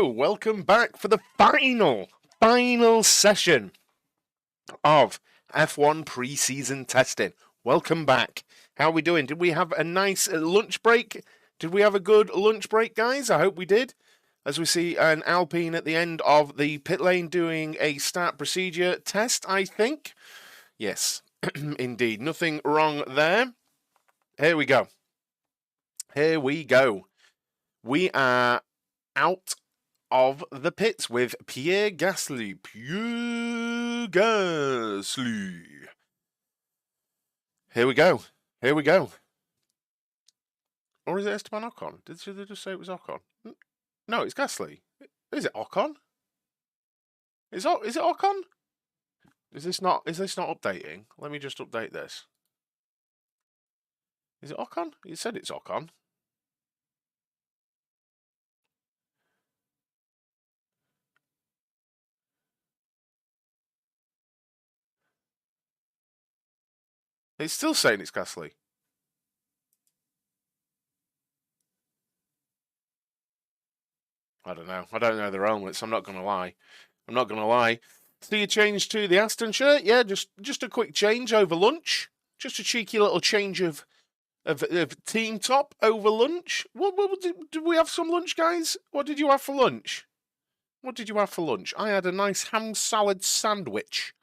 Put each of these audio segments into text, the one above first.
go. Welcome back for the final session of F1 pre-season testing. Welcome back. How are we doing? Did we have a nice lunch break? Did we have a good lunch break, guys? I hope we did. As we see an Alpine at the end of the pit lane doing a start procedure test, I think. Yes, indeed. Nothing wrong there. Here we go. Here we go. We are out of the pits with Pierre Gasly. Pierre Gasly. Here we go. Here we go. Or is it Esteban Ocon? Did they just say it was Ocon? No, it's Gasly. Is it Ocon? Is it Ocon? Is this not updating? Let me just update this. Is it Ocon? You said it's Ocon. It's still saying it's Gasly. I don't know. I don't know their helmets. I'm not going to lie. I'm not going to lie. So you changed to the Aston shirt? Yeah, just a quick change over lunch. Just a cheeky little change of team top over lunch. What did we have some lunch, guys? What did you have for lunch? What did you have for lunch? I had a nice ham salad sandwich.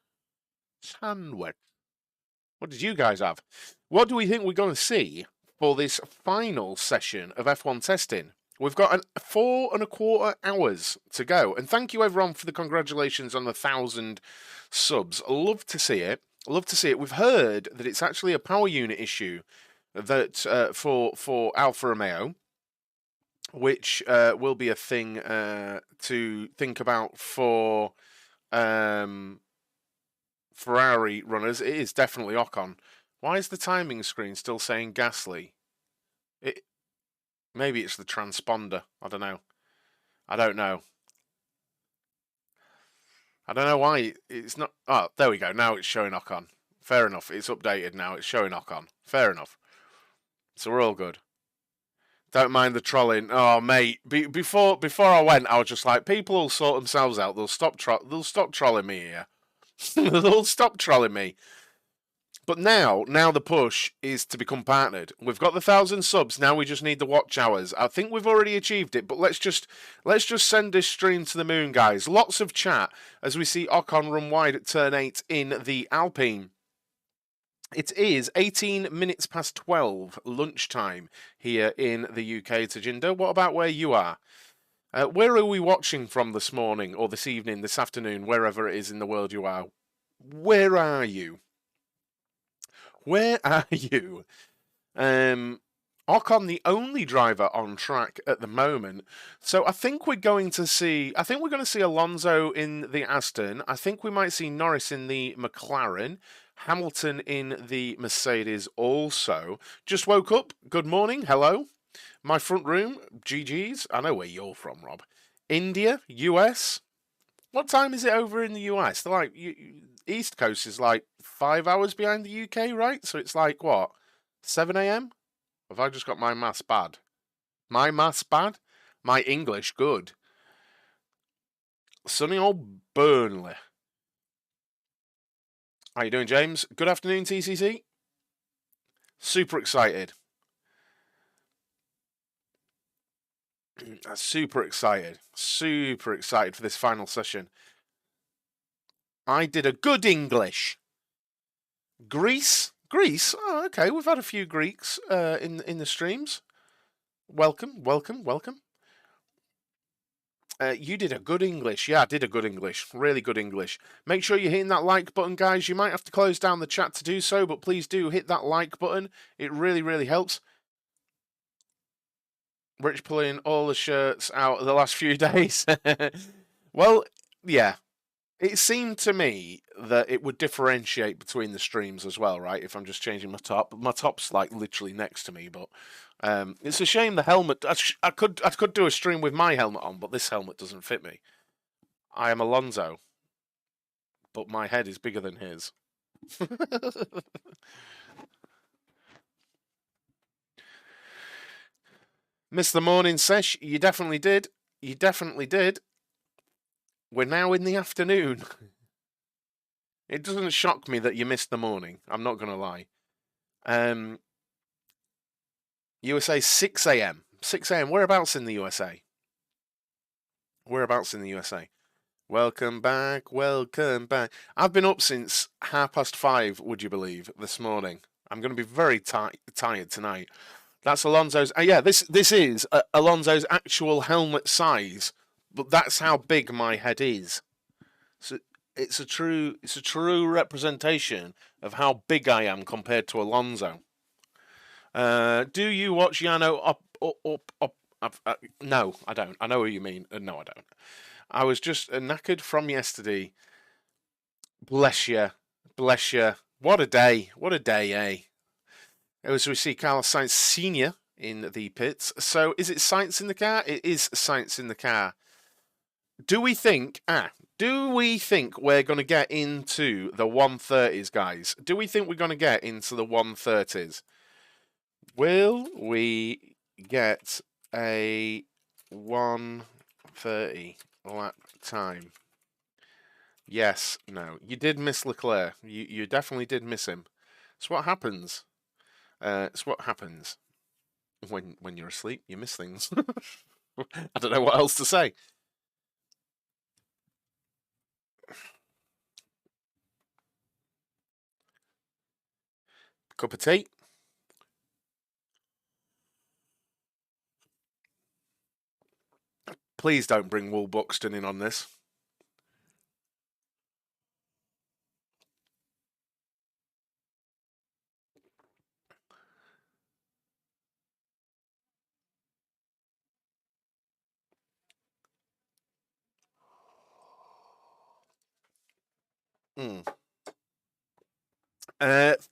What did you guys have? What do we think we're going to see for this final session of F1 testing? We've got 4 1/4 hours to go. And thank you, everyone, for the congratulations on the 1,000 subs. Love to see it. Love to see it. We've heard that it's actually a power unit issue that for Alfa Romeo, which will be a thing to think about for Ferrari runners. It is definitely Ocon. Why is the timing screen still saying Gasly? Maybe it's the transponder. I don't know. I don't know. I don't know why it's not. Oh, there we go. Now it's showing Ocon. Fair enough. It's updated now. It's showing Ocon. Fair enough. So we're all good. Don't mind the trolling. Oh, mate. Before I went, I was just like, people will sort themselves out. They'll stop trolling me here. They'll stop trolling me. But now the push is to become partnered. We've got the 1,000 subs. Now we just need the watch hours. I think we've already achieved it, but let's just send this stream to the moon, guys. Lots of chat as we see Ocon run wide at turn 8 in the Alpine. It is 18 minutes past 12 lunchtime here in the UK, Tajinder. What about where you are? Where are we watching from this morning or this evening, this afternoon, wherever it is in the world you are? Where are you? Where are you? Ocon, the only driver on track at the moment. So I think we're going to see Alonso in the Aston. I think we might see Norris in the McLaren. Hamilton in the Mercedes also. Just woke up. Good morning. Hello. My front room. GG's. I know where you're from, Rob. India. US. What time is it over in the US? They're like, East Coast is like 5 hours behind the UK, right? So it's like, what, 7 a.m.? Have I just got my maths bad? My maths bad? My English good. Sunny old Burnley. How you doing, James? Good afternoon, TCC. Super excited. Super excited. Super excited for this final session. I did a good English. Greece? Greece? Oh, okay. We've had a few Greeks in the streams. Welcome, welcome, welcome. You did a good English. Yeah, I did a good English. Really good English. Make sure you're hitting that like button, guys. You might have to close down the chat to do so, but please do hit that like button. It really, really helps. Rich pulling all the shirts out the last few days. Well, yeah. It seemed to me that it would differentiate between the streams as well, right? If I'm just changing my top. My top's like literally next to me, but it's a shame the helmet. I could do a stream with my helmet on, but this helmet doesn't fit me. I am Alonso, but my head is bigger than his. Missed the morning sesh. You definitely did. You definitely did. We're now in the afternoon. It doesn't shock me that you missed the morning. I'm not going to lie. USA 6 a.m. 6 a.m. Whereabouts in the USA? Whereabouts in the USA? Welcome back, welcome back. I've been up since 5:30, would you believe, this morning. I'm going to be very tired tonight. That's Alonso's. Yeah, this is Alonso's actual helmet size, but that's how big my head is. So it's a true representation of how big I am compared to Alonso. Do you watch Yano up? No, I don't. I know what you mean. No, I don't. I was just knackered from yesterday. Bless you. Bless you. What a day. What a day, eh? It was we see Carlos Sainz Sr. in the pits. So is it Sainz in the car? It is Sainz in the car. Do we think we're going to get into the 130s, guys? Do we think we're going to get into the 130s? Will we get a 130 lap time? Yes, no. You did miss Leclerc. You definitely did miss him. It's what happens. It's what happens when you're asleep. You miss things. I don't know what else to say. Cup of tea. Please don't bring Wool Buxton in on this.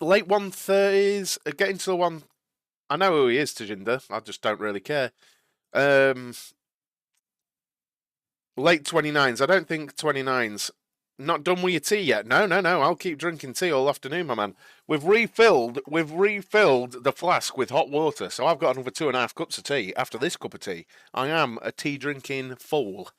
Late 130s, getting to the one. I know who he is, Tajinder. I just don't really care. Late 29s. I don't think 29s. Not done with your tea yet. No. I'll keep drinking tea all afternoon, my man. We've refilled the flask with hot water, so I've got another 2.5 cups of tea after this cup of tea. I am a tea drinking fool.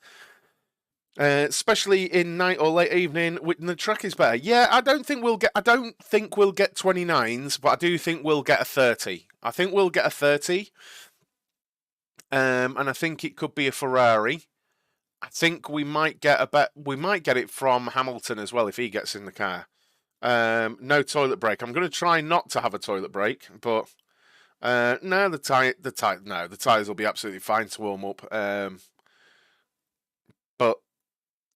Especially in night or late evening, when the track is better. Yeah, I don't think we'll get 29s, but I do think we'll get a 30. I think we'll get a 30. And I think it could be a Ferrari. I think we might get it from Hamilton as well if he gets in the car. No toilet break. I'm going to try not to have a toilet break, but no, the tires will be absolutely fine to warm up. But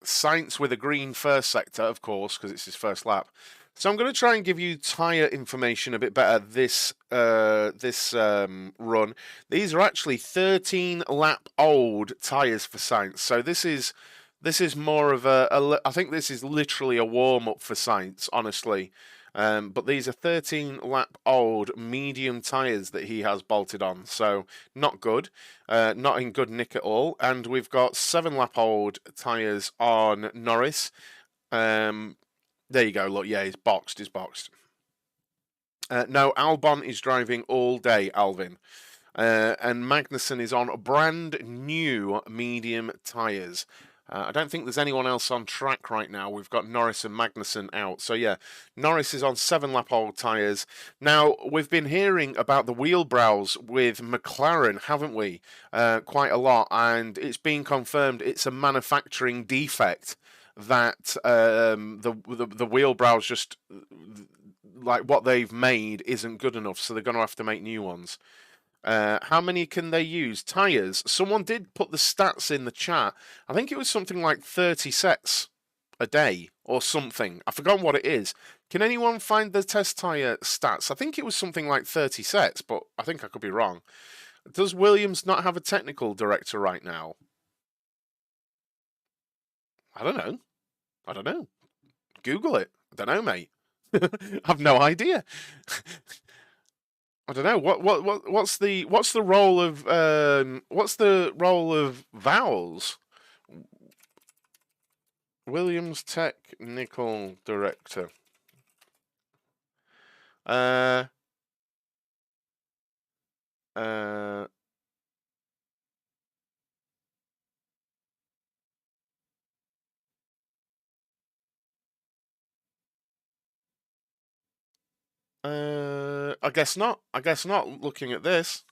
Sainz with a green first sector, of course, because it's his first lap. So I'm going to try and give you tyre information a bit better this run. These are actually 13 lap old tyres for Sainz. So this is more of I think this is literally a warm up for Sainz, honestly. But these are 13 lap old medium tyres that he has bolted on. So not good, not in good nick at all. And we've got 7 lap old tyres on Norris. There you go. Look, yeah, he's boxed. No, Albon is driving all day, Alvin. And Magnussen is on brand new medium tyres. I don't think there's anyone else on track right now. We've got Norris and Magnussen out. So, yeah, Norris is on 7 lap old tyres. Now, we've been hearing about the wheel brows with McLaren, haven't we? Quite a lot. And it's been confirmed it's a manufacturing defect that the wheel brows just like what they've made isn't good enough, so they're going to have to make new ones. How many can they use? Tyres. Someone did put the stats in the chat. I think it was something like 30 sets a day or something. I've forgotten what it is. Can anyone find the test tyre stats? I think it was something like 30 sets, but I think I could be wrong. Does Williams not have a technical director right now? I don't know. Google it. I don't know, mate. I've no idea. I don't know what's the role of vowels? Williams technical director. Uh. I guess not. I guess not. Looking at this.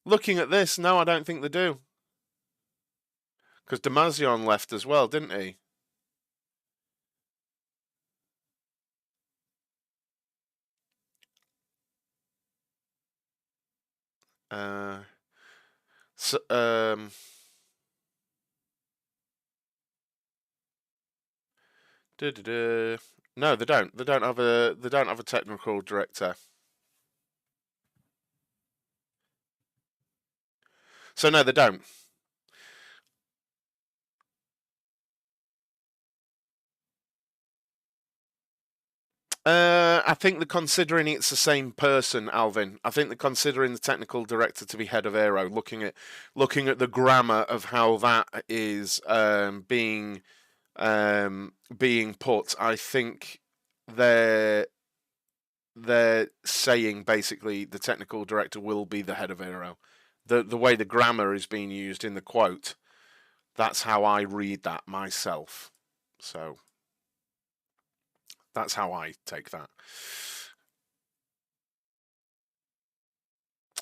Looking at this, no, I don't think they do. Because Damasion left as well, didn't he? So, no, they don't. They don't have a. They don't have a technical director. So no, they don't. I think they're considering it's the same person, Alvin. I think they're considering the technical director to be head of aero. Looking at the grammar of how that is being put, I think they're they're saying basically the technical director will be the head of aero. The way the grammar is being used in the quote, that's how I read that myself. So that's how I take that.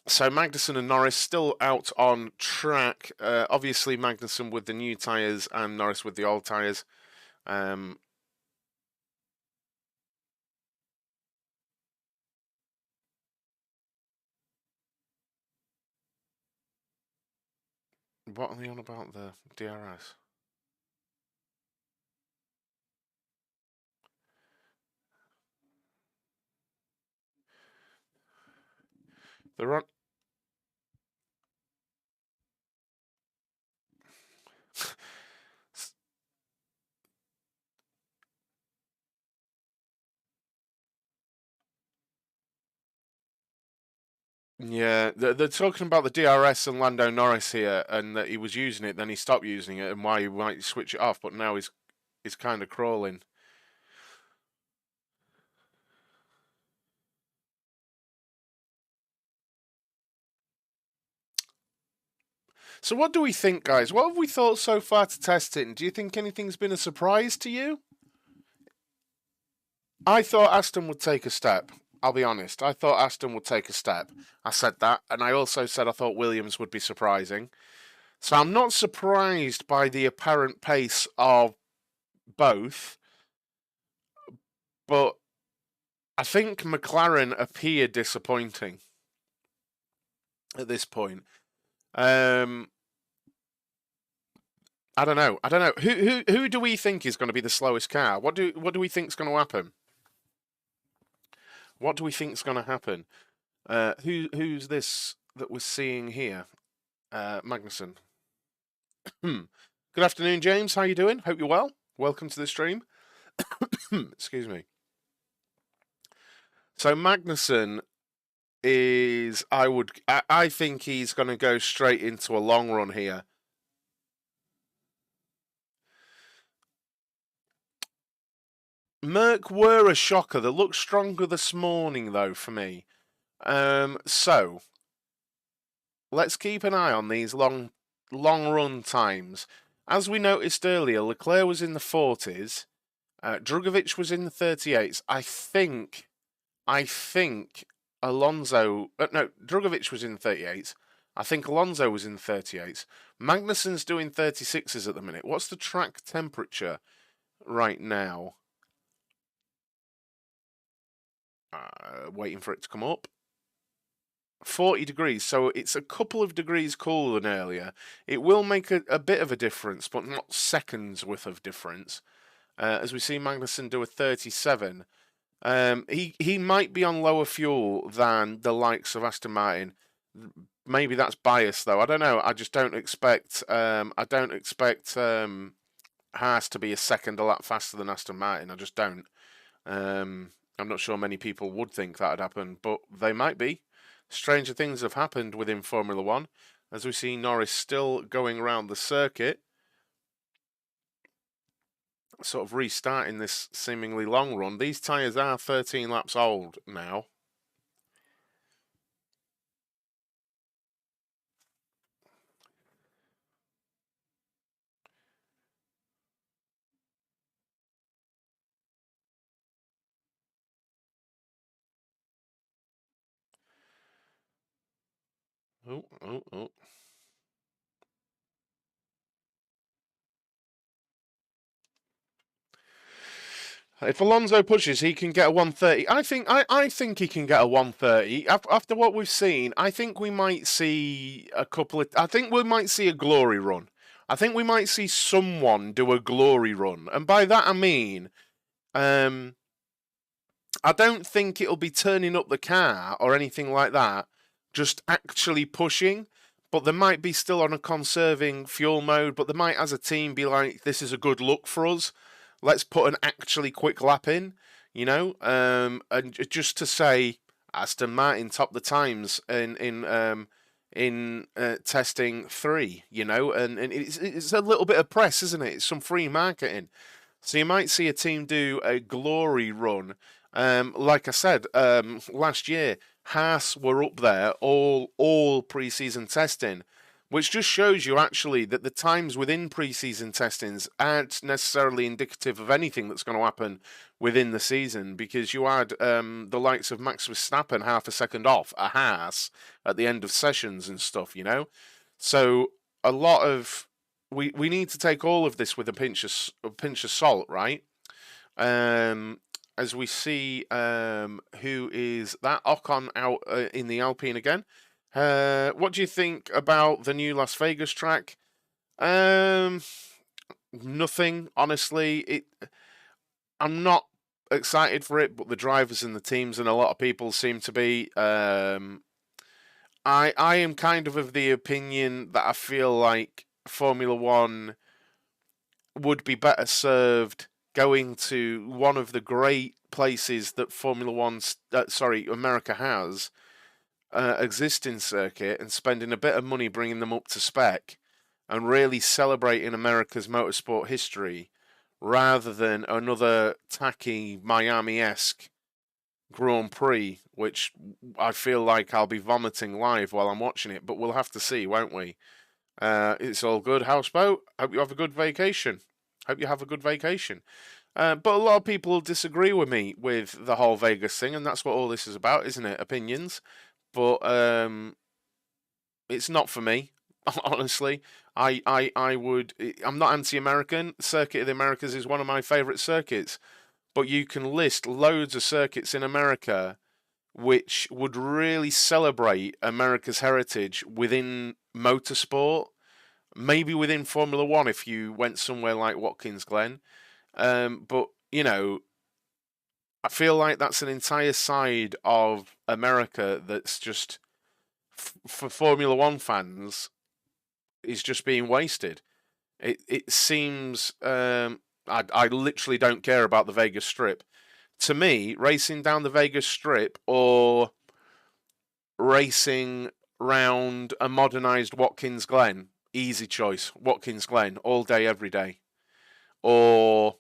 So Magnussen and Norris still out on track. Obviously Magnussen with the new tyres and Norris with the old tyres. What are they on about the DRS? They're on. Yeah, they're talking about the DRS and Lando Norris here, and that he was using it, then he stopped using it, and why he might switch it off, but now he's kind of crawling. So what do we think, guys? What have we thought so far to testing? Do you think anything's been a surprise to you? I thought Aston would take a step. I'll be honest. I thought Aston would take a step. I said that, and I also said I thought Williams would be surprising. So I'm not surprised by the apparent pace of both, but I think McLaren appear disappointing at this point. I don't know. I don't know. Who do we think is going to be the slowest car? What do we think is going to happen? What do we think is going to happen? Who's this that we're seeing here? Magnussen. Good afternoon, James. How you doing? Hope you're well. Welcome to the stream. Excuse me. So Magnussen is, I think he's going to go straight into a long run here. Merc were a shocker. They looked stronger this morning, though, for me. So let's keep an eye on these long run times. As we noticed earlier, Leclerc was in the 40s. Drugovic was in the 38s. I think Alonso. No, Drugovic was in the 38s. I think Alonso was in the 38s. Magnussen's doing 36s at the minute. What's the track temperature right now? Waiting for it to come up. 40 degrees, so it's a couple of degrees cooler than earlier. It will make a bit of a difference, but not seconds worth of difference. As we see Magnussen do a 37. He might be on lower fuel than the likes of Aston Martin. Maybe that's biased though. I don't know. I just don't expect. I don't expect Haas to be a second a lap faster than Aston Martin. I just don't. I'm not sure many people would think that would happen, but they might be. Stranger things have happened within Formula One, as we see Norris still going around the circuit, sort of restarting this seemingly long run. These tyres are 13 laps old now. Oh. If Alonso pushes, he can get a 130. I think he can get a 130. After what we've seen, I think we might see a couple of. I think we might see a glory run. I think we might see someone do a glory run, and by that I mean, I don't think it'll be turning up the car or anything like that. Just actually pushing. But they might be still on a conserving fuel mode. But they might, as a team, be like, "This is a good look for us. Let's put an actually quick lap in, and just to say Aston Martin topped the times in testing 3, and it's a little bit of press, isn't it? It's some free marketing. So you might see a team do a glory run. Like I said, last year, Haas were up there all pre-season testing, which just shows you actually that the times within pre-season testings aren't necessarily indicative of anything that's going to happen within the season, because you had the likes of Max Verstappen half a second off a Haas at the end of sessions and stuff, So a lot of we need to take all of this with a pinch of salt, right? As we see who is that Ocon out in the Alpine again. What do you think about the new Las Vegas track? Nothing, honestly. I'm not excited for it, but the drivers and the teams and a lot of people seem to be. I am kind of the opinion that I feel like Formula One would be better served going to one of the great places that America has, existing circuit, and spending a bit of money bringing them up to spec and really celebrating America's motorsport history, rather than another tacky Miami-esque Grand Prix, which I feel like I'll be vomiting live while I'm watching it, but we'll have to see, won't we? It's all good, houseboat. Hope you have a good vacation. But a lot of people disagree with me with the whole Vegas thing, and that's what all this is about, isn't it? Opinions. But it's not for me, honestly. I'm not anti-American. Circuit of the Americas is one of my favourite circuits. But you can list loads of circuits in America which would really celebrate America's heritage within motorsport, maybe within Formula One if you went somewhere like Watkins Glen. But, I feel like that's an entire side of America that's just, for Formula One fans, is just being wasted. It seems I literally don't care about the Vegas Strip. To me, racing down the Vegas Strip or racing round a modernised Watkins Glen, easy choice. Watkins Glen, all day, every day. Or,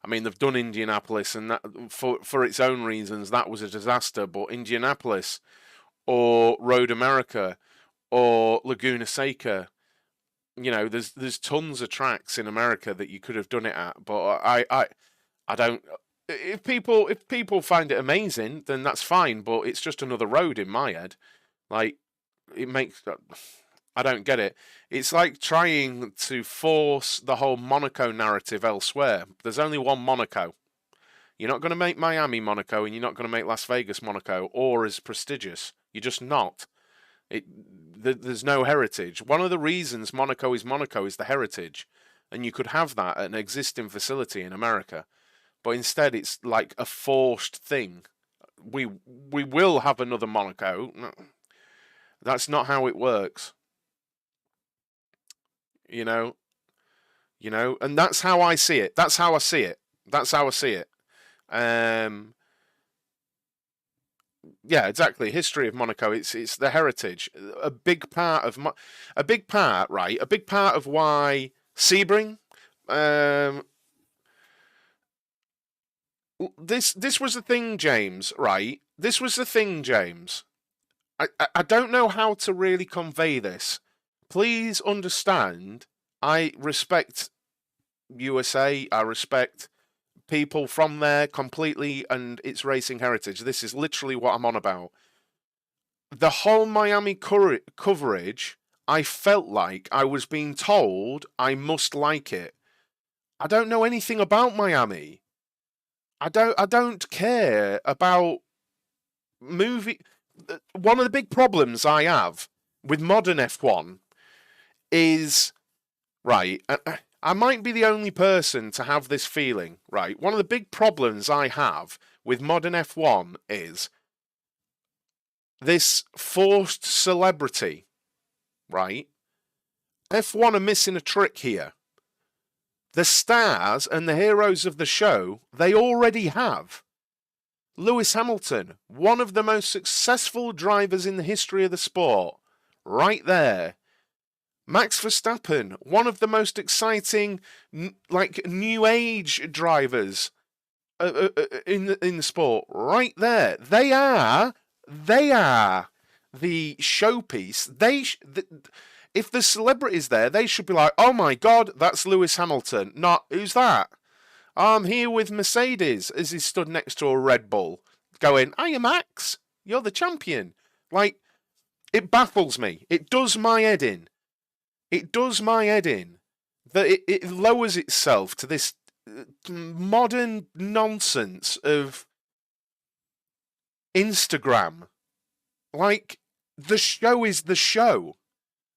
I mean, they've done Indianapolis, and that for its own reasons, that was a disaster. But Indianapolis, or Road America, or Laguna Seca, there's tons of tracks in America that you could have done it at, but I don't. If people find it amazing, then that's fine. But it's just another road in my head. Like, it makes. I don't get it. It's like trying to force the whole Monaco narrative elsewhere. There's only one Monaco. You're not going to make Miami Monaco, and you're not going to make Las Vegas Monaco, or as prestigious. You're just not. There's no heritage. One of the reasons Monaco is the heritage, and you could have that at an existing facility in America, but instead it's like a forced thing. We will have another Monaco. That's not how it works. And that's how I see it. Yeah, exactly. History of Monaco. It's the heritage. A big part of right? A big part of why Sebring. This was the thing, James. Right? This was the thing, James. I don't know how to really convey this. Please understand. I respect USA. I respect people from there completely and its racing heritage. This is literally what I'm on about. the whole Miami coverage, I felt like I was being told I must like it. I don't know anything about Miami. I don't care about movie. One of the big problems I have with modern F1 is, right, I might be the only person to have this feeling, right? One of the big problems I have with modern F1 is this forced celebrity, right? F1 are missing a trick here. The stars and the heroes of the show, they already have. Lewis Hamilton, one of the most successful drivers in the history of the sport, right there. Max Verstappen, one of the most exciting, like, new age drivers in the sport, right there. They are the showpiece. If the celebrity's there, they should be like, oh my god, that's Lewis Hamilton. Not, who's that? I'm here with Mercedes, as he stood next to a Red Bull, going, hiya Max, you're the champion. Like, it baffles me. It does my head in. It does my head in that it lowers itself to this modern nonsense of Instagram. Like, the show is the show.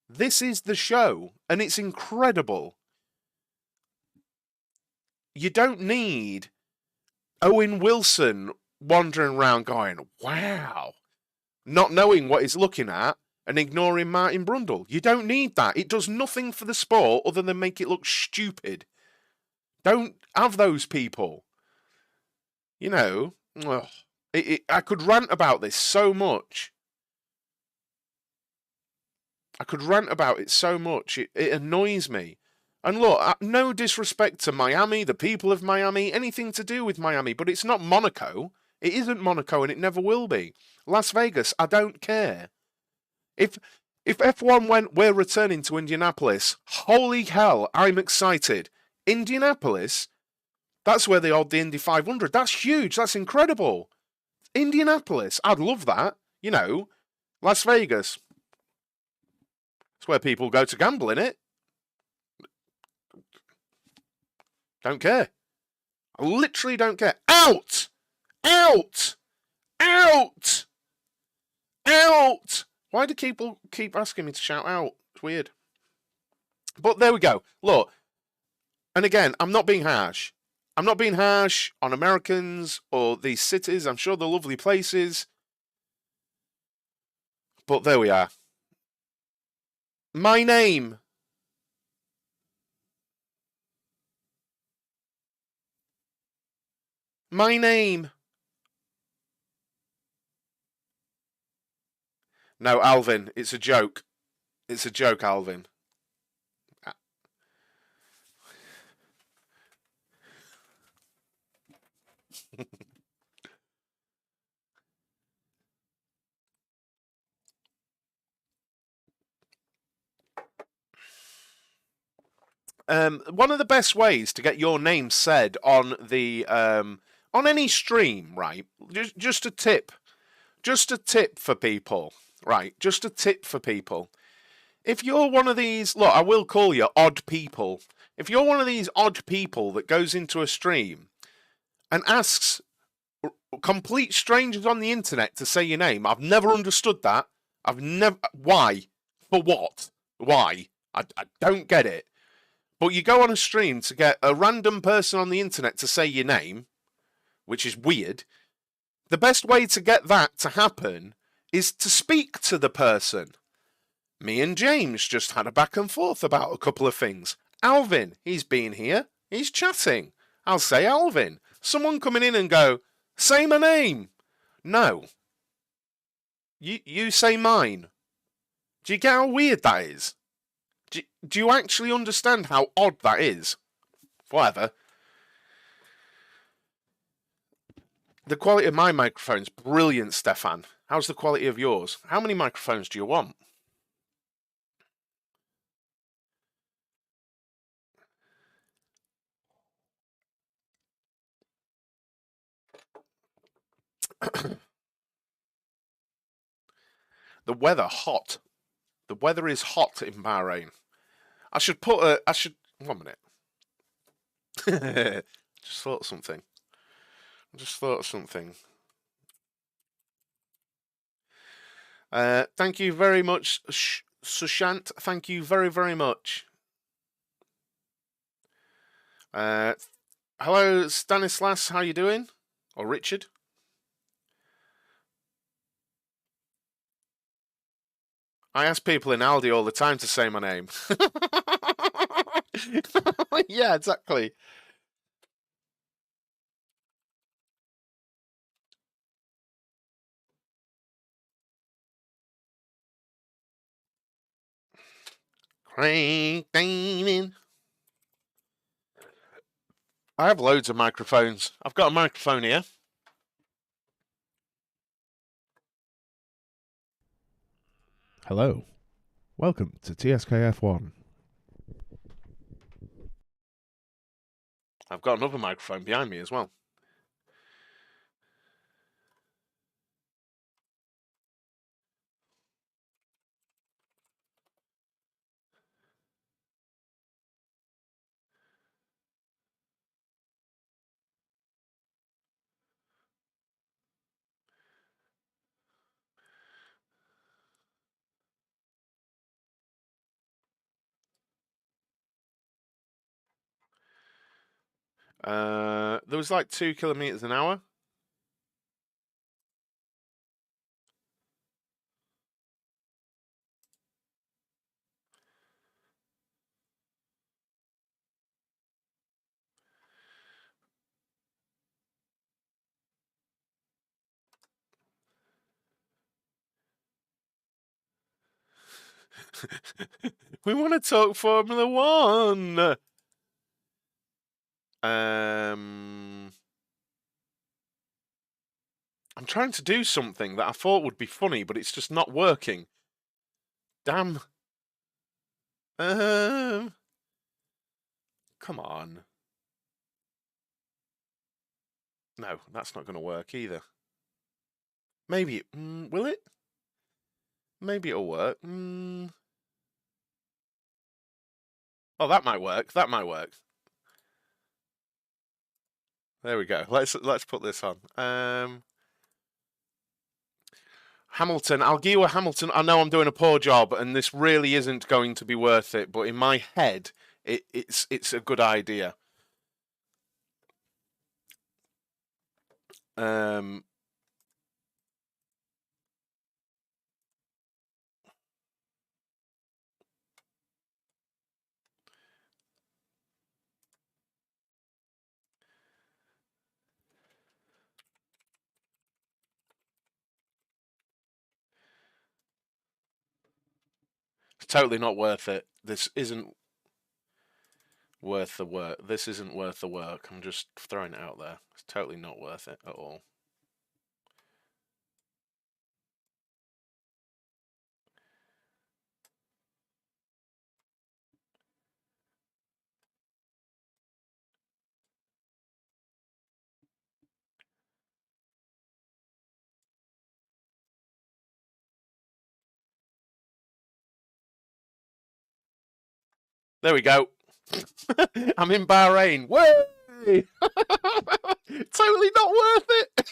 This is the show, and it's incredible. You don't need Owen Wilson wandering around going, wow, not knowing what he's looking at and ignoring Martin Brundle. You don't need that. It does nothing for the sport other than make it look stupid. Don't have those people. You know, I could rant about this so much. I could rant about it so much. It annoys me. And look, no disrespect to Miami, the people of Miami, anything to do with Miami, but it's not Monaco. It isn't Monaco, and it never will be. Las Vegas, I don't care. If F1 went, we're returning to Indianapolis, holy hell, I'm excited. Indianapolis? That's where they hold the Indy 500. That's huge. That's incredible. Indianapolis, I'd love that. You know, Las Vegas. It's where people go to gamble, innit? Don't care. I literally don't care. Out! Out! Out! Out! Why do people keep asking me to shout out? It's weird. But there we go. Look. And again, I'm not being harsh. I'm not being harsh on Americans or these cities. I'm sure they're lovely places. But there we are. My name. My name. No, Alvin, it's a joke. It's a joke, Alvin. One of the best ways to get your name said on the on any stream, right? Just a tip. Just a tip for people, right? Just a tip for people. If you're one of these, look, I will call you odd people. If you're one of these odd people that goes into a stream and asks complete strangers on the internet to say your name, I've never understood that. I've never. Why? For what? Why? I don't get it. But you go on a stream to get a random person on the internet to say your name, which is weird. The best way to get that to happen is to speak to the person. Me and James just had a back and forth about a couple of things. Alvin, he's been here. He's chatting. I'll say Alvin. Someone coming in and go, say my name. No. You say mine. Do you get how weird that is? Do you actually understand how odd that is? Whatever. The quality of my microphone's brilliant, Stefan. How's the quality of yours? How many microphones do you want? The weather hot. The weather is hot in Bahrain. I should put a. I should. 1 minute. Just thought of something. Thank you very much, Sushant. Thank you very, very much. Hello, Stanislas. How you doing? Or Richard? I ask people in Aldi all the time to say my name. Yeah, exactly. Craig Damon. I have loads of microphones. I've got a microphone here. Hello. Welcome to TSKF1. I've got another microphone behind me as well. There was like 2 kilometers an hour. We want to talk Formula One. I'm trying to do something that I thought would be funny, but it's just not working. Damn. Come on. No, that's not going to work either. Maybe. Will it? Maybe it'll work. Oh, that might work. That might work. There we go. Let's put this on. Hamilton. I'll give you a Hamilton. I know I'm doing a poor job, and this really isn't going to be worth it. But in my head, it's a good idea. It's totally not worth it. This isn't worth the work. This isn't worth the work. I'm just throwing it out there. It's totally not worth it at all. There we go. I'm in Bahrain. Way! Totally not worth it.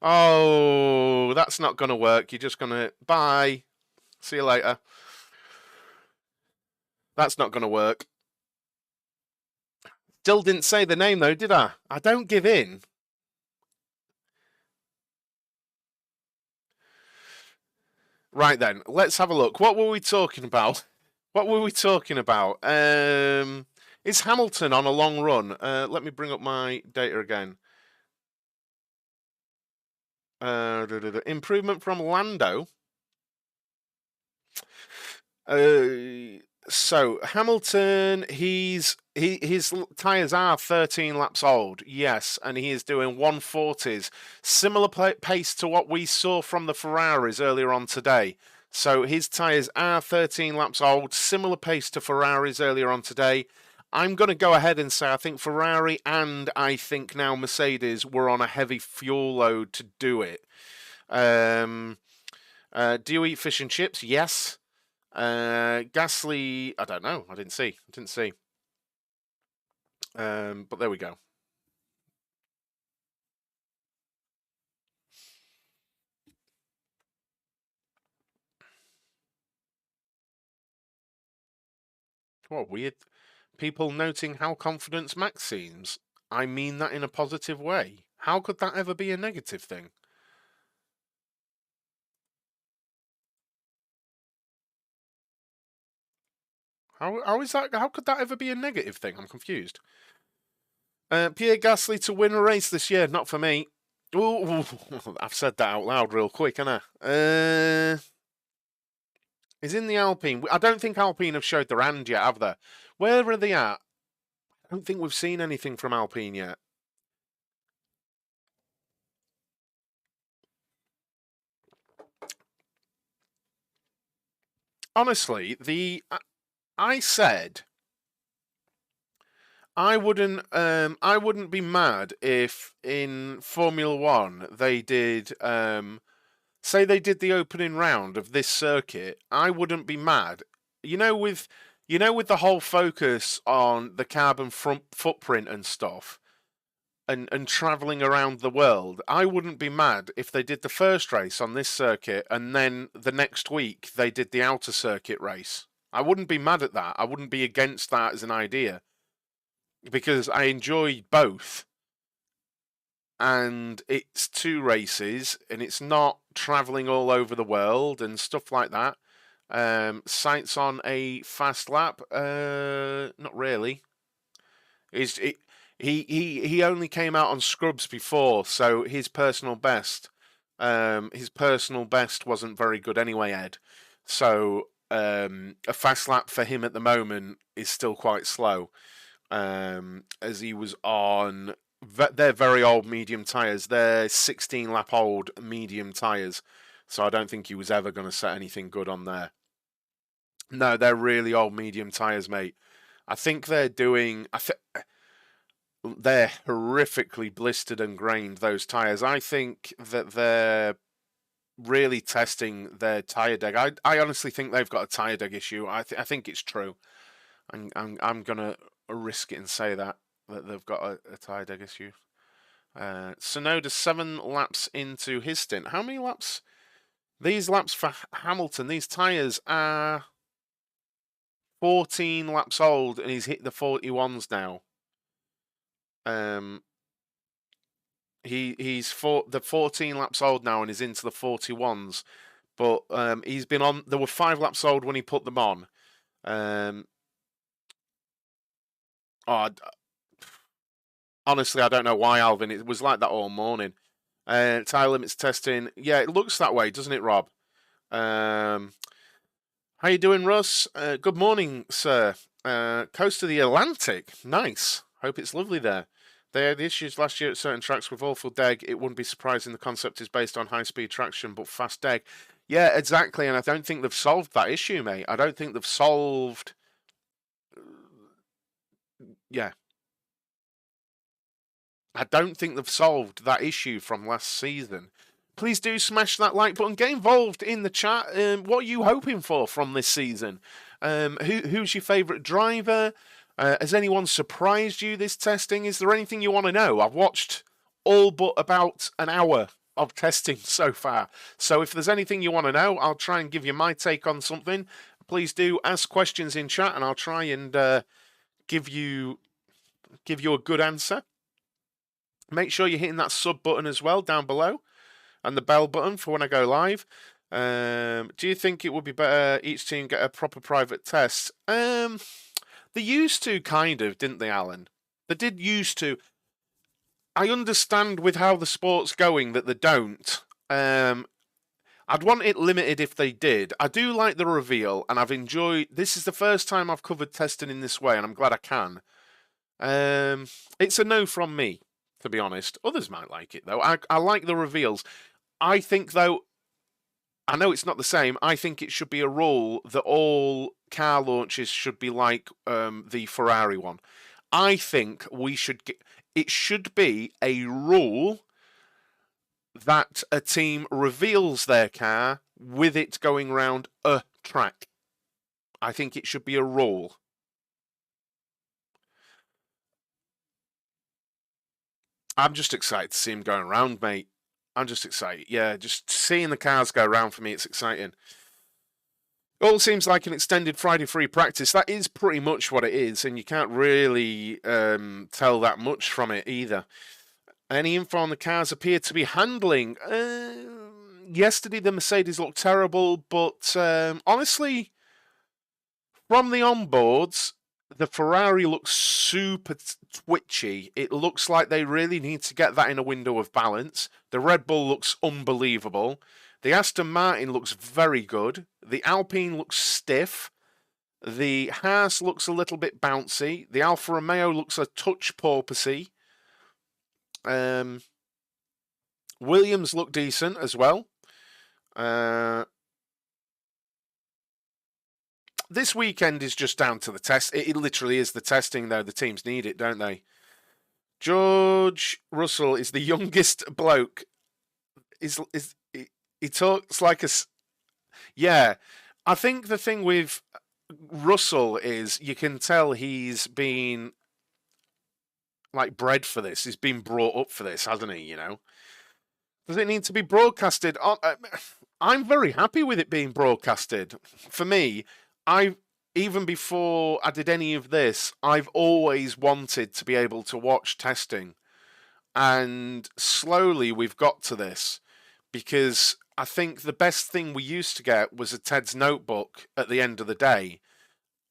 Oh, that's not going to work. You're just going to... Bye. See you later. That's not going to work. Still didn't say the name, though, did I? I don't give in. Right then, let's have a look. What were we talking about? Is Hamilton on a long run? Let me bring up my data again. Improvement from Lando. So Hamilton, his tyres are 13 laps old, yes, and he is doing 140s, similar pace to what we saw from the Ferraris earlier on today. So his tyres are 13 laps old, similar pace to Ferraris earlier on today. I'm going to go ahead and say I think Ferrari and I think now Mercedes were on a heavy fuel load to do it. Do you eat fish and chips? Yes. Gasly, I don't know. I didn't see. But there we go. What weird people noting how confident Max seems. I mean that in a positive way. How could that ever be a negative thing? How is that? How could that ever be a negative thing? I'm confused. Pierre Gasly to win a race this year, not for me. Ooh, I've said that out loud real quick, haven't I? Is in the Alpine. I don't think Alpine have showed their hand yet, have they? Where are they at? I don't think we've seen anything from Alpine yet. Honestly, I said I wouldn't be mad if in Formula One they did say they did the opening round of this circuit. I wouldn't be mad. With the whole focus on the carbon footprint and stuff, and traveling around the world, I wouldn't be mad if they did the first race on this circuit and then the next week they did the outer circuit race. I wouldn't be mad at that. I wouldn't be against that as an idea because I enjoy both. And it's 2 races and it's not traveling all over the world and stuff like that. Sainz on a fast lap? Not really. He only came out on scrubs before, so his personal best wasn't very good anyway, Ed. So a fast lap for him at the moment is still quite slow, as he was on. They're very old medium tyres. They're 16 lap old medium tyres, so I don't think he was ever going to set anything good on there. No, they're really old medium tyres, mate. I think they're doing. They're horrifically blistered and grained, those tyres. I think that they're really testing their tyre deg. I honestly think they've got a tyre deg issue. I think it's true. I'm gonna risk it and say that they've got a tyre deg issue. Tsunoda 7 laps into his stint. How many laps? These laps for Hamilton. These tyres are 14 laps old, and he's hit the 41s now. He's the 14 laps old now and is into the 41s, but he's been on. There were 5 laps old when he put them on. Honestly, I don't know why, Alvin. It was like that all morning. Tyre limits testing. Yeah, it looks that way, doesn't it, Rob? How you doing, Russ? Good morning, sir. Coast of the Atlantic. Nice. Hope it's lovely there. They had issues last year at certain tracks with awful deg. It wouldn't be surprising the concept is based on high-speed traction, but fast deg. Yeah, exactly, and I don't think they've solved that issue, mate. I don't think they've solved... Yeah. I don't think they've solved that issue from last season. Please do smash that like button. Get involved in the chat. What are you hoping for from this season? Who's your favourite driver? Has anyone surprised you this testing? Is there anything you want to know? I've watched all but about an hour of testing so far. So if there's anything you want to know, I'll try and give you my take on something. Please do ask questions in chat and I'll try and give you a good answer. Make sure you're hitting that sub button as well down below and the bell button for when I go live. Do you think it would be better each team get a proper private test? They used to, kind of, didn't they, Alan? They did used to. I understand with how the sport's going that they don't. I'd want it limited if they did. I do like the reveal, and I've enjoyed... This is the first time I've covered testing in this way, and I'm glad I can. It's a no from me, to be honest. Others might like it, though. I like the reveals. I think, though... I know it's not the same. I think it should be a rule that all car launches should be like the Ferrari one. I think we should it should be a rule that a team reveals their car with it going round a track. I think it should be a rule. I'm just excited to see him going around, mate. I'm just excited. Yeah, just seeing the cars go around for me, it's exciting. All seems like an extended Friday free practice. That is pretty much what it is, and you can't really tell that much from it either. Any info on the cars appear to be handling? Yesterday the Mercedes looked terrible, but honestly, from the onboards, the Ferrari looks super twitchy. It looks like they really need to get that in a window of balance. The Red Bull looks unbelievable. The Aston Martin looks very good. The Alpine looks stiff. The Haas looks a little bit bouncy. The Alfa Romeo looks a touch porpoisey. Williams look decent as well. This weekend is just down to the test. It literally is the testing, though. The teams need it, don't they? George Russell is the youngest bloke. He talks like a... Yeah, I think the thing with Russell is you can tell he's been like bred for this. He's been brought up for this, hasn't he, you know? Does it need to be broadcasted? I'm very happy with it being broadcasted. For me, even before I did any of this, I've always wanted to be able to watch testing. And slowly we've got to this because I think the best thing we used to get was a Ted's notebook at the end of the day.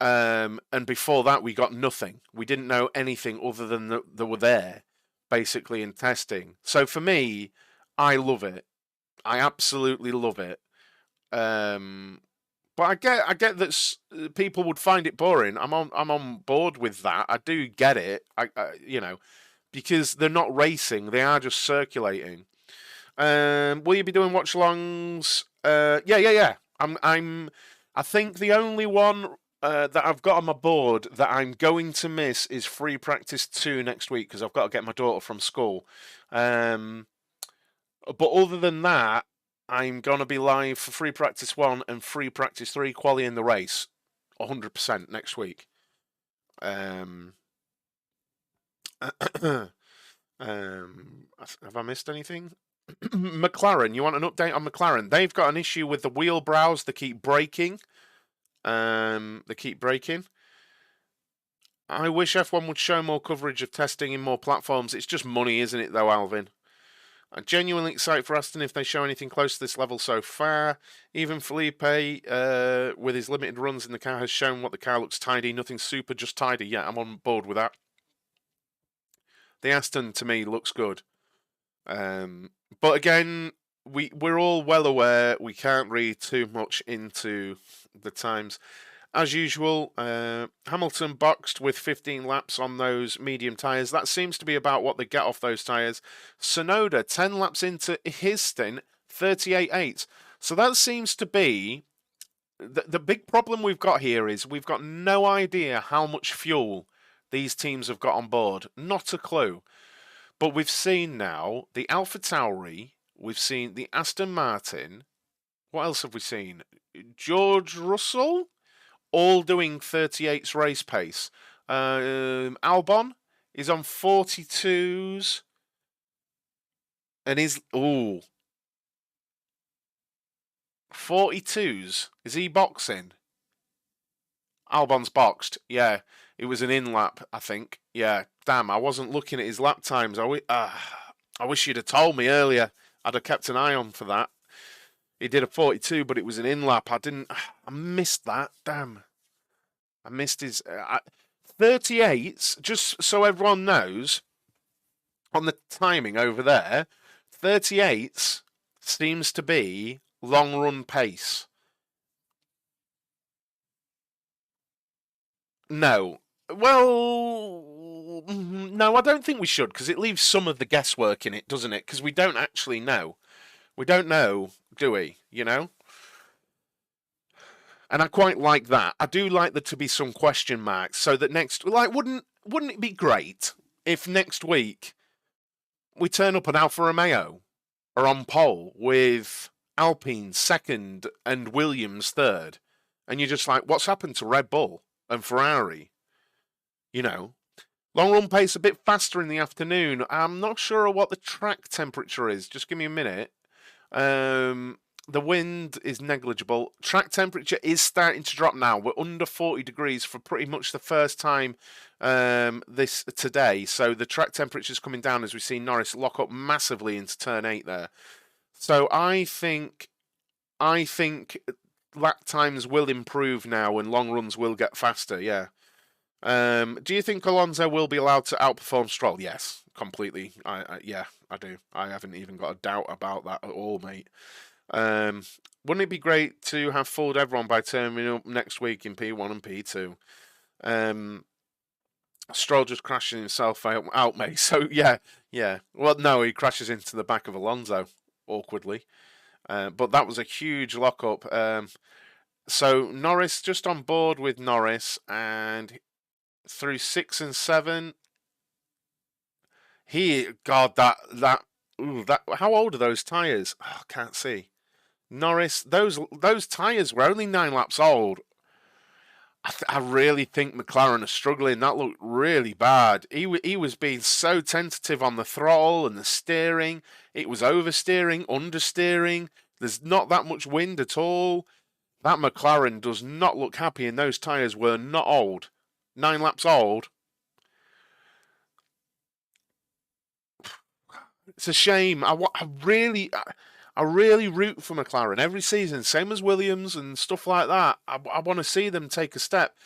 And before that, we got nothing. We didn't know anything other than that they were there, basically, in testing. So for me, I love it. I absolutely love it. But I get that people would find it boring. I'm on board with that. I do get it. You know, because they're not racing; they are just circulating. Will you be doing watch-alongs? Yeah. I think the only one that I've got on my board that I'm going to miss is Free Practice 2 next week because I've got to get my daughter from school. But other than that, I'm going to be live for Free Practice 1 and Free Practice 3 quali in the race 100% next week. Have I missed anything? McLaren, you want an update on McLaren? They've got an issue with the wheel brows. They keep breaking. I wish F1 would show more coverage of testing in more platforms. It's just money, isn't it, though, Alvin? I'm genuinely excited for Aston if they show anything close to this level so far. Even Felipe, with his limited runs in the car, has shown what the car looks tidy. Nothing super, just tidy. Yeah, I'm on board with that. The Aston, to me, looks good. But again, we're all well aware we can't read too much into the times. As usual, Hamilton boxed with 15 laps on those medium tyres. That seems to be about what they get off those tyres. Tsunoda, 10 laps into his stint, 38.8. So that seems to be... The big problem we've got here is we've got no idea how much fuel these teams have got on board. Not a clue. But we've seen now the AlphaTauri, we've seen the Aston Martin. What else have we seen? George Russell? All doing 38's race pace. Albon is on 42s. And he's... Ooh. 42s? Is he boxing? Albon's boxed. Yeah. It was an in-lap, I think. Yeah. Damn, I wasn't looking at his lap times. I wish you'd have told me earlier. I'd have kept an eye on for that. He did a 42, but it was an in-lap. I missed that. Damn. I missed his... 38s, just so everyone knows, on the timing over there, 38s seems to be long-run pace. No. Well, no, I don't think we should, because it leaves some of the guesswork in it, doesn't it? Because we don't actually know. We don't know, do we? You know? And I quite like that. I do like there to be some question marks, so that wouldn't it be great if next week we turn up an Alfa Romeo are on pole with Alpine second and Williams third, and you're just like, what's happened to Red Bull and Ferrari? You know, long run pace a bit faster in the afternoon. I'm not sure what the track temperature is. Just give me a minute. The wind is negligible. Track temperature is starting to drop now. We're under 40 degrees for pretty much the first time this today. So the track temperature is coming down as we see Norris lock up massively into turn 8 there. So I think lap times will improve now and long runs will get faster. Yeah. Do you think Alonso will be allowed to outperform Stroll? Yes, completely. Yeah, I do. I haven't even got a doubt about that at all, mate. Wouldn't it be great to have fooled everyone by turning up next week in P1 and P2? Stroll just crashing himself out, mate. So yeah. Well, no, he crashes into the back of Alonso awkwardly. But that was a huge lockup. So Norris just on board with Norris, and through 6 and 7, that how old are those tyres? Oh, I can't see. Norris, those tyres were only 9 laps old. I really think McLaren are struggling. That looked really bad. He was being so tentative on the throttle and the steering. It was oversteering, understeering. There's not that much wind at all. That McLaren does not look happy, and those tyres were not old. 9 laps old. It's a shame. I really root for McLaren every season, same as Williams and stuff like that. I want to see them take a step.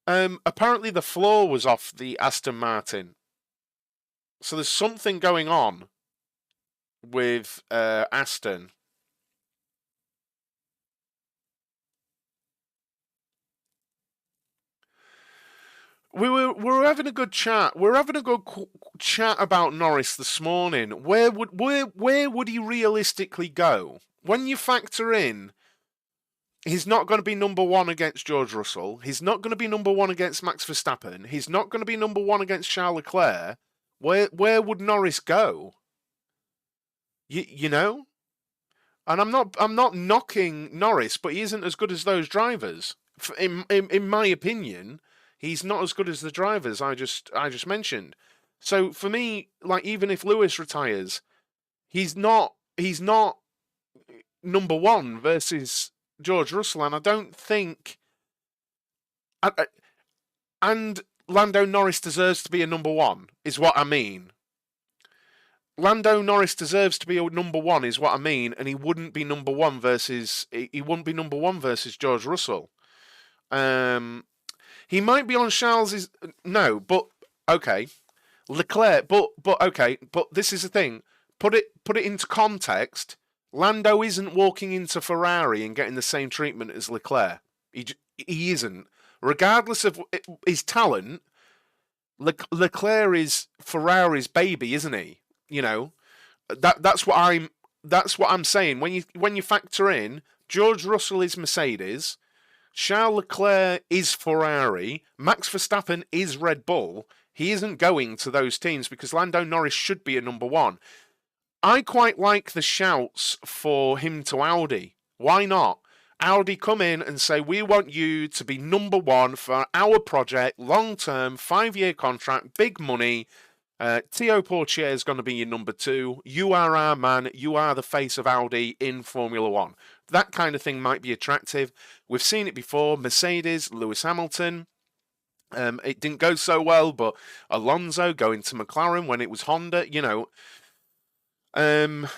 Apparently the floor was off the Aston Martin, so there's something going on with Aston. We were having a good chat. We're having a good chat about Norris this morning. Where would he realistically go when you factor in? He's not going to be number 1 against George Russell. He's not going to be number 1 against Max Verstappen. He's not going to be number 1 against Charles Leclerc. Where would Norris go? You know, and I'm not knocking Norris, but he isn't as good as those drivers. In my opinion, he's not as good as the drivers I just mentioned. So for me, like, even if Lewis retires, he's not number 1 versus George Russell, and I don't think. And Lando Norris deserves to be a number 1, is what I mean. Lando Norris deserves to be a number 1, is what I mean, and he wouldn't be number 1 versus George Russell. He might be on Charles's. No, but okay, Leclerc. But okay, but this is the thing. Put it into context. Lando isn't walking into Ferrari and getting the same treatment as Leclerc. He isn't. Regardless of his talent, Leclerc is Ferrari's baby, isn't he? You know, that's what I'm saying. When you factor in George Russell is Mercedes, Charles Leclerc is Ferrari, Max Verstappen is Red Bull. He isn't going to those teams because Lando Norris should be a number 1. I quite like the shouts for him to Audi. Why not? Audi come in and say, we want you to be number 1 for our project, long-term, 5-year contract, big money. Théo Pourchaire is going to be your number 2. You are our man. You are the face of Audi in Formula 1. That kind of thing might be attractive. We've seen it before. Mercedes, Lewis Hamilton. It didn't go so well, but Alonso going to McLaren when it was Honda. And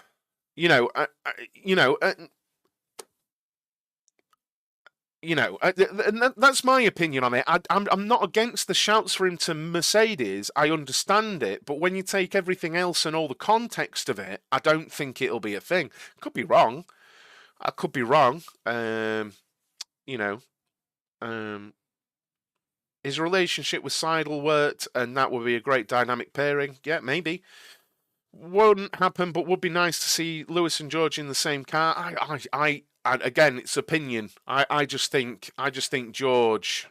that's my opinion on it. I'm not against the shouts for him to Mercedes. I understand it, but when you take everything else and all the context of it, I don't think it'll be a thing. Could be wrong. I could be wrong. His relationship with Seidel worked, and that would be a great dynamic pairing. Yeah, maybe. Won't happen, but would be nice to see Lewis and George in the same car. And again, it's opinion. I just think George.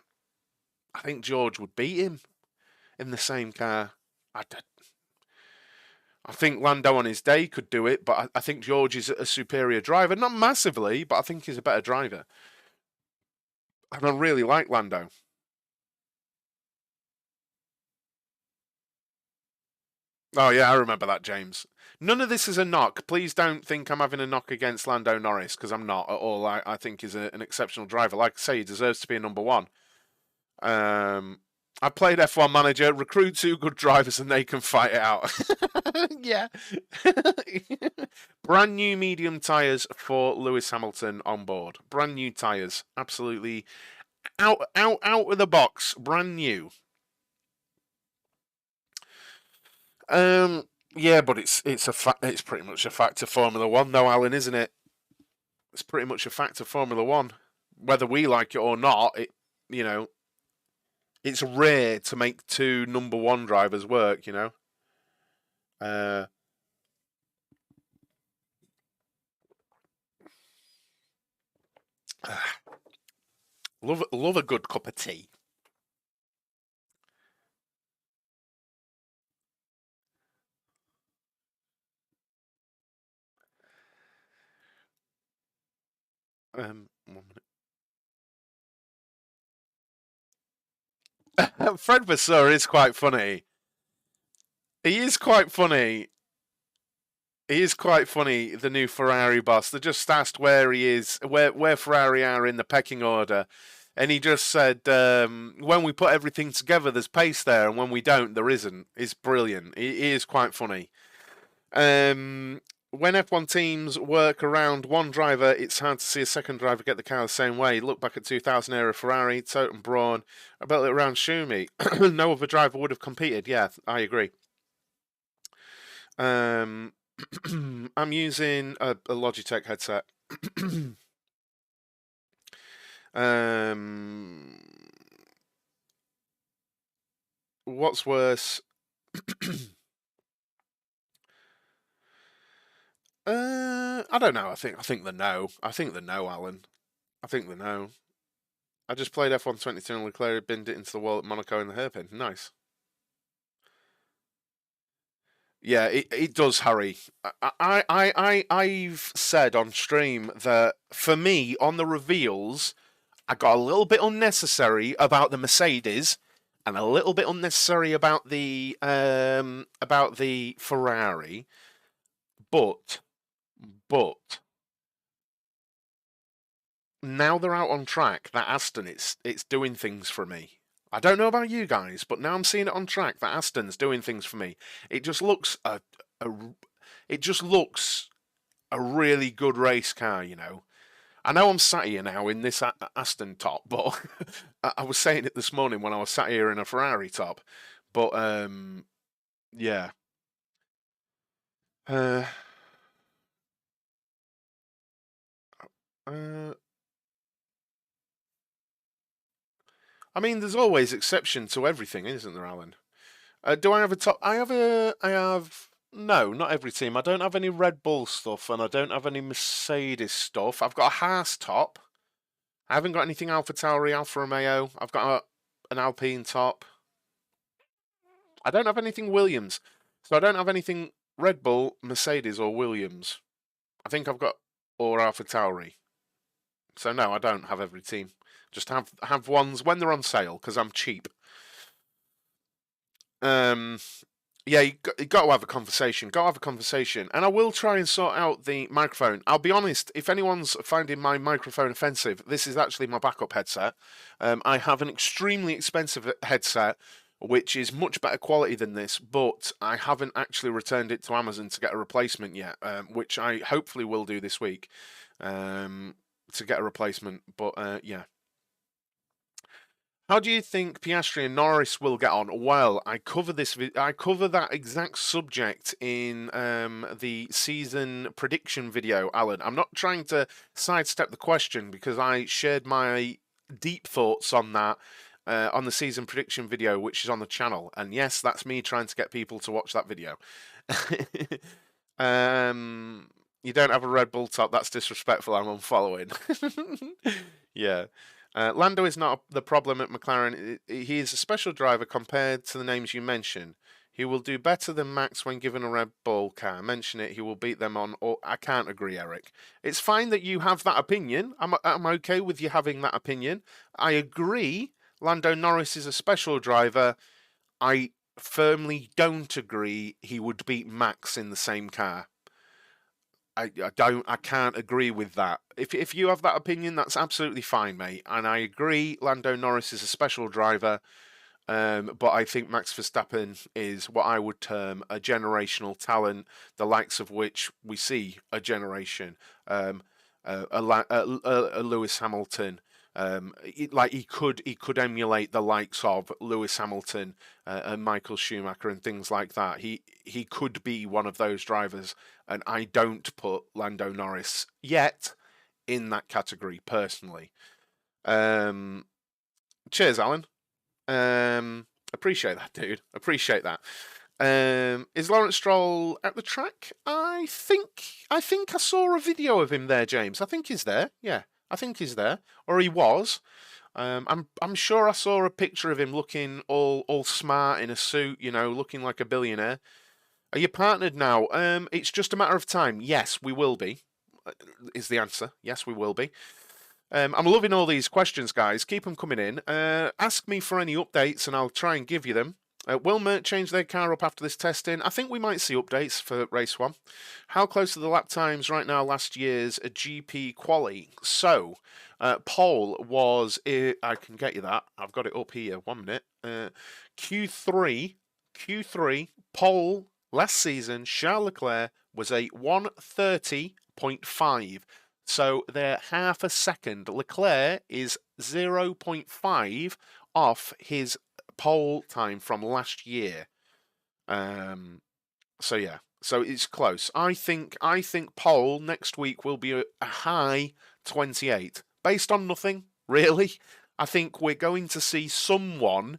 I think George would beat him in the same car. I think Lando on his day could do it, but I think George is a superior driver. Not massively, but I think he's a better driver. And I really like Lando. Oh, yeah, I remember that, James. None of this is a knock. Please don't think I'm having a knock against Lando Norris, because I'm not at all. I think he's an exceptional driver. Like I say, he deserves to be a number one. I played F1 Manager, recruit 2 good drivers and they can fight it out. Yeah. Brand new medium tyres for Lewis Hamilton on board. Brand new tyres. Absolutely out of the box. Brand new. Yeah, but it's pretty much a fact of Formula One, though, Alan, isn't it? It's pretty much a fact of Formula One, whether we like it or not. It's rare to make 2 number 1 drivers work. Uh, love a good cup of tea. One minute. Fred Vasseur is quite funny. He is quite funny. He is quite funny, the new Ferrari boss. They just asked where he is, where Ferrari are in the pecking order. And he just said, when we put everything together, there's pace there, and when we don't, there isn't. It's brilliant. He is quite funny. When F1 teams work around one driver, it's hard to see a second driver get the car the same way. Look back at 2000 era Ferrari, Toten Braun, about it around Schumi. No other driver would have competed. Yeah, I agree. I'm using a Logitech headset. What's worse? I don't know. I think the no. I think the no, Alan. I think the no. I just played F1 22 and Leclerc binned it into the wall at Monaco in the hairpin. Nice. Yeah, it does, Harry. I've said on stream that for me on the reveals, I got a little bit unnecessary about the Mercedes and a little bit unnecessary about the Ferrari, but now they're out on track, that Aston it's doing things for me. I don't know about you guys, but now I'm seeing it on track that Aston's doing things for me. It just looks it just looks a really good race car, I know I'm sat here now in this Aston top, but I was saying it this morning when I was sat here in a Ferrari top. But yeah. Uh, uh, I mean, there's always exception to everything, isn't there, Alan? Do I have a top? I have. No, not every team. I don't have any Red Bull stuff, and I don't have any Mercedes stuff. I've got a Haas top. I haven't got anything Alpha Tauri, Alfa Romeo. I've got an Alpine top. I don't have anything Williams. So I don't have anything Red Bull, Mercedes, or Williams. I think I've got or Alpha Tauri. So no, I don't have every team. Just have ones when they're on sale because I'm cheap. Yeah, you got to have a conversation. Got to have a conversation, and I will try and sort out the microphone. I'll be honest. If anyone's finding my microphone offensive, this is actually my backup headset. I have an extremely expensive headset, which is much better quality than this, but I haven't actually returned it to Amazon to get a replacement yet, which I hopefully will do this week to get a replacement. But yeah. How do you think Piastri and Norris will get on? Well, I cover that exact subject in the season prediction video, Alan. I'm not trying to sidestep the question because I shared my deep thoughts on that on the season prediction video, which is on the channel. And yes, that's me trying to get people to watch that video. You don't have a Red Bull top. That's disrespectful. I'm unfollowing. Yeah. Lando is not the problem at McLaren. He is a special driver compared to the names you mentioned. He will do better than Max when given a Red Bull car. Mention it, he will beat them on... Or I can't agree, Eric. It's fine that you have that opinion. I'm okay with you having that opinion. I agree Lando Norris is a special driver. I firmly don't agree he would beat Max in the same car. I can't agree with that. If you have that opinion, that's absolutely fine, mate. And I agree Lando Norris is a special driver. But I think Max Verstappen is what I would term a generational talent, the likes of which we see a generation. A Lewis Hamilton. He could emulate the likes of Lewis Hamilton and Michael Schumacher and things like that. He could be one of those drivers, and I don't put Lando Norris yet in that category personally. Cheers, Alan. Appreciate that, dude. Appreciate that. Is Lawrence Stroll at the track? I think I saw a video of him there, James. I think he's there. Yeah, I think he's there, or he was. I'm sure I saw a picture of him looking all smart in a suit, looking like a billionaire. Are you partnered now? It's just a matter of time. Yes, we will be. Is the answer? Yes, we will be. I'm loving all these questions, guys. Keep them coming in. Ask me for any updates, and I'll try and give you them. Will Mert change their car up after this testing? I think we might see updates for race 1. How close are the lap times right now last year's GP quali? So, pole was... I can get you that. I've got it up here. 1 minute. Q3, pole last season, Charles Leclerc was a 1:30.5. So they're half a second. Leclerc is 0.5 off his pole time from last year. So yeah, so it's close. I think pole next week will be a high 28, based on nothing really. I think we're going to see someone.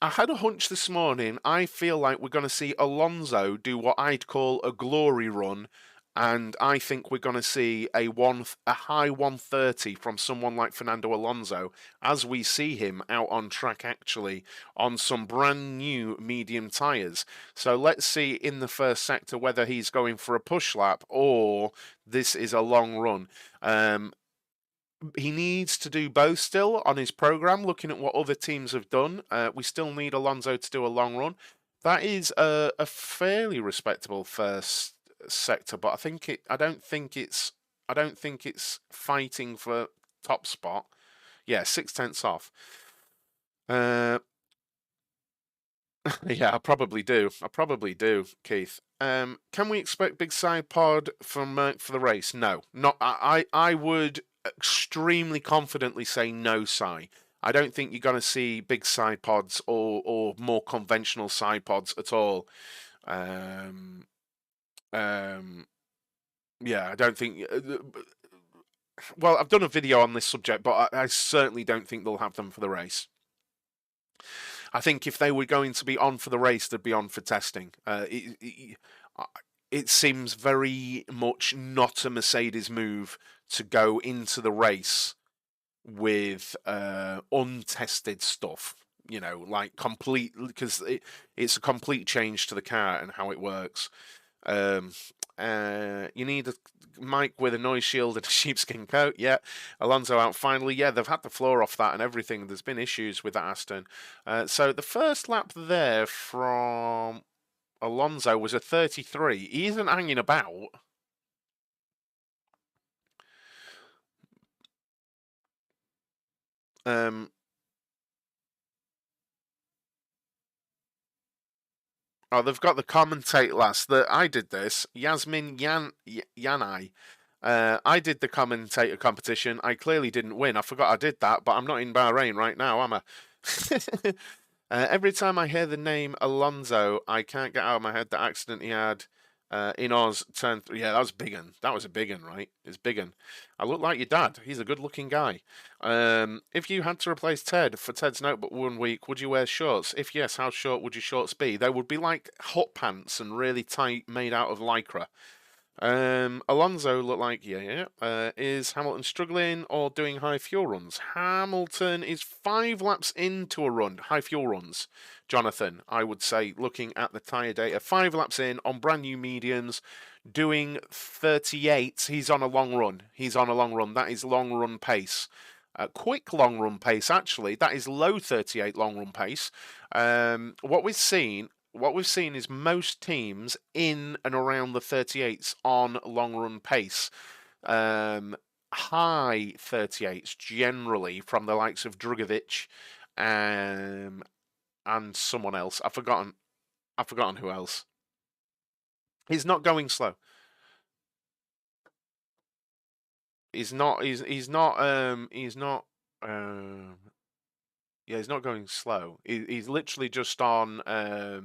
I had a hunch this morning. I feel like we're going to see Alonso do what I'd call a glory run. And I think we're going to see a high 130 from someone like Fernando Alonso as we see him out on track actually on some brand new medium tyres. So let's see in the first sector whether he's going for a push lap or this is a long run. He needs to do both still on his programme, looking at what other teams have done. We still need Alonso to do a long run. That is a fairly respectable first sector, but I don't think it's fighting for top spot. Yeah, 6/10 off. Yeah, I probably do, Keith. Can we expect big side pod from Merc for the race? No, not. I would extremely confidently say no, Si. I don't think you're going to see big side pods or more conventional side pods at all. Yeah, I don't think... well, I've done a video on this subject, but I certainly don't think they'll have them for the race. I think if they were going to be on for the race, they'd be on for testing. It seems very much not a Mercedes move to go into the race with untested stuff. Like complete, because it's a complete change to the car and how it works. You need a mic with a noise shield and a sheepskin coat. Yeah, Alonso out finally. Yeah, they've had the floor off that and everything. There's been issues with that Aston. So the first lap there from Alonso was a 33. He isn't hanging about. Oh, they've got the commentate last. I did this. Yasmin Yanai. I did the commentator competition. I clearly didn't win. I forgot I did that, but I'm not in Bahrain right now, am I? Every time I hear the name Alonso, I can't get out of my head the accident he had in Oz turn 3. Yeah, that was big un. That was a big un, right? It's big un. I look like your dad. He's a good-looking guy. If you had to replace Ted for Ted's notebook 1 week, would you wear shorts? If yes, how short would your shorts be? They would be like hot pants and really tight, made out of lycra. Alonso looked like, is Hamilton struggling or doing high fuel runs? Hamilton is 5 laps into a run, high fuel runs, Jonathan, I would say, looking at the tyre data. 5 laps in on brand new mediums, doing 38. He's on a long run. That is long run pace. Quick long run pace, actually. That is low 38 long run pace. What we've seen is most teams in and around the 38s on long run pace. High 38s generally from the likes of Drugovic and someone else. I've forgotten who else. He's not going slow. He's not going slow. He's literally just on a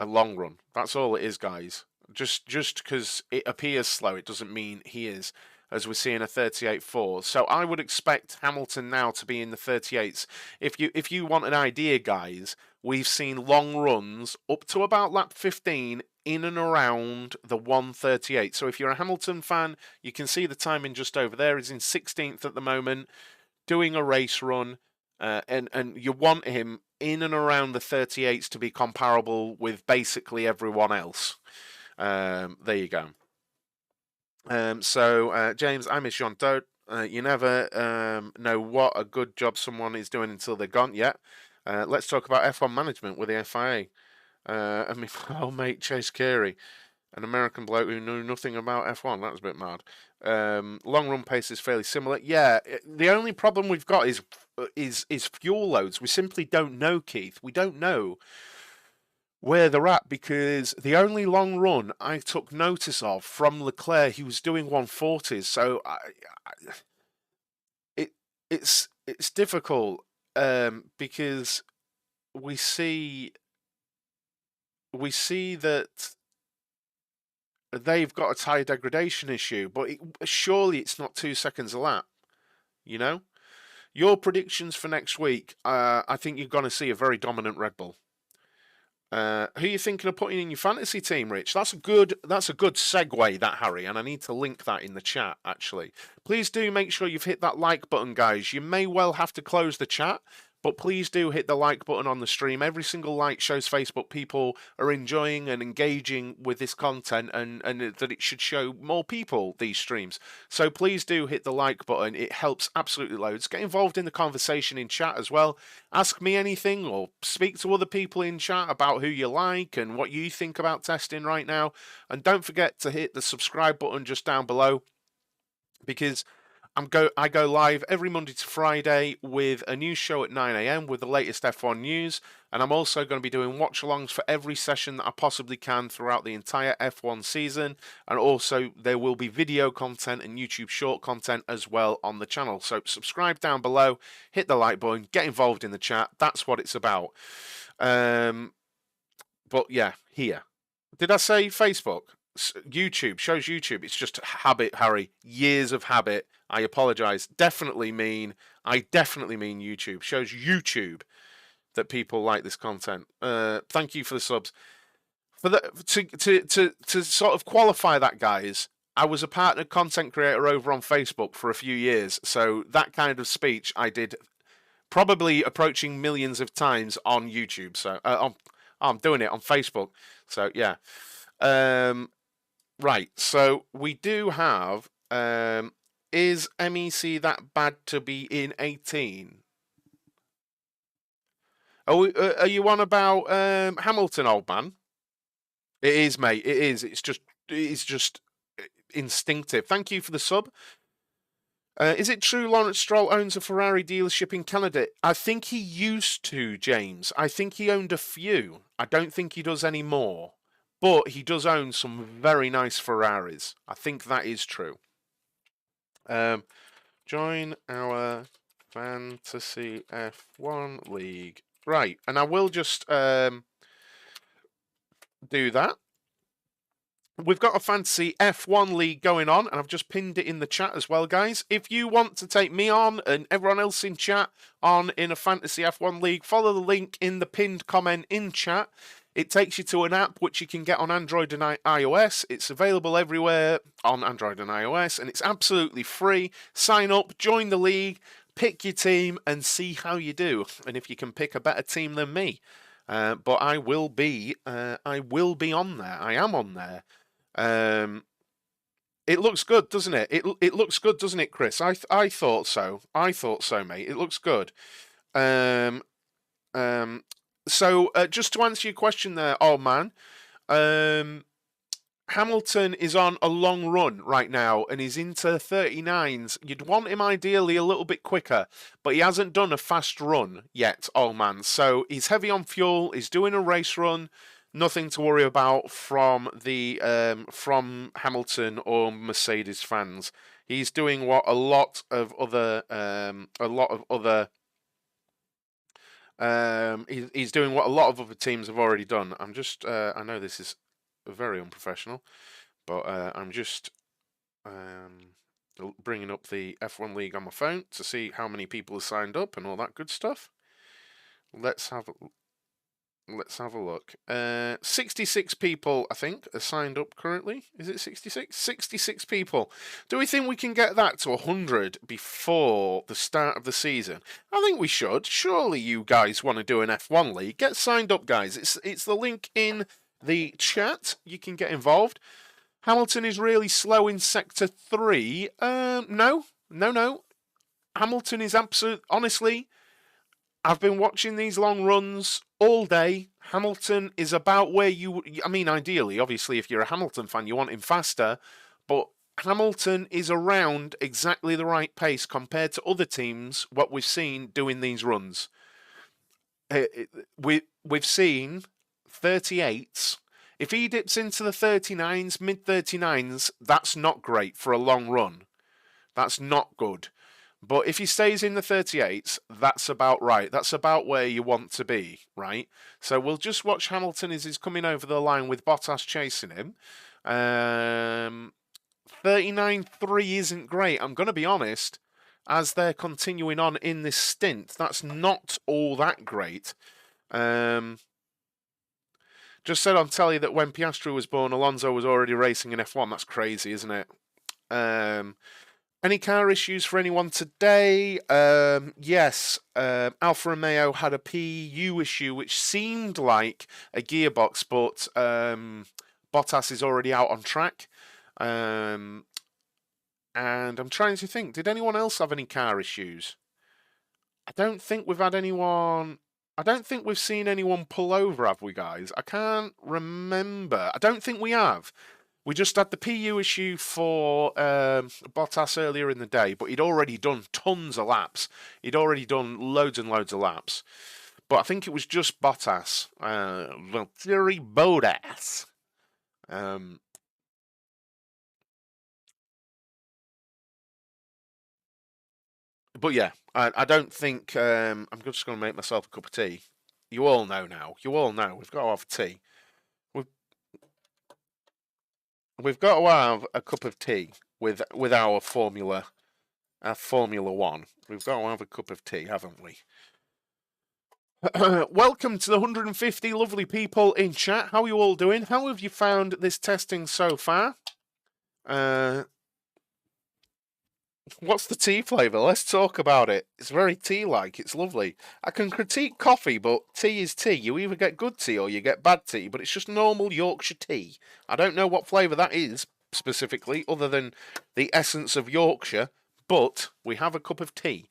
long run. That's all it is, guys. Just because it appears slow, it doesn't mean he is, as we're seeing a 38.4. So I would expect Hamilton now to be in the 38s. If you want an idea, guys, we've seen long runs up to about lap 15 in and around the 138. So if you're a Hamilton fan, you can see the timing just over there. He's in 16th at the moment, doing a race run, and you want him in and around the 38s to be comparable with basically everyone else. There you go. James, I miss Jean Doe. You never know what a good job someone is doing until they're gone. Yeah. Let's talk about F1 management with the FIA. And my old mate Chase Carey, an American bloke who knew nothing about F1. That was a bit mad. Long run pace is fairly similar. Yeah, the only problem we've got is fuel loads. We simply don't know, Keith. We don't know where they're at, because the only long run I took notice of from Leclerc, he was doing 140s. So it's difficult because we see that they've got a tyre degradation issue, but surely it's not 2 seconds a lap. You know, your predictions for next week. I think you're going to see a very dominant Red Bull. Who are you thinking of putting in your fantasy team, Rich? That's a good segue, that, Harry, and I need to link that in the chat, actually. Please do make sure you've hit that like button, guys. You may well have to close the chat, but please do hit the like button on the stream. Every single like shows Facebook people are enjoying and engaging with this content, and that it should show more people these streams. So please do hit the like button. It helps absolutely loads. Get involved in the conversation in chat as well. Ask me anything or speak to other people in chat about who you like and what you think about testing right now. And don't forget to hit the subscribe button just down below, because I go live every Monday to Friday with a news show at 9 AM with the latest F1 news, and I'm also going to be doing watch-alongs for every session that I possibly can throughout the entire F1 season, and also there will be video content and YouTube short content as well on the channel. So subscribe down below, hit the like button, get involved in the chat. That's what it's about. But yeah, here. Did I say Facebook? YouTube, shows YouTube. It's just habit, Harry. Years of habit. I apologise. I definitely mean YouTube. Shows YouTube that people like this content. Thank you for the subs. To sort of qualify that, guys, I was a partner content creator over on Facebook for a few years, so that kind of speech I did probably approaching millions of times on YouTube. So I'm doing it on Facebook. So yeah. Right, so we do have, is MEC that bad to be in 18? Are you on about Hamilton, old man? It is, mate, it is. It's just instinctive. Thank you for the sub. Is it true Lawrence Stroll owns a Ferrari dealership in Canada? I think he used to, James. I think he owned a few. I don't think he does anymore. But he does own some very nice Ferraris. I think that is true. Join our Fantasy F1 League. Right, and I will just do that. We've got a Fantasy F1 League going on, and I've just pinned it in the chat as well, guys. If you want to take me on and everyone else in chat on in a Fantasy F1 League, follow the link in the pinned comment in chat. It takes you to an app which you can get on Android and iOS. It's available everywhere on Android and iOS, and it's absolutely free. Sign up, join the league, pick your team, and see how you do. And if you can pick a better team than me, but I will be on there. I am on there. It looks good, doesn't it? It looks good, doesn't it, Chris? I thought so. I thought so, mate. It looks good. So just to answer your question there, old man, Hamilton is on a long run right now and he's into 39s. You'd want him ideally a little bit quicker, but he hasn't done a fast run yet, old man. So he's heavy on fuel. He's doing a race run. Nothing to worry about from the from Hamilton or Mercedes fans. He's doing what a lot of other he's doing what a lot of other teams have already done. I'm just I know this is very unprofessional, but I'm just bringing up the F1 League on my phone to see how many people have signed up and all that good stuff. Let's have a look. 66 people, I think, are signed up currently. Is it 66? 66 people. Do we think we can get that to 100 before the start of the season? I think we should. Surely you guys want to do an F1 league. Get signed up, guys. It's the link in the chat. You can get involved. Hamilton is really slow in Sector 3. No. Hamilton is absolute. Honestly, I've been watching these long runs all day. Hamilton is about where you... I mean, ideally, obviously, if you're a Hamilton fan, you want him faster. But Hamilton is around exactly the right pace compared to other teams, what we've seen doing these runs. We've seen 38s. If he dips into the 39s, mid-39s, that's not great for a long run. That's not good. But if he stays in the 38s, that's about right. That's about where you want to be, right? So we'll just watch Hamilton as he's coming over the line with Bottas chasing him. 39.3 isn't great. I'm going to be honest. As they're continuing on in this stint, that's not all that great. Just said on telly that when Piastri was born, Alonso was already racing in F1. That's crazy, isn't it? Any car issues for anyone today? Yes. Alfa Romeo had a PU issue, which seemed like a gearbox, but Bottas is already out on track. And I'm trying to think, did anyone else have any car issues? I don't think we've had anyone... I don't think we've seen anyone pull over, have we, guys? I can't remember. I don't think we have. We just had the PU issue for Bottas earlier in the day, but he'd already done tons of laps. He'd already done loads and loads of laps. But I think it was just Bottas. Valtteri Bottas. But yeah, I don't think... I'm just going to make myself a cup of tea. You all know now. You all know. We've got to have tea. We've got to have a cup of tea with our Formula One. We've got to have a cup of tea, haven't we? Welcome to the 150 lovely people in chat. How are you all doing? How have you found this testing so far? What's the tea flavour? Let's talk about it. It's very tea-like. It's lovely. I can critique coffee, but tea is tea. You either get good tea or you get bad tea, but it's just normal Yorkshire tea. I don't know what flavour that is, specifically, other than the essence of Yorkshire, but we have a cup of tea.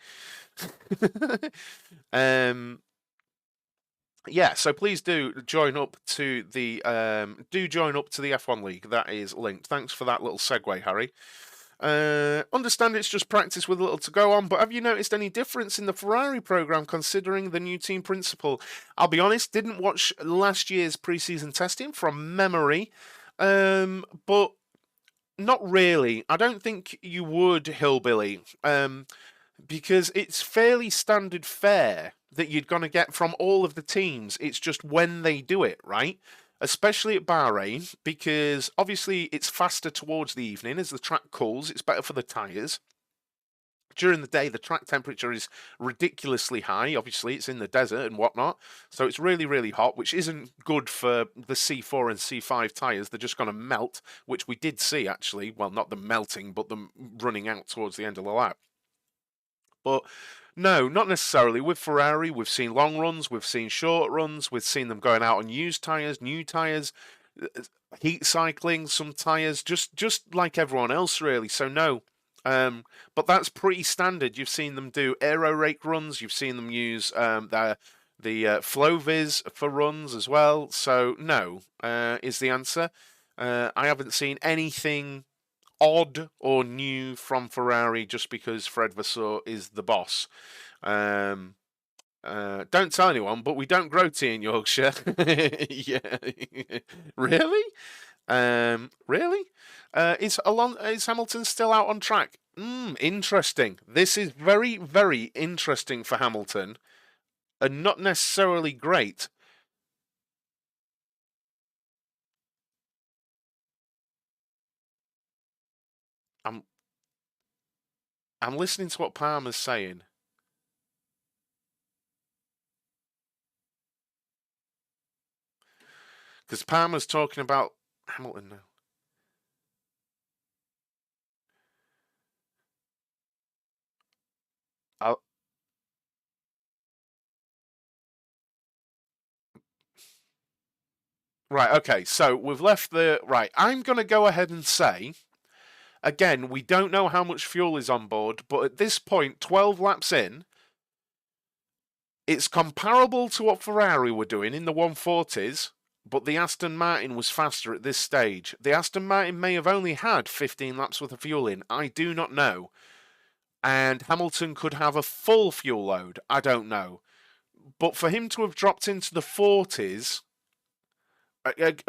Yeah, so please do join up to the F1 League. That is linked. Thanks for that little segue, Harry. Understand it's just practice with little to go on, but have you noticed any difference in the Ferrari program considering the new team principle? I'll be honest, didn't watch last year's preseason testing from memory, but not really. I don't think you would, Hillbilly, because it's fairly standard fare that you're going to get from all of the teams. It's just when they do it, right? Especially at Bahrain, because obviously it's faster towards the evening as the track cools. It's better for the tyres. during the day, the track temperature is ridiculously high. Obviously, it's in the desert and whatnot, so it's really, really hot, which isn't good for the C4 and C5 tyres. They're just going to melt, which we did see, actually. Well, not them melting, but them running out towards the end of the lap. But no, not necessarily. With Ferrari, we've seen long runs, we've seen short runs, we've seen them going out on used tyres, new tyres, heat cycling some tyres, just like everyone else, really. So no, but that's pretty standard. You've seen them do aero rake runs, you've seen them use the Floviz for runs as well. So no, is the answer. I haven't seen anything odd or new from Ferrari just because Fred Vasseur is the boss. Don't tell anyone, but we don't grow tea in Yorkshire. Yeah, really? Really? Is Hamilton still out on track? Interesting. This is very, very interesting for Hamilton, and not necessarily great. I'm listening to what Palmer's saying. Because Palmer's talking about Hamilton now. Right, okay, so we've left the... Right, I'm going to go ahead and say, again, we don't know how much fuel is on board, but at this point, 12 laps in, it's comparable to what Ferrari were doing in the 140s, but the Aston Martin was faster at this stage. The Aston Martin may have only had 15 laps worth of fuel in, I do not know. And Hamilton could have a full fuel load, I don't know. But for him to have dropped into the 40s...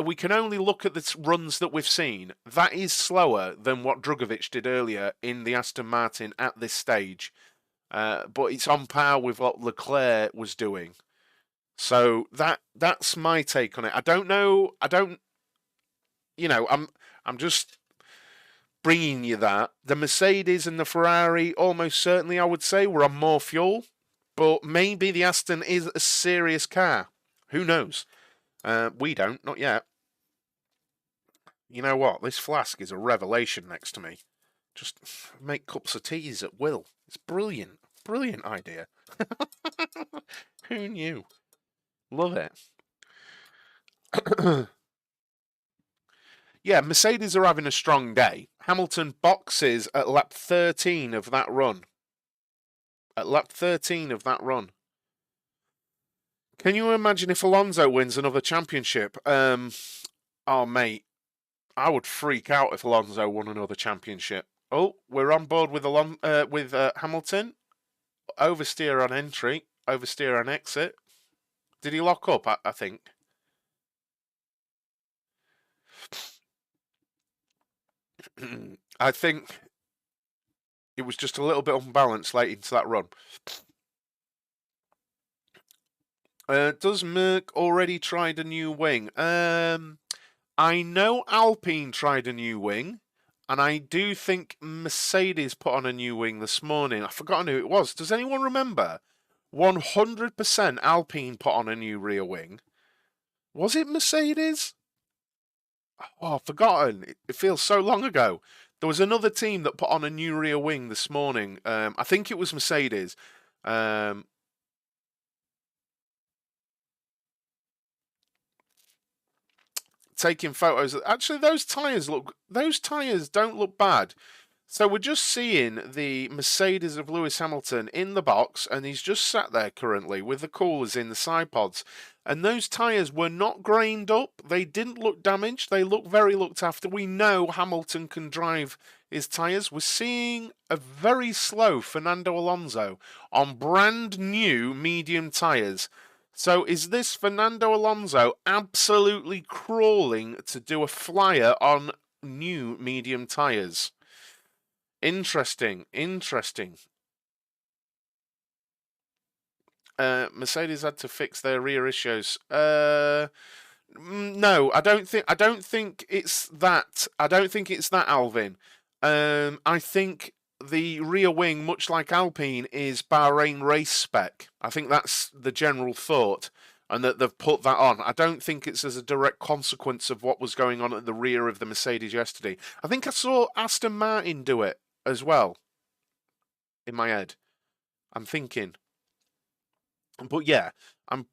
we can only look at the runs that we've seen. That is slower than what Drugovic did earlier in the Aston Martin at this stage. But it's on par with what Leclerc was doing. So that's my take on it. I don't know. I'm just bringing you that. The Mercedes and the Ferrari, almost certainly, I would say, were on more fuel. But maybe the Aston is a serious car. Who knows? We don't, not yet. You know what? This flask is a revelation next to me. Just make cups of teas at will. It's brilliant. Brilliant idea. Who knew? Love it. Yeah, Mercedes are having a strong day. Hamilton boxes at lap 13 of that run. At lap 13 of that run. Can you imagine if Alonso wins another championship? Oh, mate, I would freak out if Alonso won another championship. Oh, we're on board with Hamilton. Oversteer on entry, oversteer on exit. Did he lock up? I think. I think it was just a little bit unbalanced late into that run. Does Merc already tried a new wing? I know Alpine tried a new wing, and I do think Mercedes put on a new wing this morning. I've forgotten who it was. Does anyone remember? 100% Alpine put on a new rear wing. Was it Mercedes? Oh, I've forgotten. It feels so long ago. There was another team that put on a new rear wing this morning. I think it was Mercedes. Taking photos. Actually, those tyres don't look bad. So we're just seeing the Mercedes of Lewis Hamilton in the box, and he's just sat there currently with the coolers in the side pods. And those tyres were not grained up. They didn't look damaged. They look very looked after. We know Hamilton can drive his tyres. We're seeing a very slow Fernando Alonso on brand new medium tyres. So is this Fernando Alonso absolutely crawling to do a flyer on new medium tyres? Interesting. Mercedes had to fix their rear issues. No, I don't think it's that. I don't think it's that, Alvin. I think the rear wing, much like Alpine, is Bahrain race spec. I think that's the general thought, and that they've put that on. I don't think it's as a direct consequence of what was going on at the rear of the Mercedes yesterday. I think I saw Aston Martin do it as well, in my head. I'm thinking. But yeah,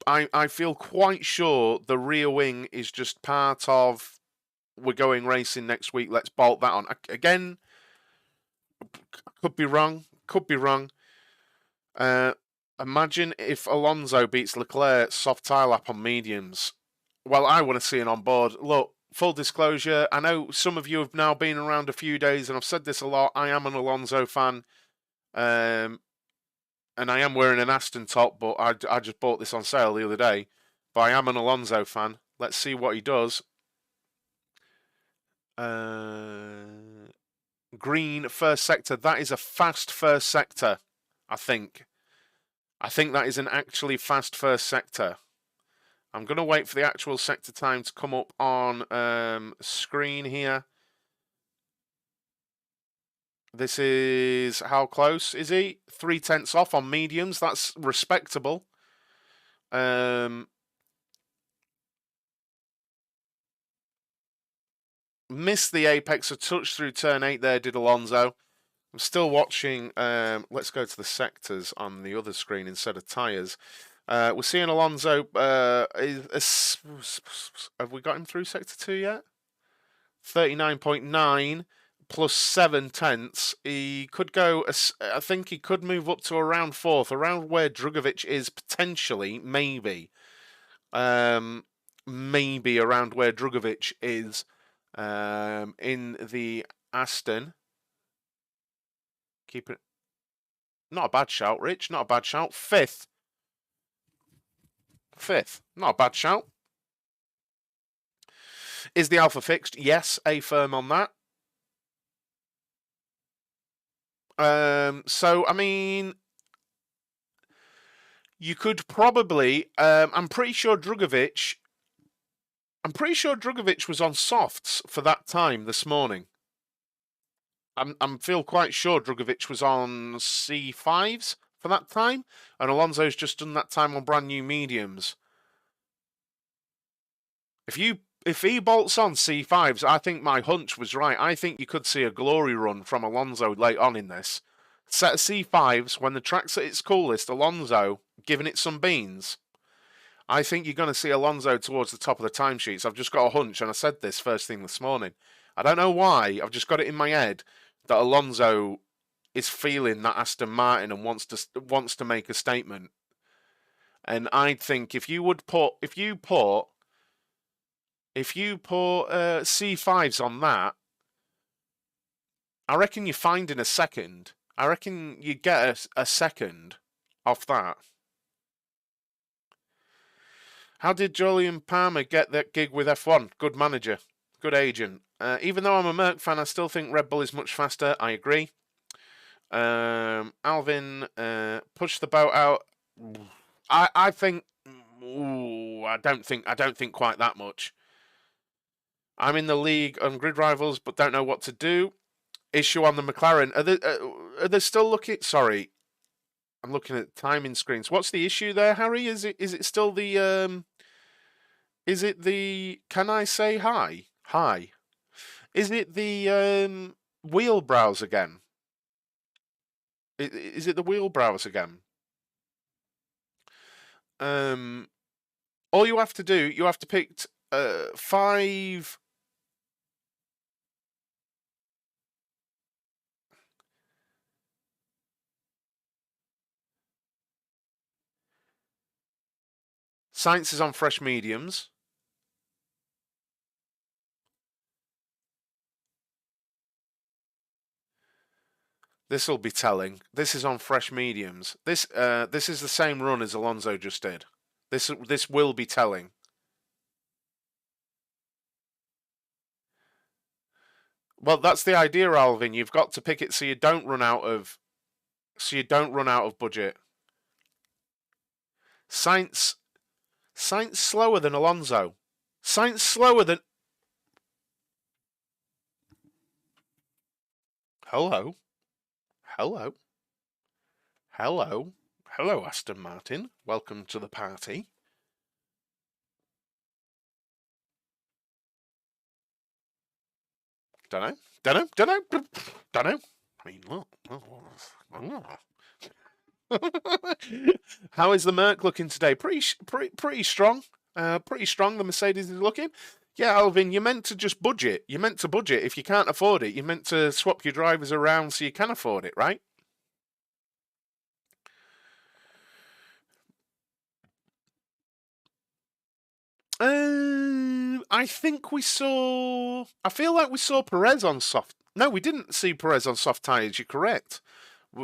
I feel quite sure the rear wing is just part of, we're going racing next week, let's bolt that on. Again, could be wrong. Imagine if Alonso beats Leclerc soft tire lap on mediums. Well, I want to see an on board. Look, full disclosure, I know some of you have now been around a few days, and I've said this a lot. I am an Alonso fan, and I am wearing an Aston top, but I just bought this on sale the other day. But I am an Alonso fan. Let's see what he does. Green first sector. That is a fast first sector, I think. I think that is an actually fast first sector. I'm going to wait for the actual sector time to come up on screen here. This is, how close is he? 0.3 off on mediums. That's respectable. Missed the apex, a touch through turn 8 there, did Alonso. I'm still watching. Let's go to the sectors on the other screen instead of tyres. We're seeing Alonso. Have we got him through sector 2 yet? 39.9 plus 7 tenths. He could go. I think he could move up to around 4th, around where Drugovic is potentially, maybe. Maybe around where Drugovic is in the Aston. Keep it. Not a bad shout, Rich. Not a bad shout. 5th. Not a bad shout. Is the Alpha fixed? Yes, A firm on that. So, I mean, you could probably. I'm pretty sure Drugovic was on softs for that time this morning. I feel quite sure Drugovic was on C5s for that time, and Alonso's just done that time on brand new mediums. If he bolts on C5s, I think my hunch was right. I think you could see a glory run from Alonso late on in this. Set of C5s, when the track's at its coolest, Alonso giving it some beans. I think you're going to see Alonso towards the top of the timesheets. I've just got a hunch, and I said this first thing this morning. I don't know why. I've just got it in my head that Alonso is feeling that Aston Martin and wants to make a statement. And I think if you put C5s on that, I reckon you're finding a second. I reckon you get a second off that. How did Julian Palmer get that gig with F1? Good manager, good agent. Even though I'm a Merc fan, I still think Red Bull is much faster. I agree. Alvin, push the boat out. I think. Ooh, I don't think quite that much. I'm in the league on grid rivals, but don't know what to do. Issue on the McLaren. Are they still looking? Sorry, I'm looking at timing screens. What's the issue there, Harry? Is it still the Is it the? Can I say hi? Hi. Is it the wheel browse again? Is it the wheel browse again? All you have to do, you have to pick 5. Sainz is on fresh mediums. This will be telling. This is on fresh mediums. This is the same run as Alonso just did. This will be telling. Well, that's the idea, Alvin. You've got to pick it so you don't run out of budget. Sainz slower than Alonso. Sainz slower than. Hello. hello. Hello. Hello, Aston Martin. Welcome to the party. Dunno. I mean, look. How is the Merc looking today? Pretty strong. Pretty strong. The Mercedes is looking. Yeah, Alvin, you're meant to just budget. You're meant to budget. If you can't afford it, you're meant to swap your drivers around so you can afford it, right? I think we saw. I feel like we saw Perez on soft. No, we didn't see Perez on soft tyres. You're correct.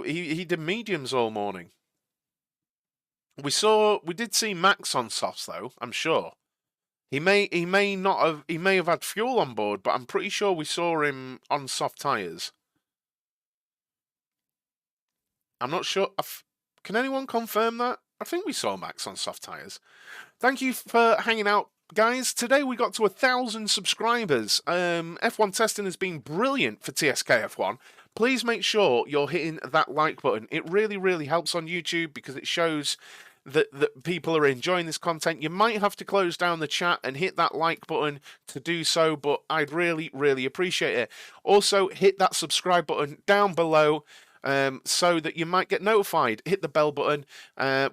He did mediums all morning. We did see Max on softs though. I'm sure. He may not have. He may have had fuel on board, but I'm pretty sure we saw him on soft tyres. I'm not sure. Can anyone confirm that? I think we saw Max on soft tyres. Thank you for hanging out, guys. Today we got to 1,000 subscribers. F1 testing has been brilliant for TSK F1. Please make sure you're hitting that like button. It really, really helps on YouTube because it shows that people are enjoying this content. You might have to close down the chat and hit that like button to do so, but I'd really, really appreciate it. Also, hit that subscribe button down below. So that you might get notified. Hit the bell button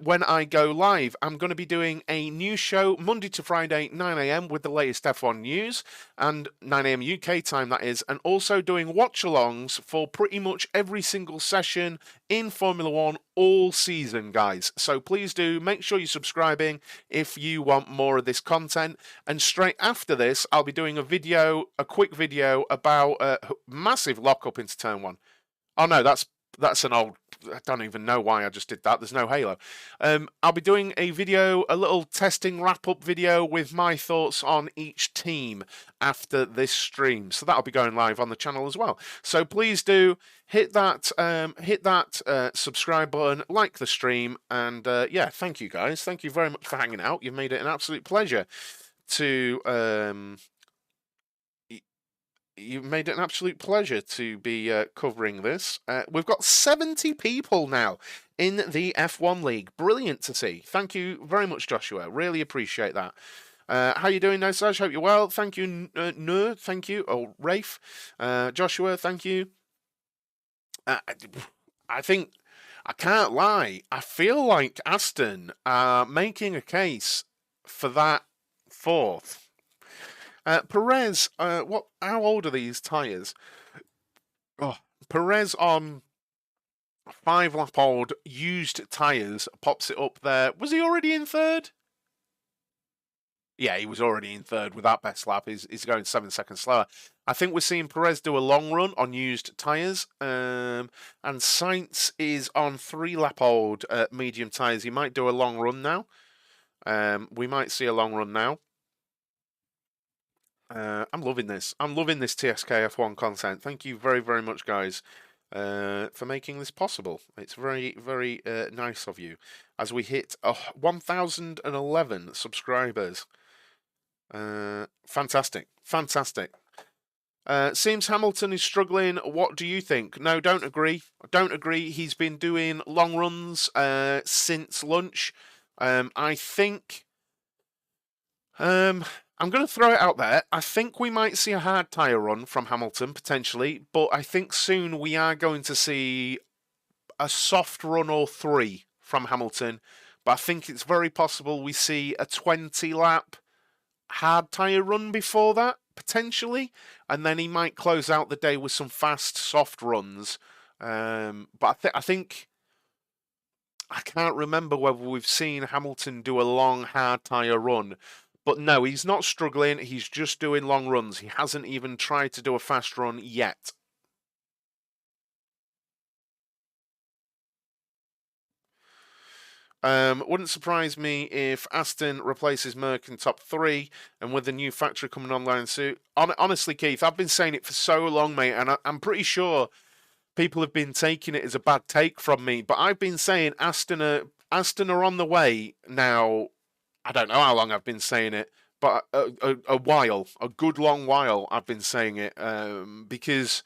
when I go live. I'm going to be doing a new show Monday to Friday, 9 a.m. with the latest F1 news, and 9 a.m. UK time, that is, and also doing watch-alongs for pretty much every single session in Formula One all season, guys. So please do make sure you're subscribing if you want more of this content. And straight after this, I'll be doing a quick video about a massive lockup into turn one. Oh no, that's an old. I don't even know why I just did that. There's no halo. I'll be doing a little testing wrap-up video with my thoughts on each team after this stream. So that'll be going live on the channel as well. So please do hit that subscribe button, like the stream, and yeah, thank you guys. Thank you very much for hanging out. You've made it an absolute pleasure to. You made it an absolute pleasure to be covering this. We've got 70 people now in the F1 League. Brilliant to see. Thank you very much, Joshua. Really appreciate that. How you doing, No Saj? Hope you're well. Thank you, Nur. Thank you. Oh, Rafe. Joshua, thank you. I think, I can't lie, I feel like Aston are making a case for that fourth. Perez, how old are these tyres? Oh, Perez on 5-lap-old used tyres pops it up there. Was he already in third? Yeah, he was already in third with that best lap. He's going 7 seconds slower. I think we're seeing Perez do a long run on used tyres. And Sainz is on 3-lap-old medium tyres. He might do a long run now. We might see a long run now. I'm loving this. I'm loving this TSK F1 content. Thank you very, very much, guys, for making this possible. It's very, very nice of you. As we hit 1,011 subscribers. Fantastic. Fantastic. Seems Hamilton is struggling. What do you think? No, don't agree. Don't agree. He's been doing long runs since lunch. I think... I'm going to throw it out there. I think we might see a hard tyre run from Hamilton, potentially, but I think soon we are going to see a soft run or 3 from Hamilton. But I think it's very possible we see a 20-lap hard tyre run before that, potentially, and then he might close out the day with some fast, soft runs. But I think... I can't remember whether we've seen Hamilton do a long, hard tyre run. But no, he's not struggling. He's just doing long runs. He hasn't even tried to do a fast run yet. Wouldn't surprise me if Aston replaces Merc in top 3, and with the new factory coming online soon. Honestly, Keith, I've been saying it for so long, mate, and I'm pretty sure people have been taking it as a bad take from me. But I've been saying Aston are on the way now. I don't know how long I've been saying it, but a while, a good long while I've been saying it, because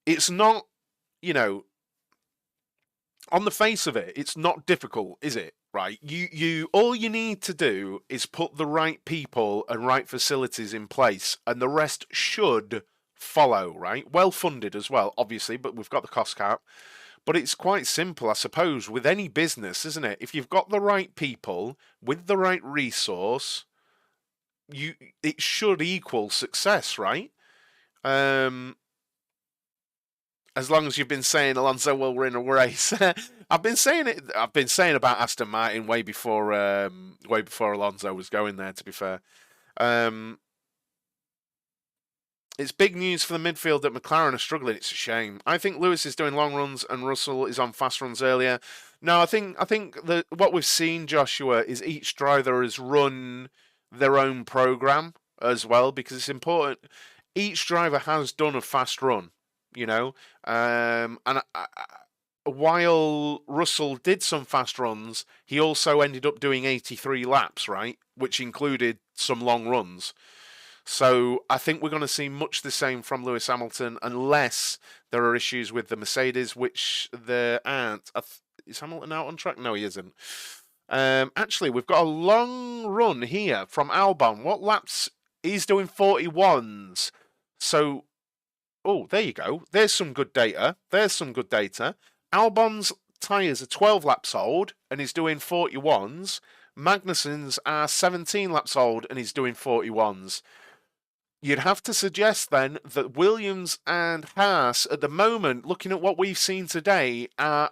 it's not you know, on the face of it, it's not difficult, is it? Right? All you need to do is put the right people and right facilities in place, and the rest should follow, right? Well funded as well, obviously, but we've got the cost cap. But it's quite simple, I suppose, with any business, isn't it? If you've got the right people with the right resource, it should equal success, right? As long as you've been saying Alonso will win a race. I've been saying it. I've been saying about Aston Martin way before Alonso was going there. To be fair, it's big news for the midfield that McLaren are struggling. It's a shame. I think Lewis is doing long runs and Russell is on fast runs earlier. No, I think that what we've seen, Joshua, is each driver has run their own program as well, because it's important. Each driver has done a fast run, you know, while Russell did some fast runs, he also ended up doing 83 laps, right, which included some long runs. So I think we're going to see much the same from Lewis Hamilton, unless there are issues with the Mercedes, which there aren't. Is Hamilton out on track? No, he isn't. Actually, we've got a long run here from Albon. What laps? He's doing 41s. So, oh, there you go. There's some good data. Albon's tyres are 12 laps old, and he's doing 41s. Magnussen's are 17 laps old, and he's doing 41s. You'd have to suggest then that Williams and Haas, at the moment, looking at what we've seen today, are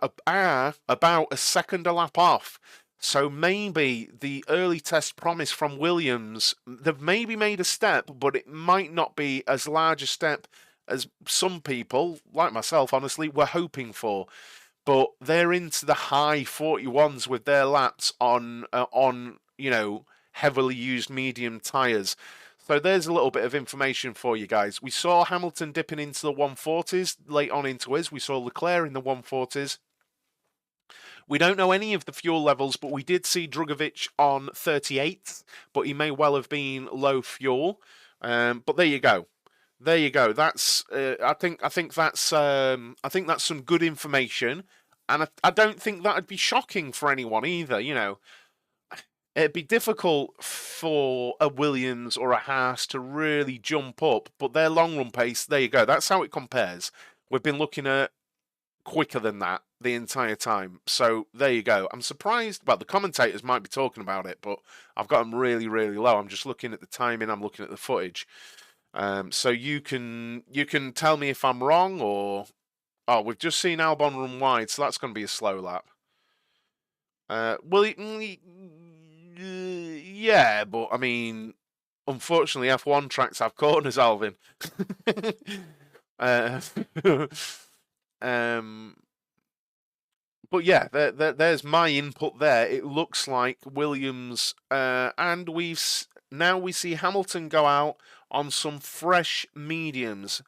about a second a lap off. So maybe the early test promise from Williams, they've maybe made a step, but it might not be as large a step as some people, like myself, honestly, were hoping for. But they're into the high 41s with their laps on heavily used medium tyres. So there's a little bit of information for you guys. We saw Hamilton dipping into the 140s late on into his. We saw Leclerc in the 140s. We don't know any of the fuel levels, but we did see Drugovic on 38, but he may well have been low fuel. But there you go. That's I think that's some good information, and I don't think that'd be shocking for anyone either. You know, it'd be difficult for a Williams or a Haas to really jump up, but their long run pace, there you go. That's how it compares. We've been looking at quicker than that the entire time. So there you go. I'm surprised. Well, the commentators might be talking about it, but I've got them really, really low. I'm just looking at the timing. I'm looking at the footage. So you can tell me if I'm wrong or... Oh, we've just seen Albon run wide, so that's going to be a slow lap. Yeah, but I mean, unfortunately, F1 tracks have corners, Alvin. But yeah, there's my input there. It looks like Williams, and we see Hamilton go out on some fresh mediums.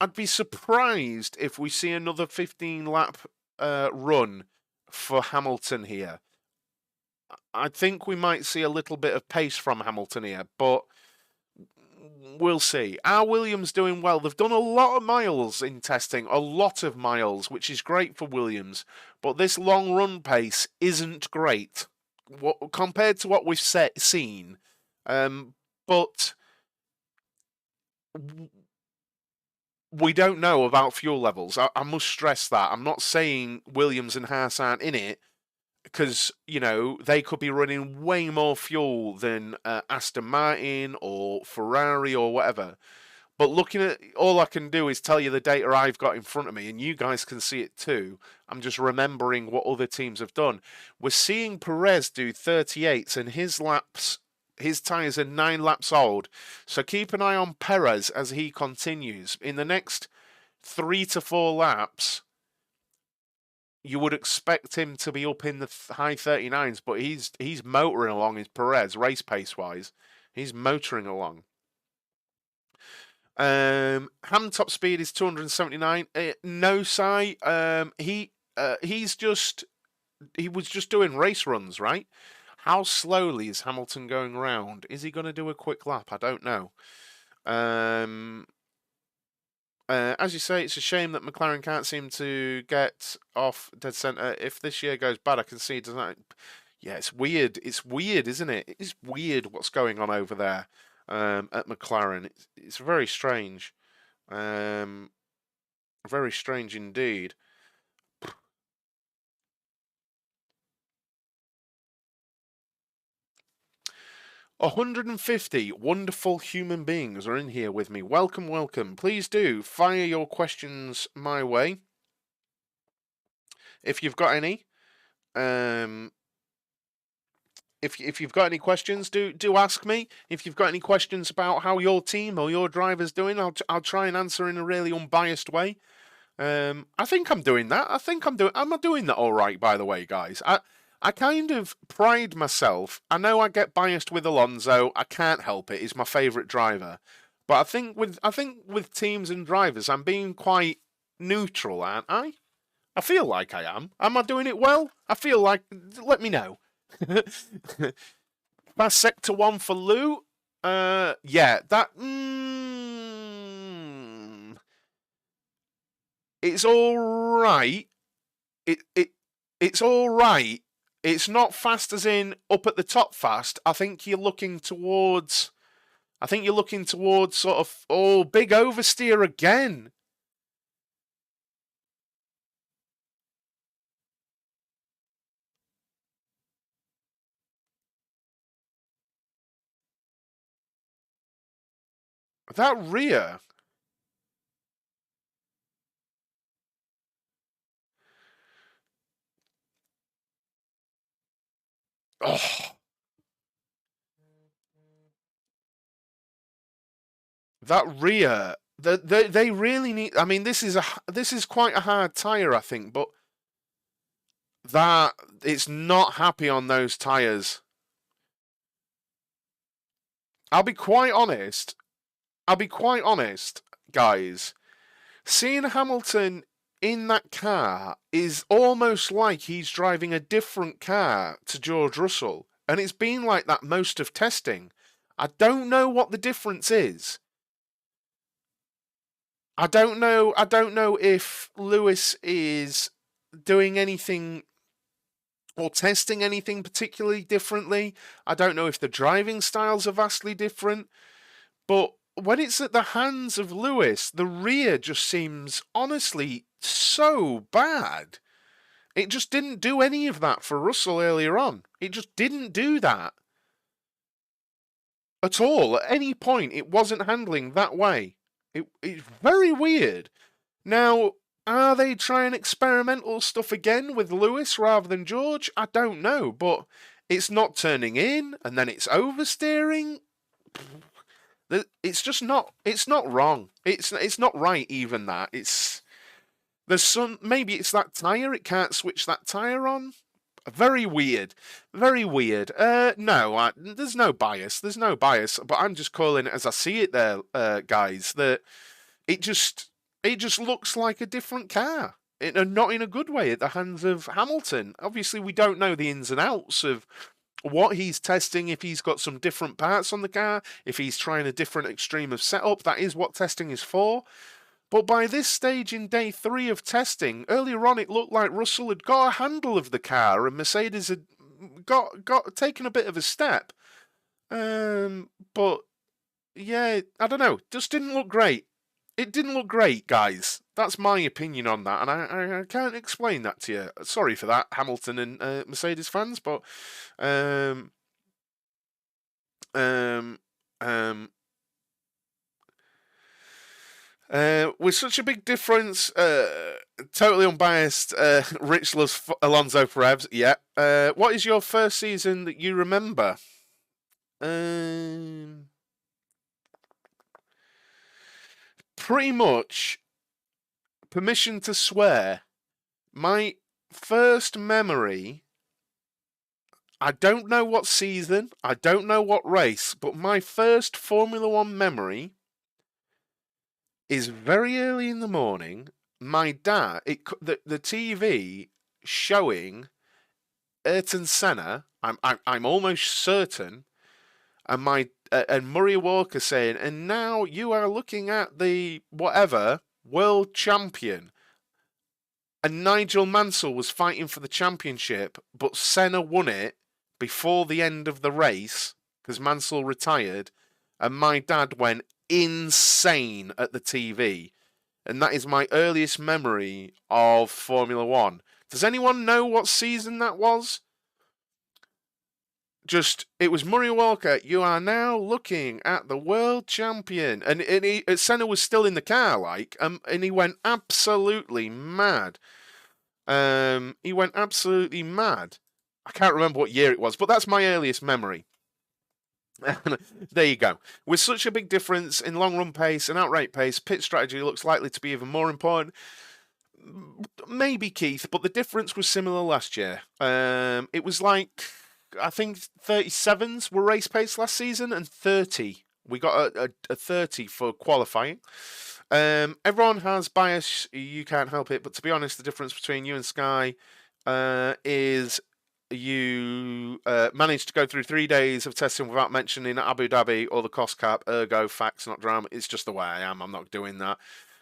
I'd be surprised if we see another 15-lap run for Hamilton here. I think we might see a little bit of pace from Hamilton here, but we'll see. Are Williams doing well? They've done a lot of miles in testing, a lot of miles, which is great for Williams, but this long run pace isn't great compared to what we've seen. But we don't know about fuel levels. I must stress that. I'm not saying Williams and Haas aren't in it, because, you know, they could be running way more fuel than Aston Martin or Ferrari or whatever. But looking at, all I can do is tell you the data I've got in front of me, and you guys can see it too. I'm just remembering what other teams have done. We're seeing Perez do 38s, and his tyres are 9 laps old. So keep an eye on Perez as he continues. In the next 3 to 4 laps, you would expect him to be up in the high 39s, but he's motoring along, is Perez, race pace-wise. He's motoring along. Ham top speed is 279. No, Sai. He was just doing race runs, right? How slowly is Hamilton going round? Is he going to do a quick lap? I don't know. As you say, it's a shame that McLaren can't seem to get off dead centre. If this year goes bad, I can see, doesn't it? Yeah, it's weird. It's weird, isn't it? It's weird what's going on over there at McLaren. It's very strange. Very strange indeed. 150 wonderful human beings are in here with me. Welcome, welcome. Please do fire your questions my way. If you've got any. If you've got any questions, do ask me. If you've got any questions about how your team or your driver's doing, I'll try and answer in a really unbiased way. I think I'm doing that. I'm doing that all right, by the way, guys. I kind of pride myself. I know I get biased with Alonso. I can't help it. He's my favourite driver. But I think with teams and drivers, I'm being quite neutral, aren't I? I feel like I am. Am I doing it well? I feel like. Let me know. Fast sector 1 for Lou. Yeah, that. It's all right. It's all right. It's not fast as in up at the top fast. I think you're looking towards sort of big oversteer again. That rear. Oh. That rear. They really need. I mean, this is quite a hard tire, I think, but that it's not happy on those tires. I'll be quite honest, guys. Seeing Hamilton in that car is almost like he's driving a different car to George Russell, and it's been like that most of testing. I don't know what the difference is. I don't know if Lewis is doing anything or testing anything particularly differently. I don't know if the driving styles are vastly different. But when it's at the hands of Lewis, the rear just seems honestly so bad. It just didn't do any of that for Russell earlier on. It just didn't do that at all. At any point, it wasn't handling that way. It's very weird. Now, are they trying experimental stuff again with Lewis rather than George? I don't know, but it's not turning in, and then it's oversteering. It's just not. It's not wrong. It's not right. Even that. There's some. Maybe it's that tire. It can't switch that tire on. Very weird. Very weird. No, there's no bias. There's no bias. But I'm just calling it as I see it there, guys. That it just looks like a different car. And not in a good way at the hands of Hamilton. Obviously, we don't know the ins and outs of what he's testing, if he's got some different parts on the car, if he's trying a different extreme of setup. That is what testing is for. But by this stage in day 3 of testing, earlier on it looked like Russell had got a handle of the car and Mercedes had got taken a bit of a step. But yeah, I don't know. Just didn't look great. It didn't look great, guys. That's my opinion on that, and I can't explain that to you. Sorry for that, Hamilton and Mercedes fans, but with such a big difference, totally unbiased, Rich loves Alonso Perez. Yeah. What is your first season that you remember? Pretty much, permission to swear, my first memory, I don't know what season, I don't know what race, but my first Formula One memory is very early in the morning. My dad, the TV showing Ayrton Senna. I'm almost certain, and Murray Walker saying, and now you are looking at the whatever, world champion, and Nigel Mansell was fighting for the championship, but Senna won it before the end of the race because Mansell retired, and my dad went insane at the TV. And that is my earliest memory of Formula One. Does anyone know what season that was? It was Murray Walker. You are now looking at the world champion. And Senna was still in the car, and he went absolutely mad. He went absolutely mad. I can't remember what year it was, but that's my earliest memory. There you go. With such a big difference in long run pace and outright pace, pit strategy looks likely to be even more important. Maybe, Keith, but the difference was similar last year. It was like, I think 37s were race pace last season and 30. We got a 30 for qualifying. Everyone has bias, you can't help it, but to be honest, the difference between you and Sky is you managed to go through 3 days of testing without mentioning Abu Dhabi or the cost cap, ergo facts, not drama. It's just the way I am. I'm not doing that.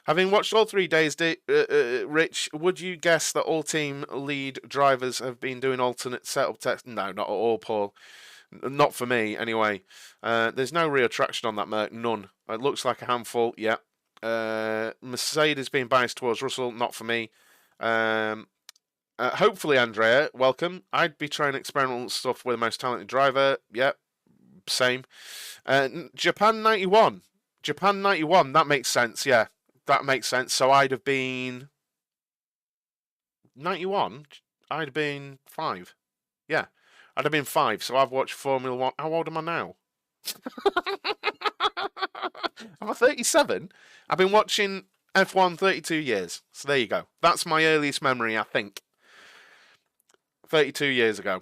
Having watched all 3 days, Rich, would you guess that all team lead drivers have been doing alternate setup tests? No, not at all, Paul. Not for me, anyway. There's no real traction on that Merc, none. It looks like a handful, yeah. Mercedes being biased towards Russell, not for me. Hopefully, Andrea, welcome. I'd be trying experimental stuff with the most talented driver. Yep, same. Japan 91. Japan 91, that makes sense, yeah. That makes sense. So I'd have been 91. I'd have been 5. Yeah, I'd have been 5. So I've watched Formula One. How old am I now? I'm 37. I've been watching F1 32 years. So there you go. That's my earliest memory, I think. 32 years ago.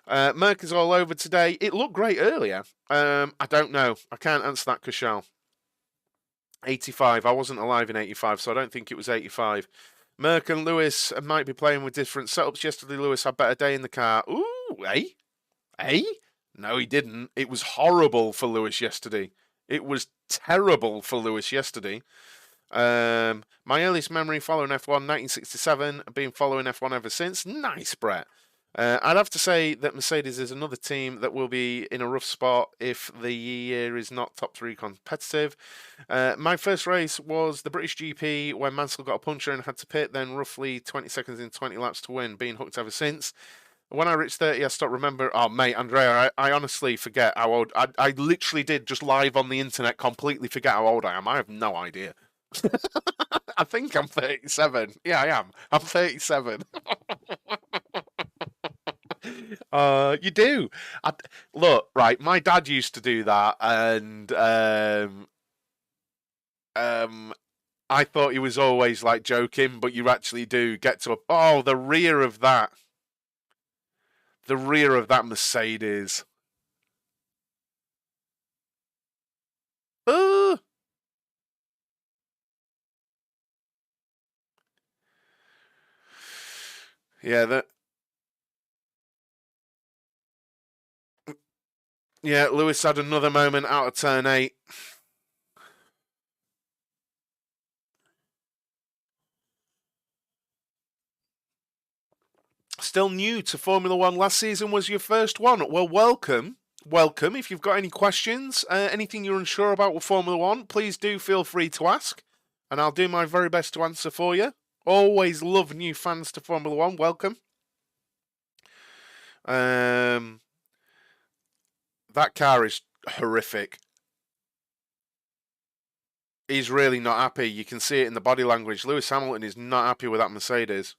Merc is all over today. It looked great earlier. I don't know. I can't answer that, Kushal. 85. I wasn't alive in 85, so I don't think it was 85. Merc and Lewis might be playing with different setups. Yesterday, Lewis had a better day in the car. Ooh, eh? Eh? No, he didn't. It was horrible for Lewis yesterday. It was terrible for Lewis yesterday. My earliest memory following F1, 1967. I've been following F1 ever since. Nice, Brett. I'd have to say that Mercedes is another team that will be in a rough spot if the year is not top 3 competitive. My first race was the British GP when Mansell got a puncture and had to pit, then roughly 20 seconds in 20 laps to win, being hooked ever since. When I reached 30, I stopped remembering. Oh, mate, Andrea, I honestly forget how old. I literally did just live on the internet completely forget how old I am. I have no idea. I think I'm 37. Yeah, I am. I'm 37. You do. Look, right, my dad used to do that, and I thought he was always like joking, but you actually do get to the rear of that. The rear of that Mercedes. Yeah, yeah, Lewis had another moment out of turn 8. Still new to Formula One. Last season was your first one. Well, welcome. Welcome. If you've got any questions, anything you're unsure about with Formula One, please do feel free to ask, and I'll do my very best to answer for you. Always love new fans to Formula One. Welcome. That car is horrific. He's really not happy. You can see it in the body language. Lewis Hamilton is not happy with that Mercedes.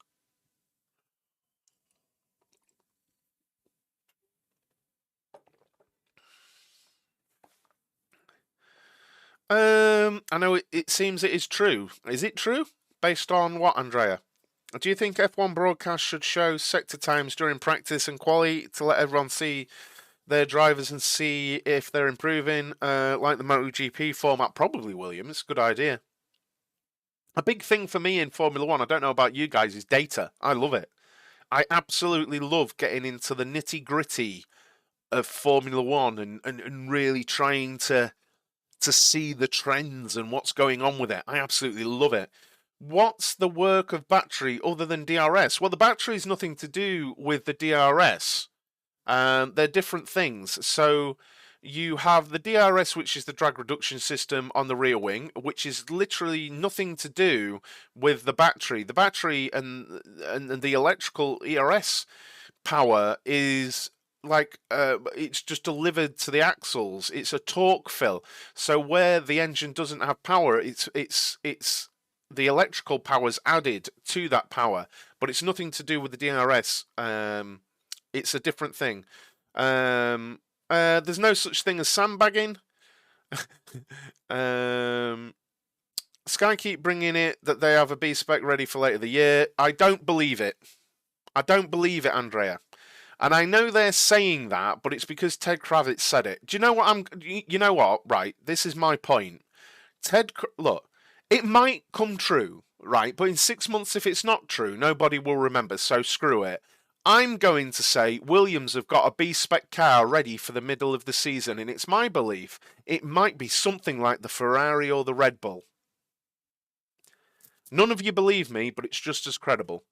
I know it seems it is true. Is it true? Based on what, Andrea? Do you think F1 broadcast should show sector times during practice and quali to let everyone see their drivers and see if they're improving, like the MotoGP format? Probably, Williams. Good idea. A big thing for me in Formula One, I don't know about you guys, is data. I love it. I absolutely love getting into the nitty-gritty of Formula One and really trying to to see the trends and what's going on with it. I absolutely love it. What's the work of battery other than DRS? Well, the battery is nothing to do with the DRS. They're different things. So you have the DRS, which is the drag reduction system on the rear wing, which is literally nothing to do with the battery. The battery and the electrical ERS power is like it's just delivered to the axles. It's a torque fill. So where the engine doesn't have power, it's the electrical power's added to that power, but it's nothing to do with the DRS. It's a different thing. There's no such thing as sandbagging. Sky keep bringing it that they have a B spec ready for later the year. I don't believe it. I don't believe it, Andrea. And I know they're saying that, but it's because Ted Kravitz said it. Do you know what you know what? Right, this is my point. Look, it might come true, right? But in 6 months, if it's not true, nobody will remember, so screw it. I'm going to say Williams have got a B-spec car ready for the middle of the season, and it's my belief it might be something like the Ferrari or the Red Bull. None of you believe me, but it's just as credible.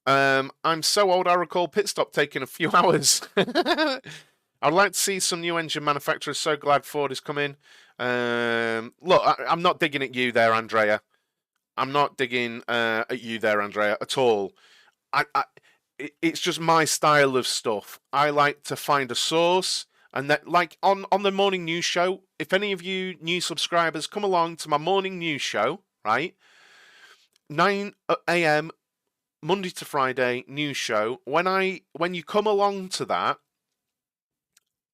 I'm so old I recall pit stop taking a few hours. I'd like to see some new engine manufacturers. So glad Ford is coming. Look, I'm not digging at you there, Andrea. I'm not digging at you there, Andrea, at all. It's just my style of stuff. I like to find a source, and that, like on the morning news show, if any of you new subscribers come along to my morning news show, right, 9 a.m. Monday to Friday news show, when you come along to that,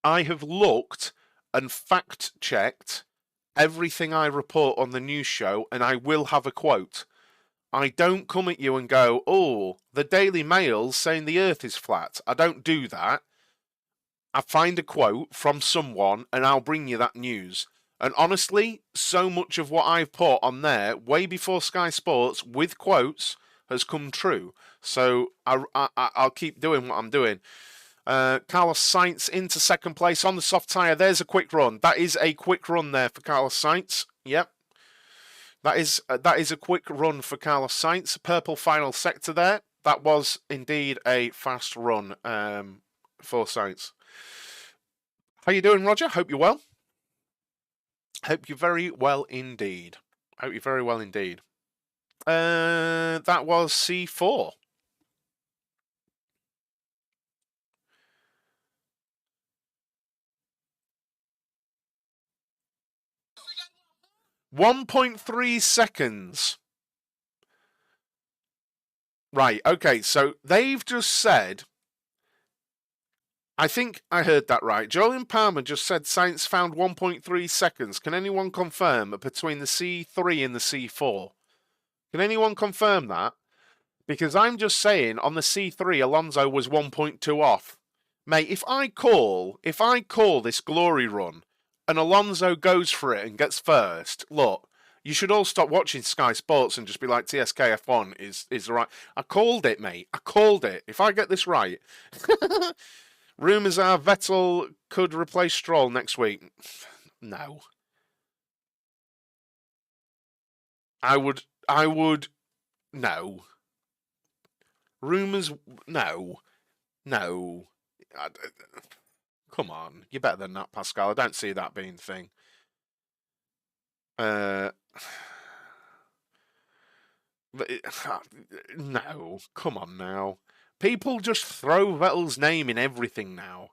I have looked and fact-checked everything I report on the news show, and I will have a quote. I don't come at you and go, oh, the Daily Mail's saying the Earth is flat. I don't do that. I find a quote from someone, and I'll bring you that news. And honestly, so much of what I've put on there, way before Sky Sports, with quotes, has come true. So I'll keep doing what I'm doing. Carlos Sainz into second place on the soft tyre. There's a quick run. That is a quick run there for Carlos Sainz. Yep. That is a quick run for Carlos Sainz. Purple final sector there. That was indeed a fast run for Sainz. How you doing, Roger? Hope you're well. Hope you're very well indeed. Hope you're very well indeed. That was C4. .3 seconds. Right, okay, so they've just said, I think I heard that right. Julian Palmer just said Sainz found 1.3 seconds. Can anyone confirm between the C3 and the C4? Can anyone confirm that? Because I'm just saying on the C3, Alonso was 1.2 off. Mate, if I call this glory run and Alonso goes for it and gets first, look, you should all stop watching Sky Sports and just be like, TSK F1 is right. I called it, mate. I called it. If I get this right. Rumours are Vettel could replace Stroll next week. No. I would, no. Rumours, no. Come on, you're better than that, Pascal. I don't see that being the thing. No, come on now. People just throw Vettel's name in everything now.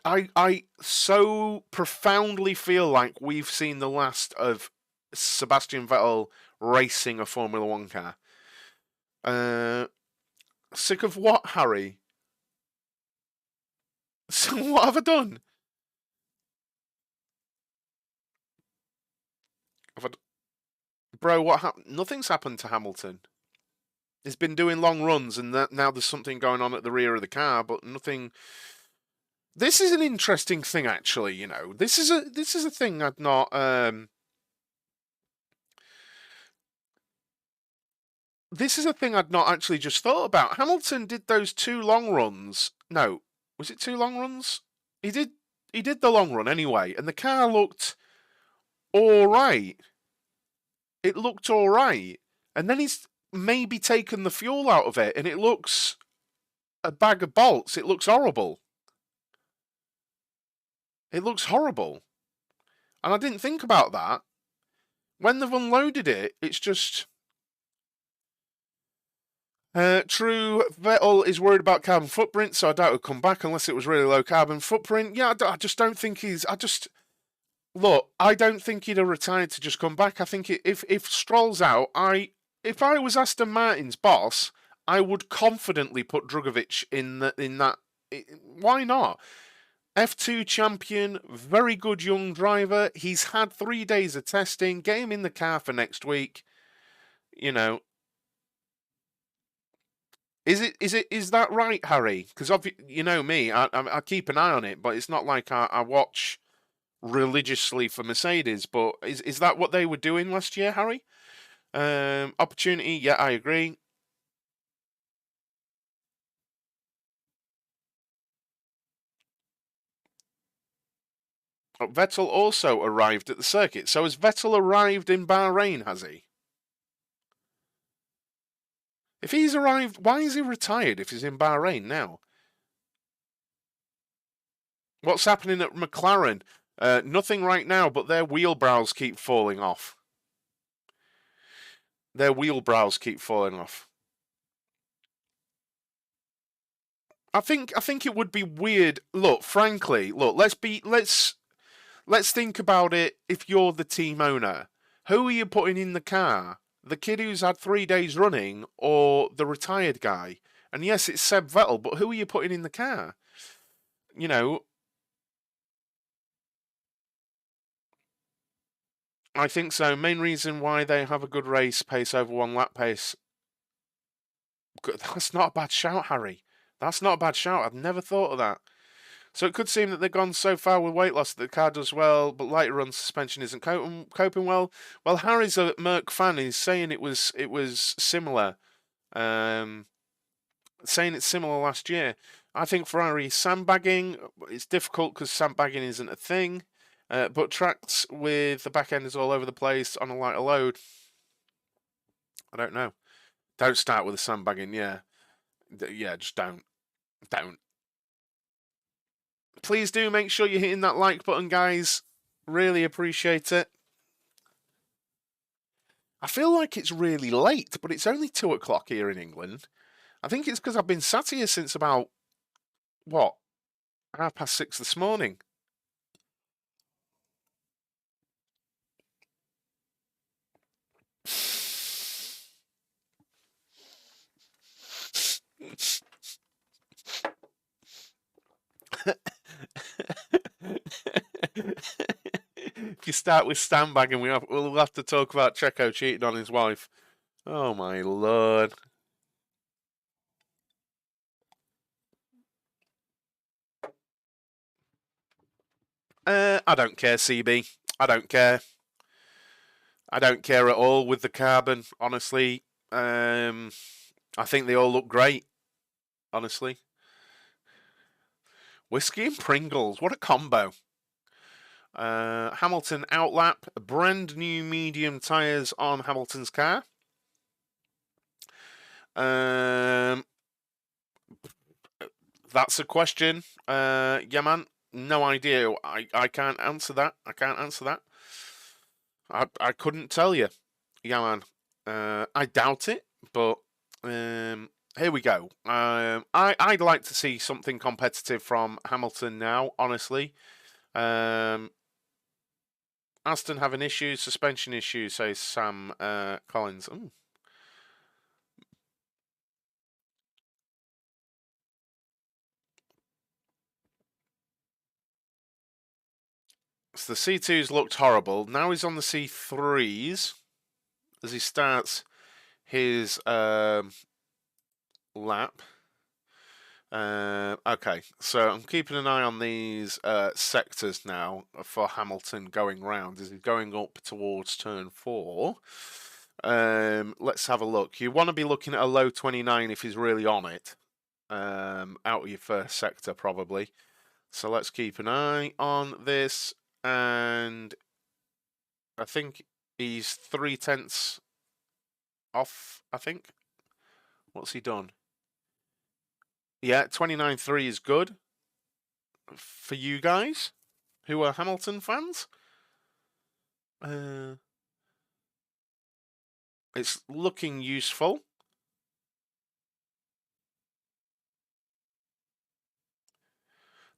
I so profoundly feel like we've seen the last of Sebastian Vettel racing a Formula One car. Sick of what, Harry? So what have I done? Bro, what happened? Nothing's happened to Hamilton. He's been doing long runs, and now there's something going on at the rear of the car, but nothing. This is an interesting thing, actually. You know, this is a thing I'd not. This is a thing I'd not actually just thought about. Hamilton did those 2 long runs. No, was it 2 long runs? He did the long run anyway, and the car looked all right. It looked all right. And then he's maybe taken the fuel out of it, and it looks a bag of bolts. It looks horrible. It looks horrible. And I didn't think about that. When they've unloaded it, it's just... true, Vettel is worried about carbon footprint, so I doubt he'll come back unless it was really low carbon footprint. Yeah, I just don't think he's... Look, I don't think he'd have retired to just come back. I think if Stroll's out, if I was Aston Martin's boss, I would confidently put Drugovic in that. Why not? F2 champion, very good young driver. He's had 3 days of testing. Get him in the car for next week. You know, is that right, Harry? Because you know me, I keep an eye on it, but it's not like I watch religiously for Mercedes. But is that what they were doing last year, Harry? Opportunity, yeah, I agree. Vettel also arrived at the circuit. So has Vettel arrived in Bahrain, has he? If he's arrived, why is he retired if he's in Bahrain now? What's happening at McLaren? Nothing right now, but their wheel brows keep falling off. Their wheel brows keep falling off. I think it would be weird. Look, frankly, let's think about it. If you're the team owner, who are you putting in the car? The kid who's had 3 days running, or the retired guy? And yes, it's Seb Vettel, but who are you putting in the car? You know, I think so. Main reason why they have a good race pace over 1 lap pace. That's not a bad shout, Harry. That's not a bad shout. I've never thought of that. So it could seem that they've gone so far with weight loss that the car does well, but lighter run suspension isn't coping well. Well, Harry's a Merc fan. He's saying it was similar. Saying it's similar last year. I think Ferrari is sandbagging. It's difficult because sandbagging isn't a thing. But tracks with the back end is all over the place on a lighter load. I don't know. Don't start with the sandbagging, yeah. Yeah, just don't. Don't. Please do make sure you're hitting that like button, guys. Really appreciate it. I feel like it's really late, but it's only 2 o'clock here in England. I think it's because I've been sat here since about, what, 6:30 this morning. If you start with sandbagging, we'll have to talk about Checo cheating on his wife. Oh my lord. I don't care, CB. I don't care. I don't care at all with the carbon, honestly. I think they all look great, honestly. Whiskey and Pringles, what a combo. Hamilton outlap, brand new medium tyres on Hamilton's car. That's a question. Yeah, man. No idea. I can't answer that. I can't answer that. I couldn't tell you. Yeah, man. I doubt it, but here we go. I'd like to see something competitive from Hamilton now, honestly. Aston having issues, suspension issues, says Sam Collins. Ooh. So the C2s looked horrible. Now he's on the C3s as he starts his lap. Okay, so I'm keeping an eye on these sectors now for Hamilton going round as he's going up towards turn 4. Let's have a look. You want to be looking at a low 29 if he's really on it. Out of your first sector, probably. So let's keep an eye on this. And I think he's 3/10 off, I think. What's he done? Yeah, 29.3 is good for you guys who are Hamilton fans. It's looking useful.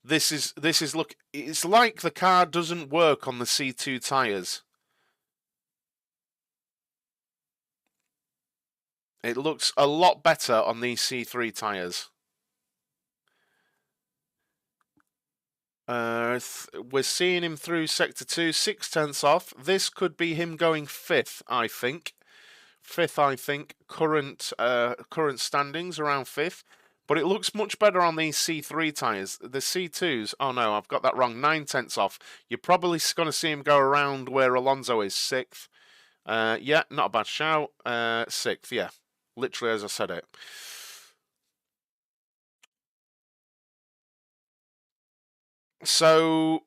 This is look. It's like the car doesn't work on the C2 tires. It looks a lot better on these C3 tires. We're seeing him through sector 2, 6/10 off. This could be him going 5th, I think. 5th, I think. Current standings around 5th. But it looks much better on these C3 tyres. The C2s, oh no, I've got that wrong, 9/10 off. You're probably going to see him go around where Alonso is, 6th. Yeah, not a bad shout. 6th, yeah. Literally as I said it. So,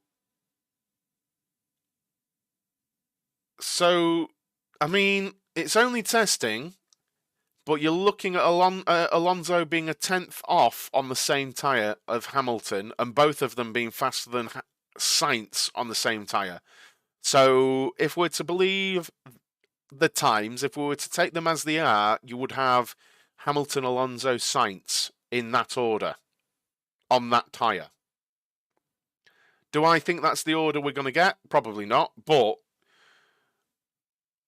I mean, it's only testing, but you're looking at Alonso being a 10th off on the same tyre of Hamilton, and both of them being faster than Sainz on the same tyre. So, if we're to believe the times, if we were to take them as they are, you would have Hamilton, Alonso, Sainz in that order on that tyre. Do I think that's the order we're going to get? Probably not, but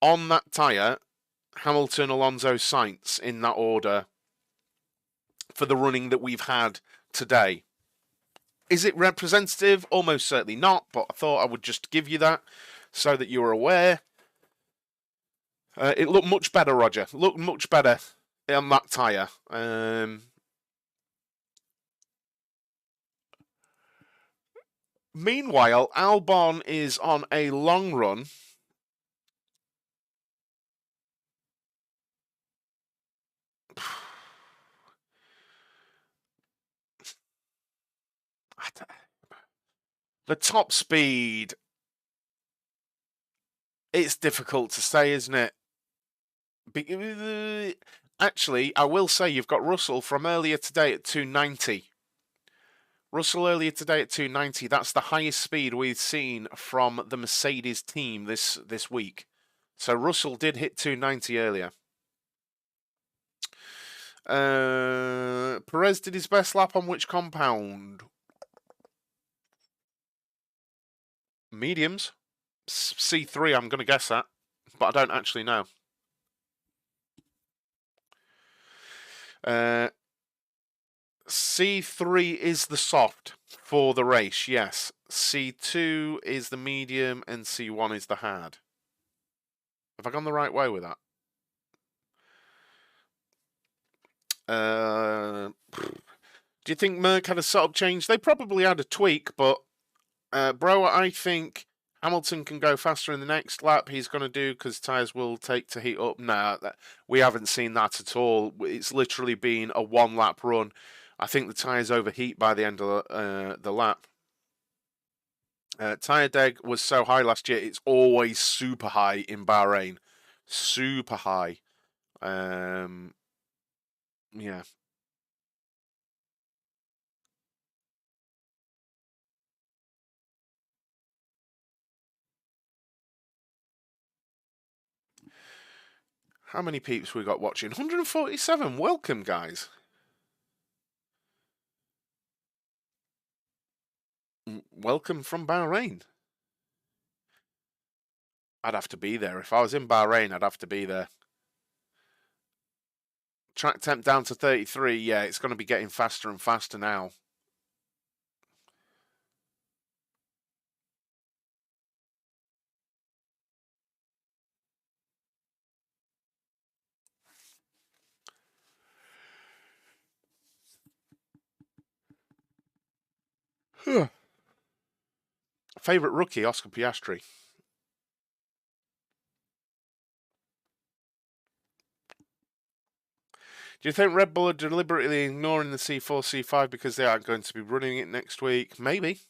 on that tyre, Hamilton, Alonso, Sainz in that order for the running that we've had today. Is it representative? Almost certainly not, but I thought I would just give you that so that you were aware. It looked much better, Roger. Looked much better on that tyre. Meanwhile, Albon is on a long run. The top speed, it's difficult to say, isn't it? Actually, I will say you've got Russell from earlier today at 290. Russell earlier today at 290. That's the highest speed we've seen from the Mercedes team this week. So Russell did hit 290 earlier. Perez did his best lap on which compound? Mediums. C3, I'm going to guess that. But I don't actually know. C3 is the soft for the race, yes. C2 is the medium and C1 is the hard. Have I gone the right way with that? Do you think Merc had a setup change? They probably had a tweak, but bro, I think Hamilton can go faster in the next lap. He's going to do because tyres will take to heat up. Nah, we haven't seen that at all. It's literally been a one-lap run. I think the tyres overheat by the end of the lap. Tyre deg was so high last year. It's always super high in Bahrain. Super high. Yeah. How many peeps we got watching? 147. Welcome, guys. Welcome from Bahrain. I'd have to be there. If I was in Bahrain, I'd have to be there. Track temp down to 33. Yeah, it's going to be getting faster and faster now. Favorite rookie, Oscar Piastri. Do you think Red Bull are deliberately ignoring the C4, C5 because they aren't going to be running it next week? Maybe.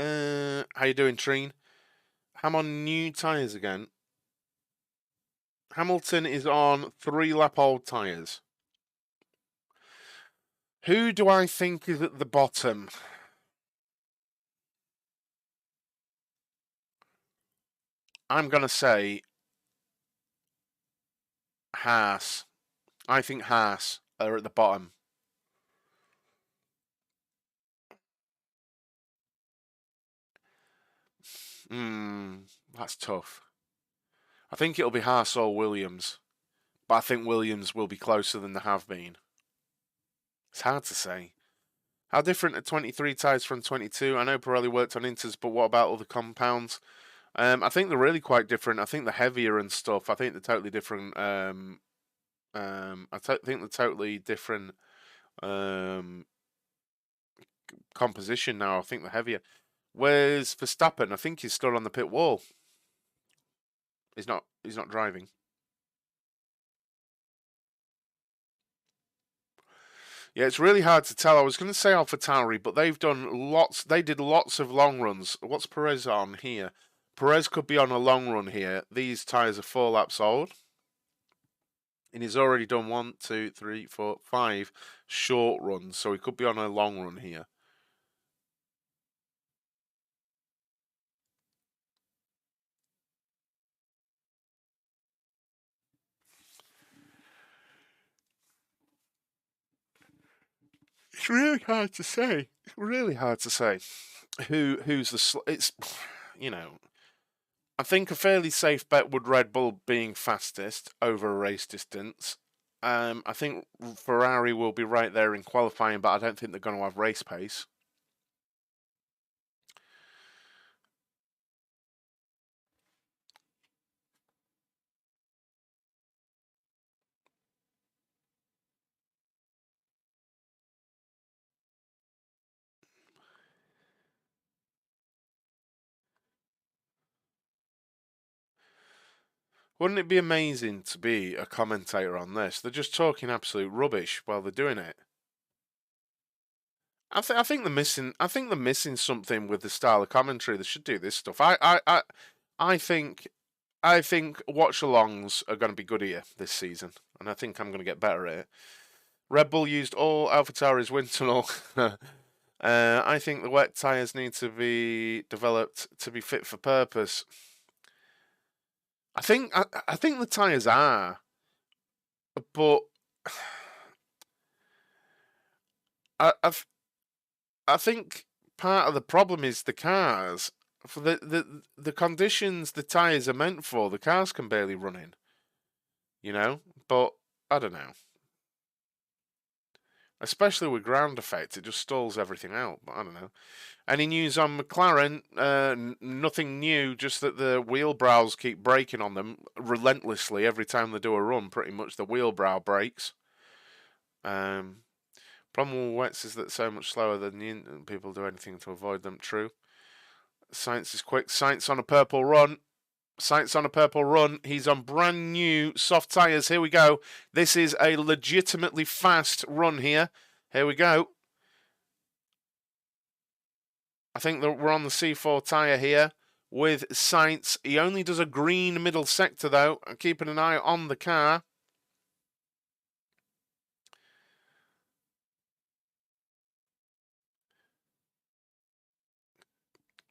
How you doing, Treen? I'm on new tyres again. Hamilton is on 3-lap-old tyres. Who do I think is at the bottom? I'm going to say Haas. I think Haas are at the bottom. That's tough. I think it'll be Haas or Williams. But I think Williams will be closer than they have been. It's hard to say. How different are 23 tyres from 22? I know Pirelli worked on Inters, but what about other compounds? I think they're really quite different. I think they're heavier and stuff. I think they're totally different. Think they're totally different composition now. I think they're heavier. Where's Verstappen? I think he's still on the pit wall. He's not driving. Yeah, it's really hard to tell. I was going to say AlphaTauri, but they've done lots. They did lots of long runs. What's Perez on here? Perez could be on a long run here. These tyres are 4 laps old. And he's already done 1, 2, 3, 4, 5 short runs. So he could be on a long run here. It's really hard to say. It's really hard to say who's the. It's, you know, I think a fairly safe bet would Red Bull being fastest over a race distance. I think Ferrari will be right there in qualifying, but I don't think they're going to have race pace. Wouldn't it be amazing to be a commentator on this? They're just talking absolute rubbish while they're doing it. I think they're missing. I think they're missing something with the style of commentary. They should do this stuff. I think watch-alongs are going to be good here this season, and I think I'm going to get better at it. Red Bull used all AlphaTauri's wind tunnel. I think the wet tyres need to be developed to be fit for purpose. I think the tyres are, but I think part of the problem is the cars. For the conditions the tyres are meant for, the cars can barely run in. You know? But I don't know. Especially with ground effect, it just stalls everything out. But I don't know. Any news on McLaren? Nothing new, just that the wheel brows keep breaking on them relentlessly every time they do a run. Pretty much the wheel brow breaks. Problem with wets is that they're so much slower than people do anything to avoid them. True. Sainz is quick. Sainz on a purple run. Sainz on a purple run. He's on brand new soft tyres. Here we go. This is a legitimately fast run here. Here we go. I think that we're on the C4 tyre here with Sainz. He only does a green middle sector, though. I'm keeping an eye on the car.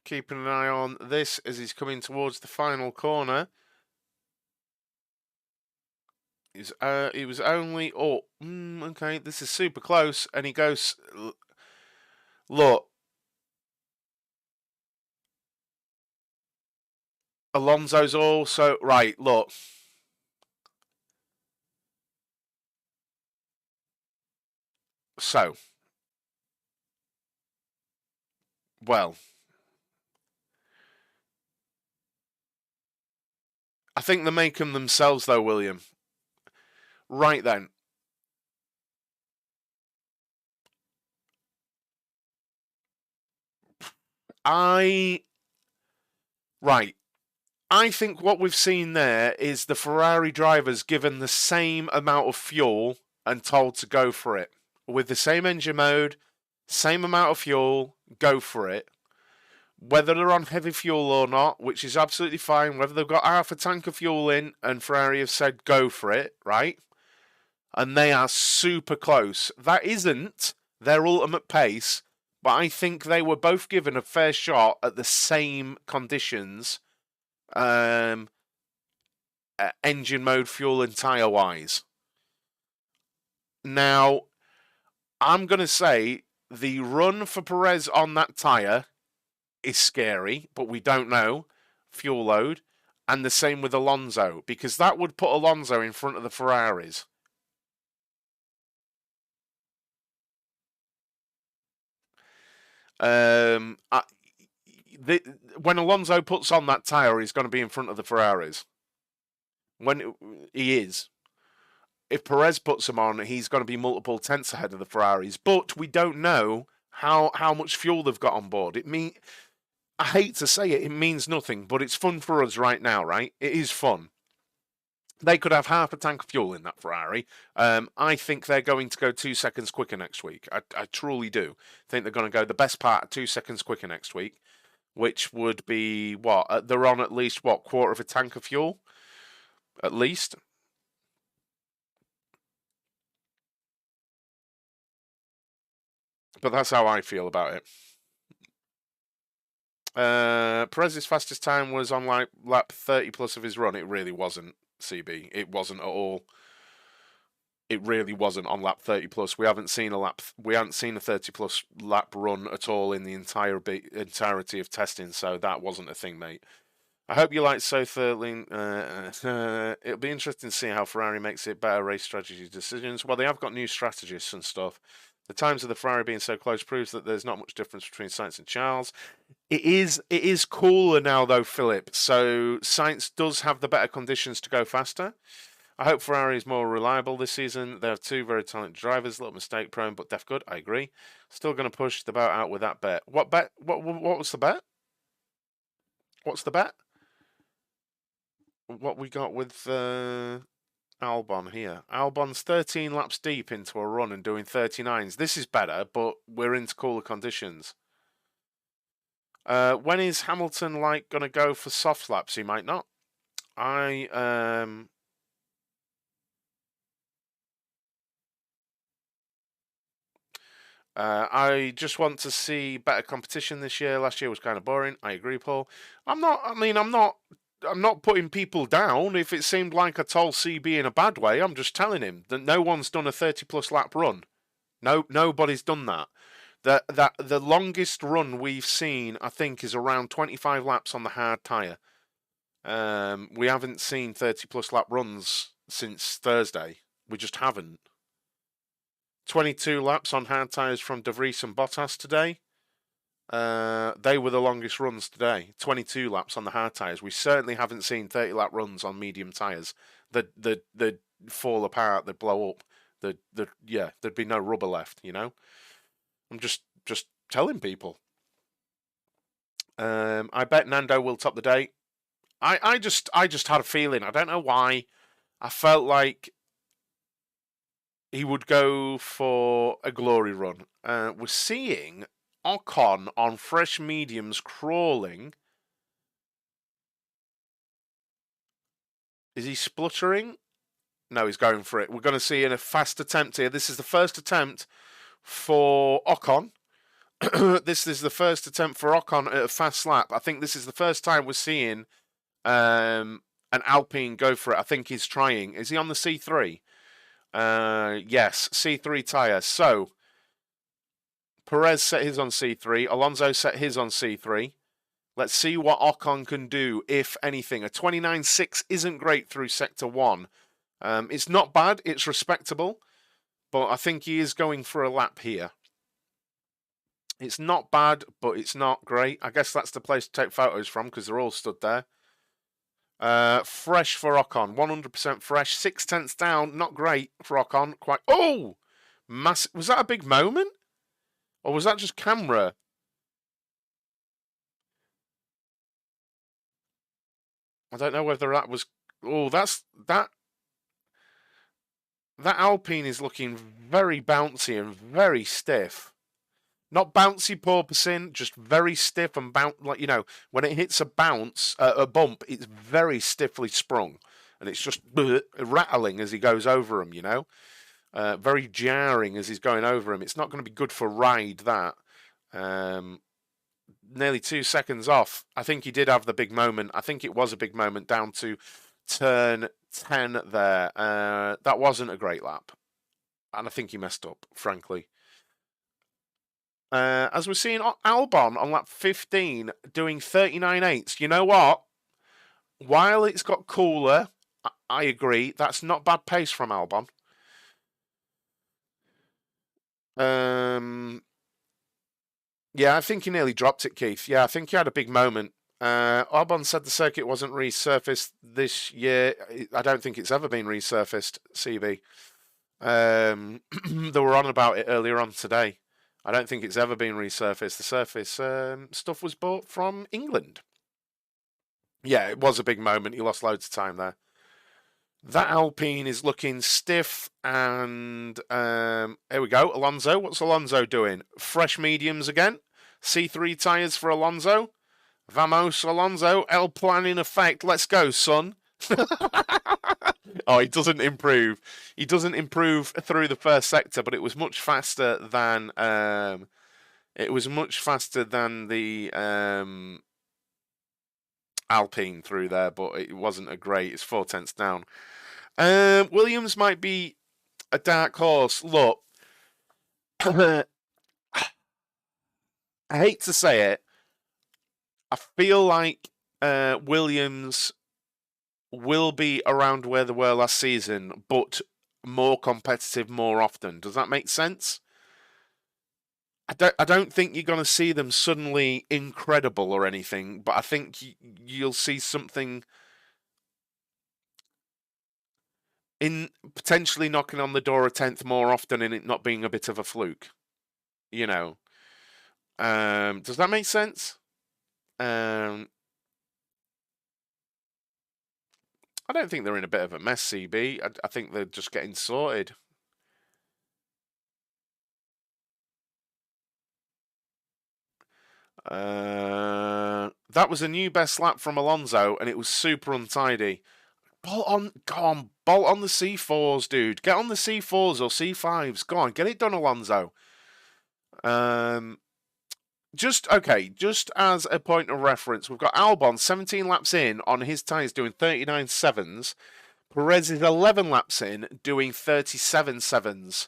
Keeping an eye on this as he's coming towards the final corner. He was only... Oh, okay, this is super close. And he goes... Look. Alonso's also... Right, look. So. Well. I think they make them themselves, though, William. Right then. Right. I think what we've seen there is the Ferrari drivers given the same amount of fuel and told to go for it. With the same engine mode, same amount of fuel, go for it. whether they're on heavy fuel or not, which is absolutely fine, whether they've got half a tank of fuel in and Ferrari have said go for it, right? And they are super close. That isn't their ultimate pace, but I think they were both given a fair shot at the same conditions, engine mode, fuel and tyre wise. Now, I'm going to say the run for Perez on that tyre is scary, but we don't know fuel load. And the same with Alonso, because that would put Alonso in front of the Ferraris. When Alonso puts on that tyre, he's going to be in front of the Ferraris. When he is. If Perez puts him on, he's going to be multiple tenths ahead of the Ferraris. But we don't know how much fuel they've got on board. I hate to say it, it means nothing, but it's fun for us right now, right? It is fun. They could have half a tank of fuel in that Ferrari. I think they're going to go 2 seconds quicker next week. I truly do. I think they're going to go the best part 2 seconds quicker next week, which would be, what? They're on at least, what, quarter of a tank of fuel? At least. But that's how I feel about it. Perez's fastest time was on lap 30 plus of his run. It really wasn't, CB. It wasn't at all. It really wasn't on lap 30 plus. We haven't seen a 30 plus lap run at all in the entirety of testing. So that wasn't a thing, mate. I hope you like so thoroughly. It'll be interesting to see how Ferrari makes it better race strategy decisions. Well, they have got new strategists and stuff. The times of the Ferrari being so close proves that there's not much difference between Sainz and Charles. It is cooler now, though, Philip. So Sainz does have the better conditions to go faster. I hope Ferrari is more reliable this season. They have two very talented drivers, a little mistake prone, but def good. I agree. Still going to push the boat out with that bet. What bet? What was the bet? What's the bet? What we got with Albon here. Albon's 13 laps deep into a run and doing 39s. This is better, but we're into cooler conditions. When is Hamilton going to go for soft laps? He might not. I just want to see better competition this year. Last year was kind of boring. I agree, Paul. I'm not putting people down. If it seemed like I told CB in a bad way, I'm just telling him that no one's done a 30-plus lap run. Nobody's done that. The longest run we've seen, I think, is around 25 laps on the hard tyre. We haven't seen 30-plus lap runs since Thursday. We just haven't. 22 laps on hard tyres from De Vries and Bottas today. They were the longest runs today. 22 laps on the hard tyres. We certainly haven't seen 30-lap runs on medium tyres. They'd fall apart. They'd blow up. There'd be no rubber left. You know. I'm just telling people. I bet Nando will top the day. I just had a feeling. I don't know why. I felt like he would go for a glory run. We're seeing Ocon on fresh mediums crawling. Is he spluttering? No, he's going for it. We're going to see in a fast attempt here. This is the first attempt for Ocon. This is the first attempt for Ocon at a fast lap. I think this is the first time we're seeing an Alpine go for it. I think he's trying. Is he on the C3? Yes, C3 tyre. So, Perez set his on C3. Alonso set his on C3. Let's see what Ocon can do, if anything. A 29.6 isn't great through Sector 1. It's not bad. It's respectable. But I think he is going for a lap here. It's not bad, but it's not great. I guess that's the place to take photos from because they're all stood there. Fresh for Ocon. 100% fresh. 6/10 down. Not great for Ocon. Quite. Oh! Massive. Was that a big moment? Or was that just camera? I don't know whether that was... Oh, that Alpine is looking very bouncy and very stiff. Not bouncy porpoising, just very stiff and bounce. Like, you know, when it hits a bounce, a bump, it's very stiffly sprung, and it's just rattling as he goes over him. You know, very jarring as he's going over him. It's not going to be good for ride. That nearly 2 seconds off. I think he did have the big moment. I think it was a big moment down to turn 10 there. That wasn't a great lap, and I think he messed up, frankly. As we're seeing Albon on lap 15 doing 39.8. You know what? While it's got cooler, I agree. That's not bad pace from Albon. Yeah, I think he nearly dropped it, Keith. Yeah, I think he had a big moment. Albon said the circuit wasn't resurfaced this year. I don't think it's ever been resurfaced, CB. They were on about it earlier on today. I don't think it's ever been resurfaced. The surface stuff was bought from England. Yeah, it was a big moment. He lost loads of time there. That Alpine is looking stiff, and here we go. Alonso, what's Alonso doing? Fresh mediums again. C3 tyres for Alonso. Vamos, Alonso. L plan in effect. Let's go, son. Oh, he doesn't improve. He doesn't improve through the first sector, but it was much faster than the Alpine through there, but it wasn't a great. It's 4/10 down. Williams might be a dark horse. Look, I hate to say it. I feel like Williams will be around where they were last season, but more competitive more often. Does that make sense? I don't think you're going to see them suddenly incredible or anything, but I think you'll see something in potentially knocking on the door a 10th more often and it not being a bit of a fluke. You know. Does that make sense? I don't think they're in a bit of a mess, CB. I think they're just getting sorted. That was a new best lap from Alonso, and it was super untidy. Bolt on the C4s, dude. Get on the C4s or C5s. Go on, get it done, Alonso. Just as a point of reference, we've got Albon 17 laps in on his tyres doing 39.7s. Perez is 11 laps in doing 37.7s.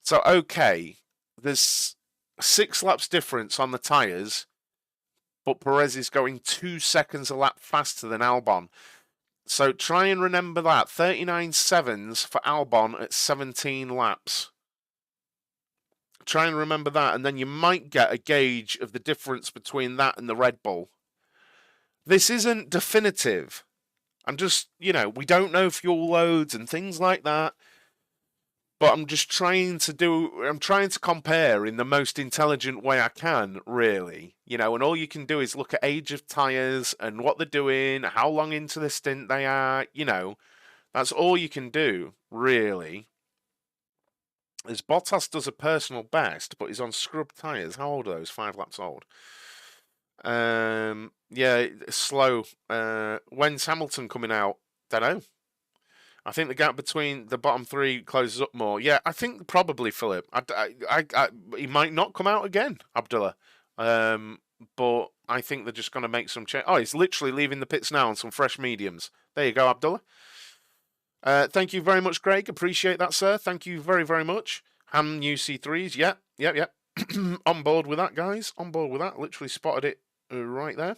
So, okay, there's 6 laps difference on the tyres, but Perez is going 2 seconds a lap faster than Albon. So try and remember that. 39.7s for Albon at 17 laps. Try and remember that, and then you might get a gauge of the difference between that and the Red Bull. This isn't definitive. I'm just, we don't know fuel loads and things like that. But I'm just trying to compare in the most intelligent way I can, really. And all you can do is look at age of tyres and what they're doing, how long into the stint they are, That's all you can do, really. As Bottas does a personal best, but he's on scrub tyres. How old are those? 5 laps old. Yeah, slow. When's Hamilton coming out? Don't know. I think the gap between the bottom 3 closes up more. Yeah, I think probably Philip. He might not come out again, Abdullah. But I think they're just going to make some change. Oh, he's literally leaving the pits now on some fresh mediums. There you go, Abdullah. Thank you very much, Greg. Appreciate that, sir. Thank you very, very much. Ham UC3s. Yeah. On board with that, guys. On board with that. Literally spotted it right there.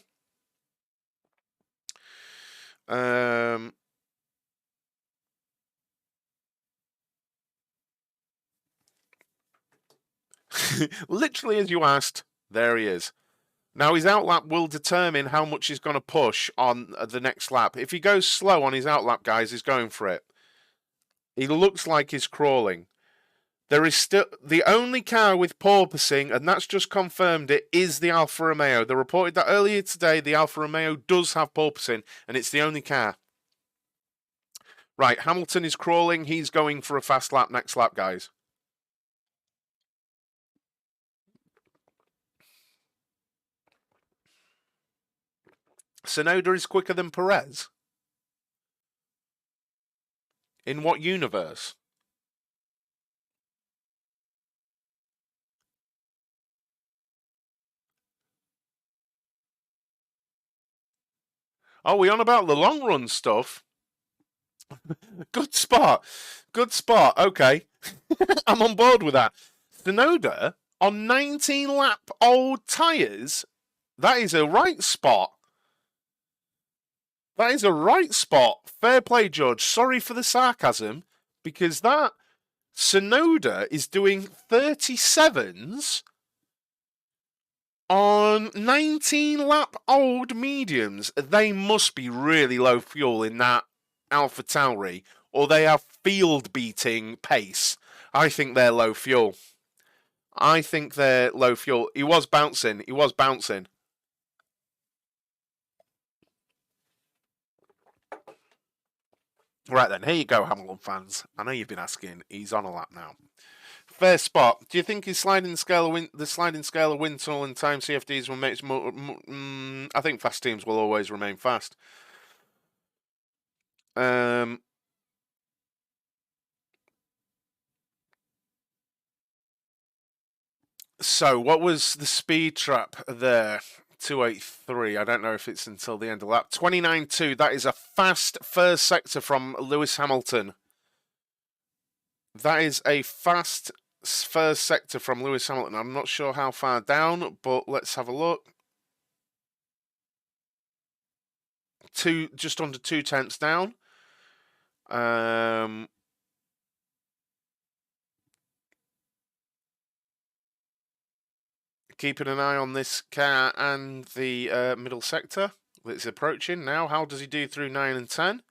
Literally as you asked, there he is. Now, his outlap will determine how much he's going to push on the next lap. If he goes slow on his outlap, guys, he's going for it. He looks like he's crawling. There is still the only car with porpoising, and that's just confirmed it, is the Alfa Romeo. They reported that earlier today the Alfa Romeo does have porpoising, and it's the only car. Right, Hamilton is crawling. He's going for a fast lap next lap, guys. Tsunoda is quicker than Perez? In what universe? Are we on about the long run stuff? Good spot. Good spot. Okay. I'm on board with that. Tsunoda on 19 lap old tyres. That is a right spot. That is a right spot. Fair play, George. Sorry for the sarcasm, because that Tsunoda is doing 37s on 19 lap old mediums. They must be really low fuel in that AlphaTauri, or they have field beating pace. I think they're low fuel. I think they're low fuel. He was bouncing. He was bouncing. Right then, here you go, Hamilton fans. I know you've been asking. He's on a lap now. Fair spot. Do you think his sliding scale of the sliding scale of wind tunnel and time CFDs will make more? I think fast teams will always remain fast. So what was the speed trap there? 283. I don't know if it's until the end of lap. 29.2. That is a fast first sector from Lewis Hamilton. That is a fast first sector from Lewis Hamilton. I'm not sure how far down, but let's have a look. Just under 2/10 down. Keeping an eye on this car and the middle sector that's approaching now. How does he do through 9 and 10?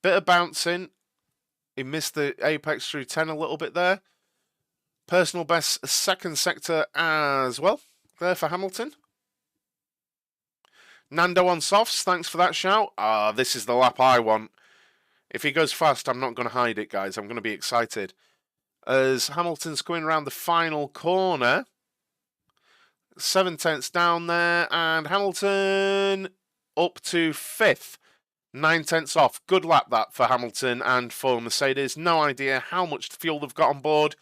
Bit of bouncing. He missed the apex through 10 a little bit there. Personal best second sector as well there for Hamilton. Nando on softs, thanks for that shout. This is the lap I want. If he goes fast, I'm not going to hide it, guys. I'm going to be excited. As Hamilton's coming around the final corner. 7/10 down there, and Hamilton up to 5th. 9/10 off. Good lap that for Hamilton and for Mercedes. No idea how much fuel they've got on board.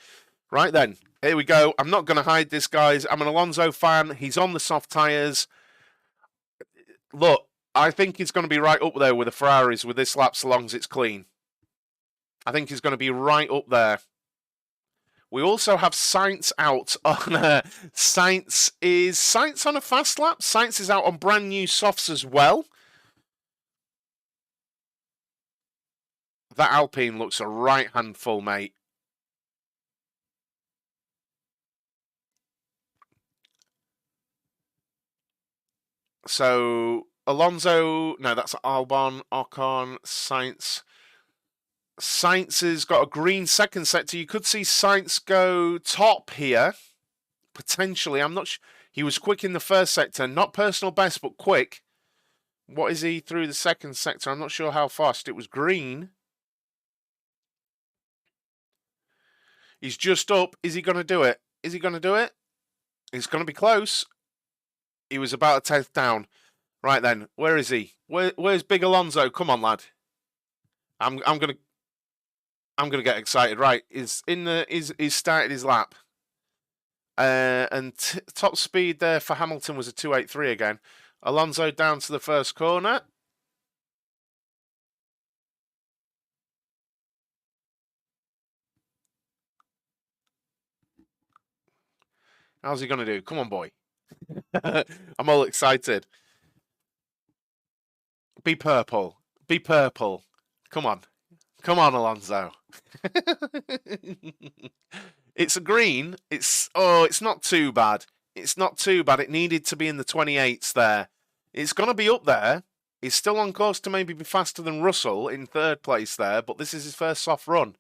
Right then, here we go. I'm not going to hide this, guys. I'm an Alonso fan. He's on the soft tyres. Look, I think he's going to be right up there with the Ferraris with this lap so long as it's clean. I think he's going to be right up there. We also have Sainz out on Sainz on a fast lap. Sainz is out on brand new softs as well. That Alpine looks a right handful, mate. So Alonso, no, that's Albon, Ocon, Sainz. Sainz has got a green second sector. You could see Sainz go top here, potentially. I'm not sure. He was quick in the first sector. Not personal best, but quick. What is he through the second sector? I'm not sure how fast. It was green. He's just up. Is he going to do it? Is he going to do it? It's going to be close. He was about a 10th down. Right then, where is he? Where's Big Alonso? Come on, lad. I'm gonna get excited. Right, he's started his lap. And top speed there for Hamilton was a 283 again. Alonso down to the first corner. How's he gonna do? Come on, boy. I'm all excited. Be purple. Be purple. Come on. Come on, Alonso. It's a green. It's not too bad. It's not too bad. It needed to be in the 28s there. It's going to be up there. He's still on course to maybe be faster than Russell in third place there, but this is his first soft run.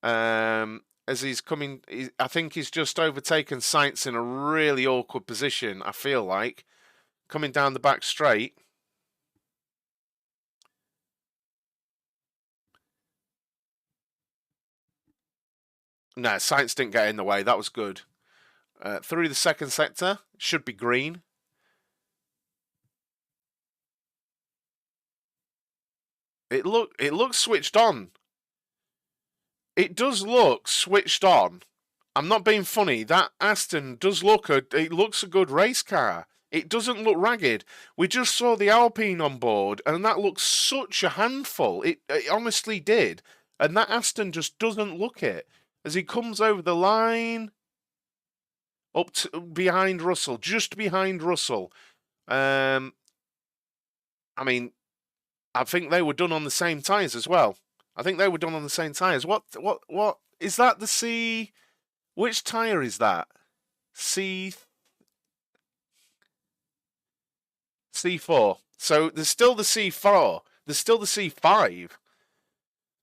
As he's coming, I think he's just overtaken Sainz in a really awkward position, I feel like. Coming down the back straight. No, Sainz didn't get in the way. That was good. Through the second sector. Should be green. It looks switched on. It does look switched on. I'm not being funny. That Aston does look it looks a good race car. It doesn't look ragged. We just saw the Alpine on board, and that looks such a handful. It honestly did. And that Aston just doesn't look it. As he comes over the line, up to, behind Russell, just behind Russell. I mean, I think they were done on the same tyres as well. I think they were done on the same tyres. What is that? The C? Which tyre is that? C4. So there's still the C4. There's still the C5.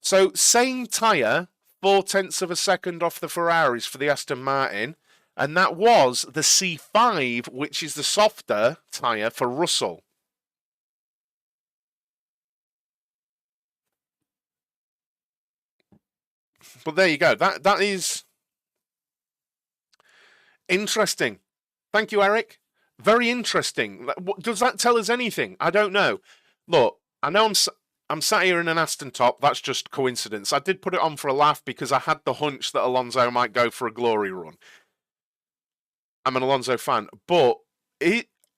So same tyre, 0.4 of a second off the Ferraris for the Aston Martin. And that was the C5, which is the softer tyre for Russell. But there you go. That is interesting. Thank you, Eric. Very interesting. Does that tell us anything? I don't know. Look, I know I'm sat here in an Aston top. That's just coincidence. I did put it on for a laugh because I had the hunch that Alonso might go for a glory run. I'm an Alonso fan, but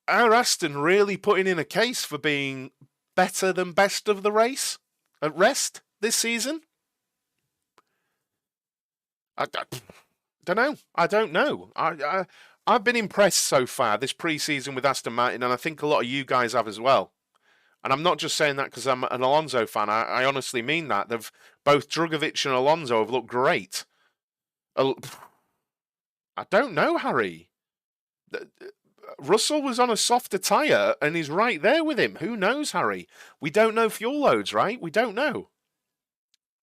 our Aston really putting in a case for being better than best of the race at rest this season? I don't know. I don't know. I've been impressed so far this pre-season with Aston Martin, and I think a lot of you guys have as well. And I'm not just saying that because I'm an Alonso fan. I honestly mean that. Both Drugovic and Alonso have looked great. I don't know, Harry. Russell was on a softer tyre, and he's right there with him. Who knows, Harry? We don't know fuel loads, right? We don't know.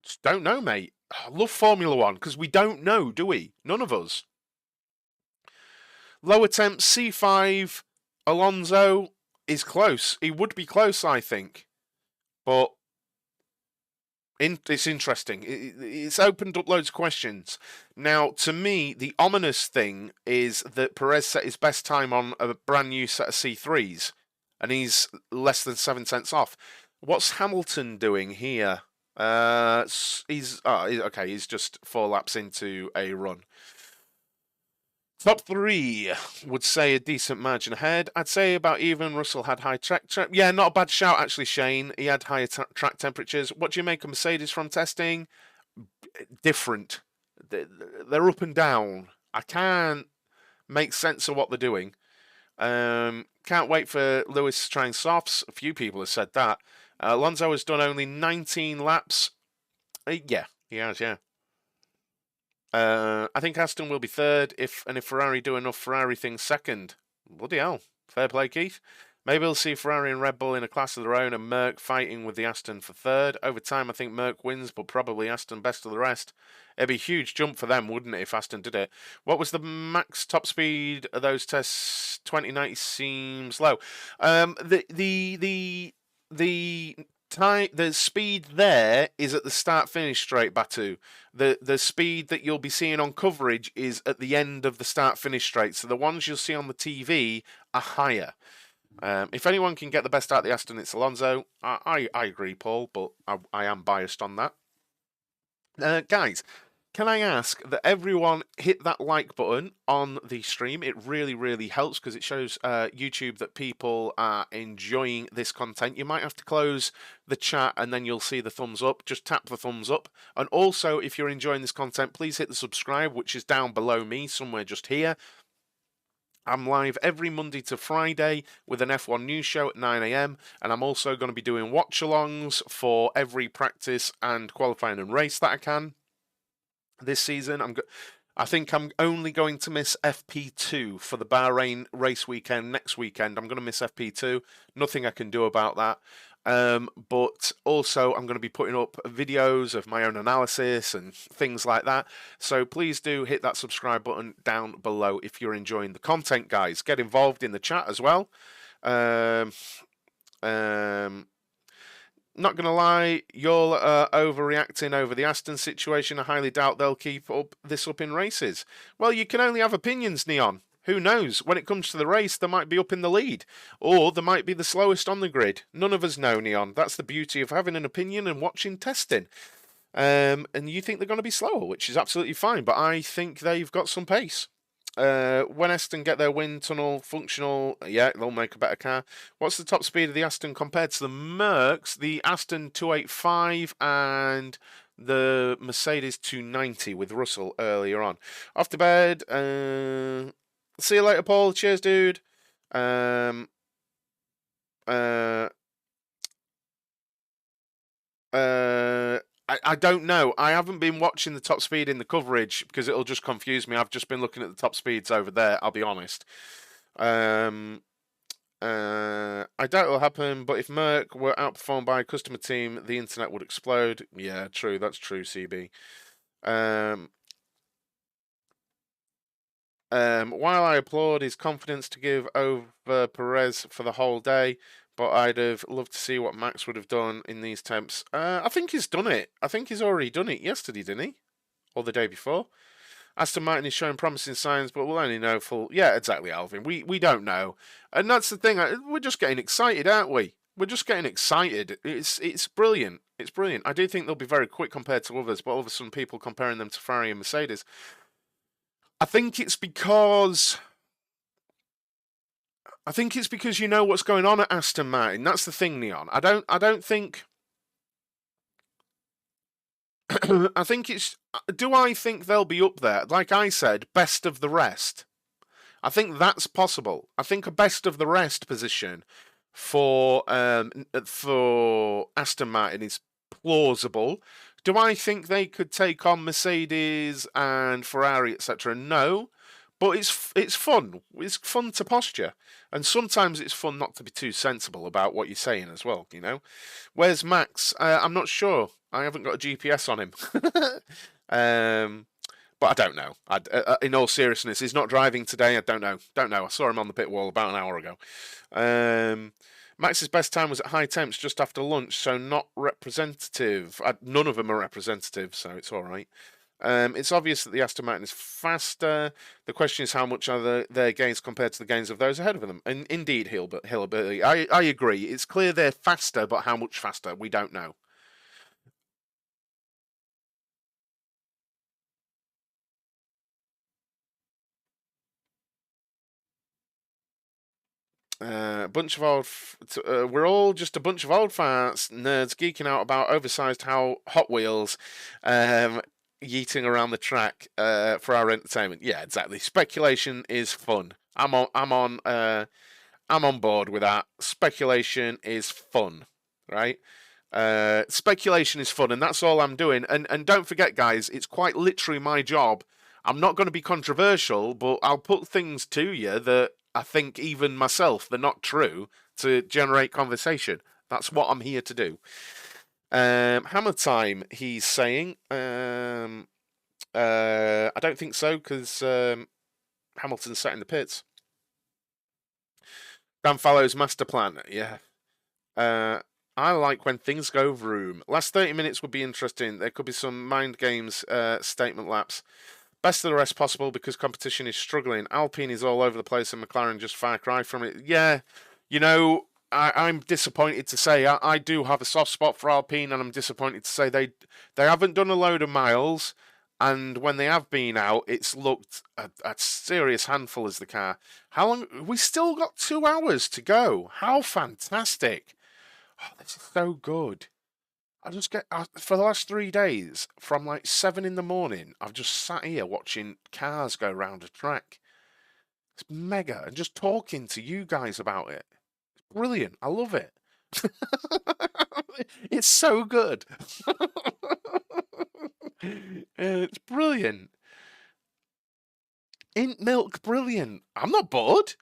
Just don't know, mate. I love Formula One because we don't know, do we? None of us. Low attempt, C5. Alonso is close. He would be close, I think. But it's interesting. It's opened up loads of questions. Now, to me, the ominous thing is that Perez set his best time on a brand new set of C3s, and he's less than 7 tenths off. What's Hamilton doing here? He's just 4 laps into a run. Top 3 would say a decent margin ahead. I'd say about even. Russell had high track. Yeah, not a bad shout actually, Shane. He had higher track temperatures. What do you make of Mercedes from testing? Different. They're up and down. I can't make sense of what they're doing. Can't wait for Lewis trying softs. A few people have said that. Alonso has done only 19 laps. Yeah, he has, yeah. I think Aston will be third if Ferrari do enough Ferrari things second. Bloody hell. Fair play, Keith. Maybe we'll see Ferrari and Red Bull in a class of their own and Merc fighting with the Aston for third. Over time, I think Merc wins, but probably Aston best of the rest. It'd be a huge jump for them, wouldn't it, if Aston did it? What was the max top speed of those tests? 2090 seems low. The speed there is at the start-finish straight, Batu. The speed that you'll be seeing on coverage is at the end of the start-finish straight. So the ones you'll see on the TV are higher. If anyone can get the best out of the Aston, it's Alonso. I agree, Paul, but I am biased on that. Guys, can I ask that everyone hit that like button on the stream? It really, really helps because it shows YouTube that people are enjoying this content. You might have to close the chat and then you'll see the thumbs up. Just tap the thumbs up. And also, if you're enjoying this content, please hit the subscribe, which is down below me, somewhere just here. I'm live every Monday to Friday with an F1 news show at 9 AM, and I'm also going to be doing watch-alongs for every practice and qualifying and race that I can. This season, I think I'm only going to miss FP2 for the Bahrain race weekend next weekend. I'm going to miss FP2. Nothing I can do about that. But also I'm going to be putting up videos of my own analysis and things like that. So please do hit that subscribe button down below if you're enjoying the content, guys. Get involved in the chat as well. Not going to lie, you're overreacting over the Aston situation. I highly doubt they'll keep this up in races. Well, you can only have opinions, Neon. Who knows? When it comes to the race, they might be up in the lead, or they might be the slowest on the grid. None of us know, Neon. That's the beauty of having an opinion and watching testing. And you think they're going to be slower, which is absolutely fine, but I think they've got some pace. When Aston get their wind tunnel functional, yeah, they'll make a better car. What's the top speed of the Aston compared to the Mercs? The Aston 285 and the Mercedes 290 with Russell earlier on. Off to bed. See you later, Paul. Cheers, dude. I don't know. I haven't been watching the top speed in the coverage because it'll just confuse me. I've just been looking at the top speeds over there, I'll be honest. I doubt it'll happen, but if Merc were outperformed by a customer team, the internet would explode. Yeah, true. That's true, CB. While I applaud his confidence to give over Perez for the whole day, but I'd have loved to see what Max would have done in these temps. I think he's done it. I think he's already done it yesterday, didn't he? Or the day before. Aston Martin is showing promising signs, but we'll only know full... Yeah, exactly, Alvin. We don't know. And that's the thing. We're just getting excited, aren't we? We're just getting excited. It's brilliant. It's brilliant. I do think they'll be very quick compared to others, but all of a sudden people comparing them to Ferrari and Mercedes. I think it's because you know what's going on at Aston Martin. That's the thing, Neon. I don't think I think it's... Do I think they'll be up there? Like I said, best of the rest. I think that's possible. I think a best of the rest position for Aston Martin is plausible. Do I think they could take on Mercedes and Ferrari, etc.? No. But it's fun. It's fun to posture. And sometimes it's fun not to be too sensible about what you're saying as well, you know? Where's Max? I'm not sure. I haven't got a GPS on him. But I don't know. In all seriousness, he's not driving today. I don't know. I saw him on the pit wall about an hour ago. Max's best time was at high temps just after lunch, so not representative. None of them are representative, so it's all right. It's obvious that the Aston Martin is faster. The question is how much are their gains compared to the gains of those ahead of them. And indeed, Hillbilly, I agree. It's clear they're faster, but how much faster, we don't know. Bunch of old. We're all just a bunch of old farts nerds geeking out about oversized Hot Wheels, yeeting around the track for our entertainment. Yeah, exactly. Speculation is fun. I'm on board with that. Speculation is fun, right? Speculation is fun, and that's all I'm doing. And don't forget, guys, it's quite literally my job. I'm not going to be controversial, but I'll put things to you that I think even myself, they're not true, to generate conversation. That's what I'm here to do. Hammer time, he's saying. I don't think so, because Hamilton's sat in the pits. Dan Fallow's master plan, yeah. I like when things go vroom. Last 30 minutes would be interesting. There could be some mind games, statement laps. Best of the rest possible because competition is struggling. Alpine is all over the place and McLaren just far cry from it. Yeah, you know, I'm disappointed to say I do have a soft spot for Alpine, and I'm disappointed to say they haven't done a load of miles, and when they have been out, it's looked a serious handful as the car. How long? We still got 2 hours to go. How fantastic! Oh, this is so good. I just get, for the last 3 days, from like 7 in the morning, I've just sat here watching cars go round a track. It's mega. And just talking to you guys about it. It's brilliant. I love it. It's so good. It's brilliant. Int milk, brilliant. I'm not bored.